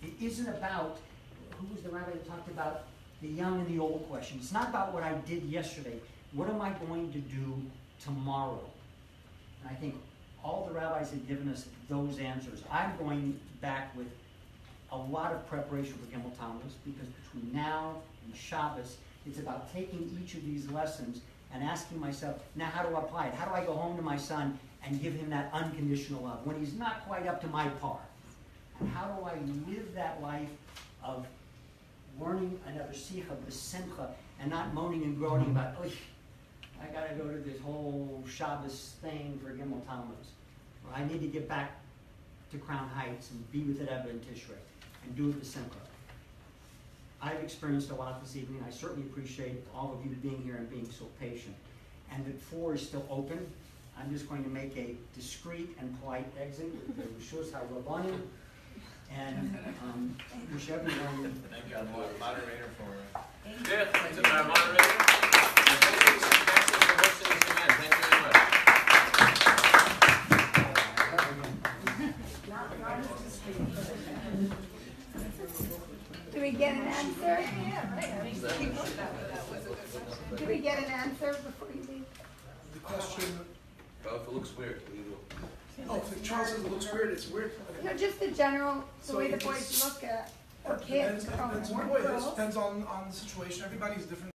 Speaker 2: It isn't about, who was the rabbi that talked about the young and the old question? It's not about what I did yesterday. What am I going to do tomorrow? And I think all the rabbis have given us those answers. I'm going back with a lot of preparation for Gimmel Tamuz, because between now and Shabbos, it's about taking each of these lessons and asking myself, now how do I apply it? How do I go home to my son and give him that unconditional love when he's not quite up to my par? And how do I live that life of learning another sikha, b'simcha, and not moaning and groaning about, oh, I gotta go to this whole Shabbos thing for Gimmel Tamuz. Or I need to get back to Crown Heights and be with the Rebbe in Tishrei and do it b'simcha. I've experienced a lot this evening. I certainly appreciate all of you being here and being so patient. And the floor is still open. I'm just going to make a discreet and polite exit with the Rishus HaRabbanim. And wish everyone.
Speaker 6: Thank you, moderator, for.
Speaker 4: Yeah, thanks to our moderator. Thanks for hosting this event. Thank you very much.
Speaker 12: Do we get an answer? Do we get an answer before you leave?
Speaker 5: The question.
Speaker 4: Well, if it looks weird, we will.
Speaker 5: Oh, if Charles says it looks weird, it's weird. Okay.
Speaker 12: No, just the general, the
Speaker 5: So
Speaker 12: way the
Speaker 5: it's-
Speaker 12: boys look at, or
Speaker 5: It
Speaker 12: kids,
Speaker 5: depends
Speaker 12: or
Speaker 5: on the boys. It depends on the situation. Everybody's different.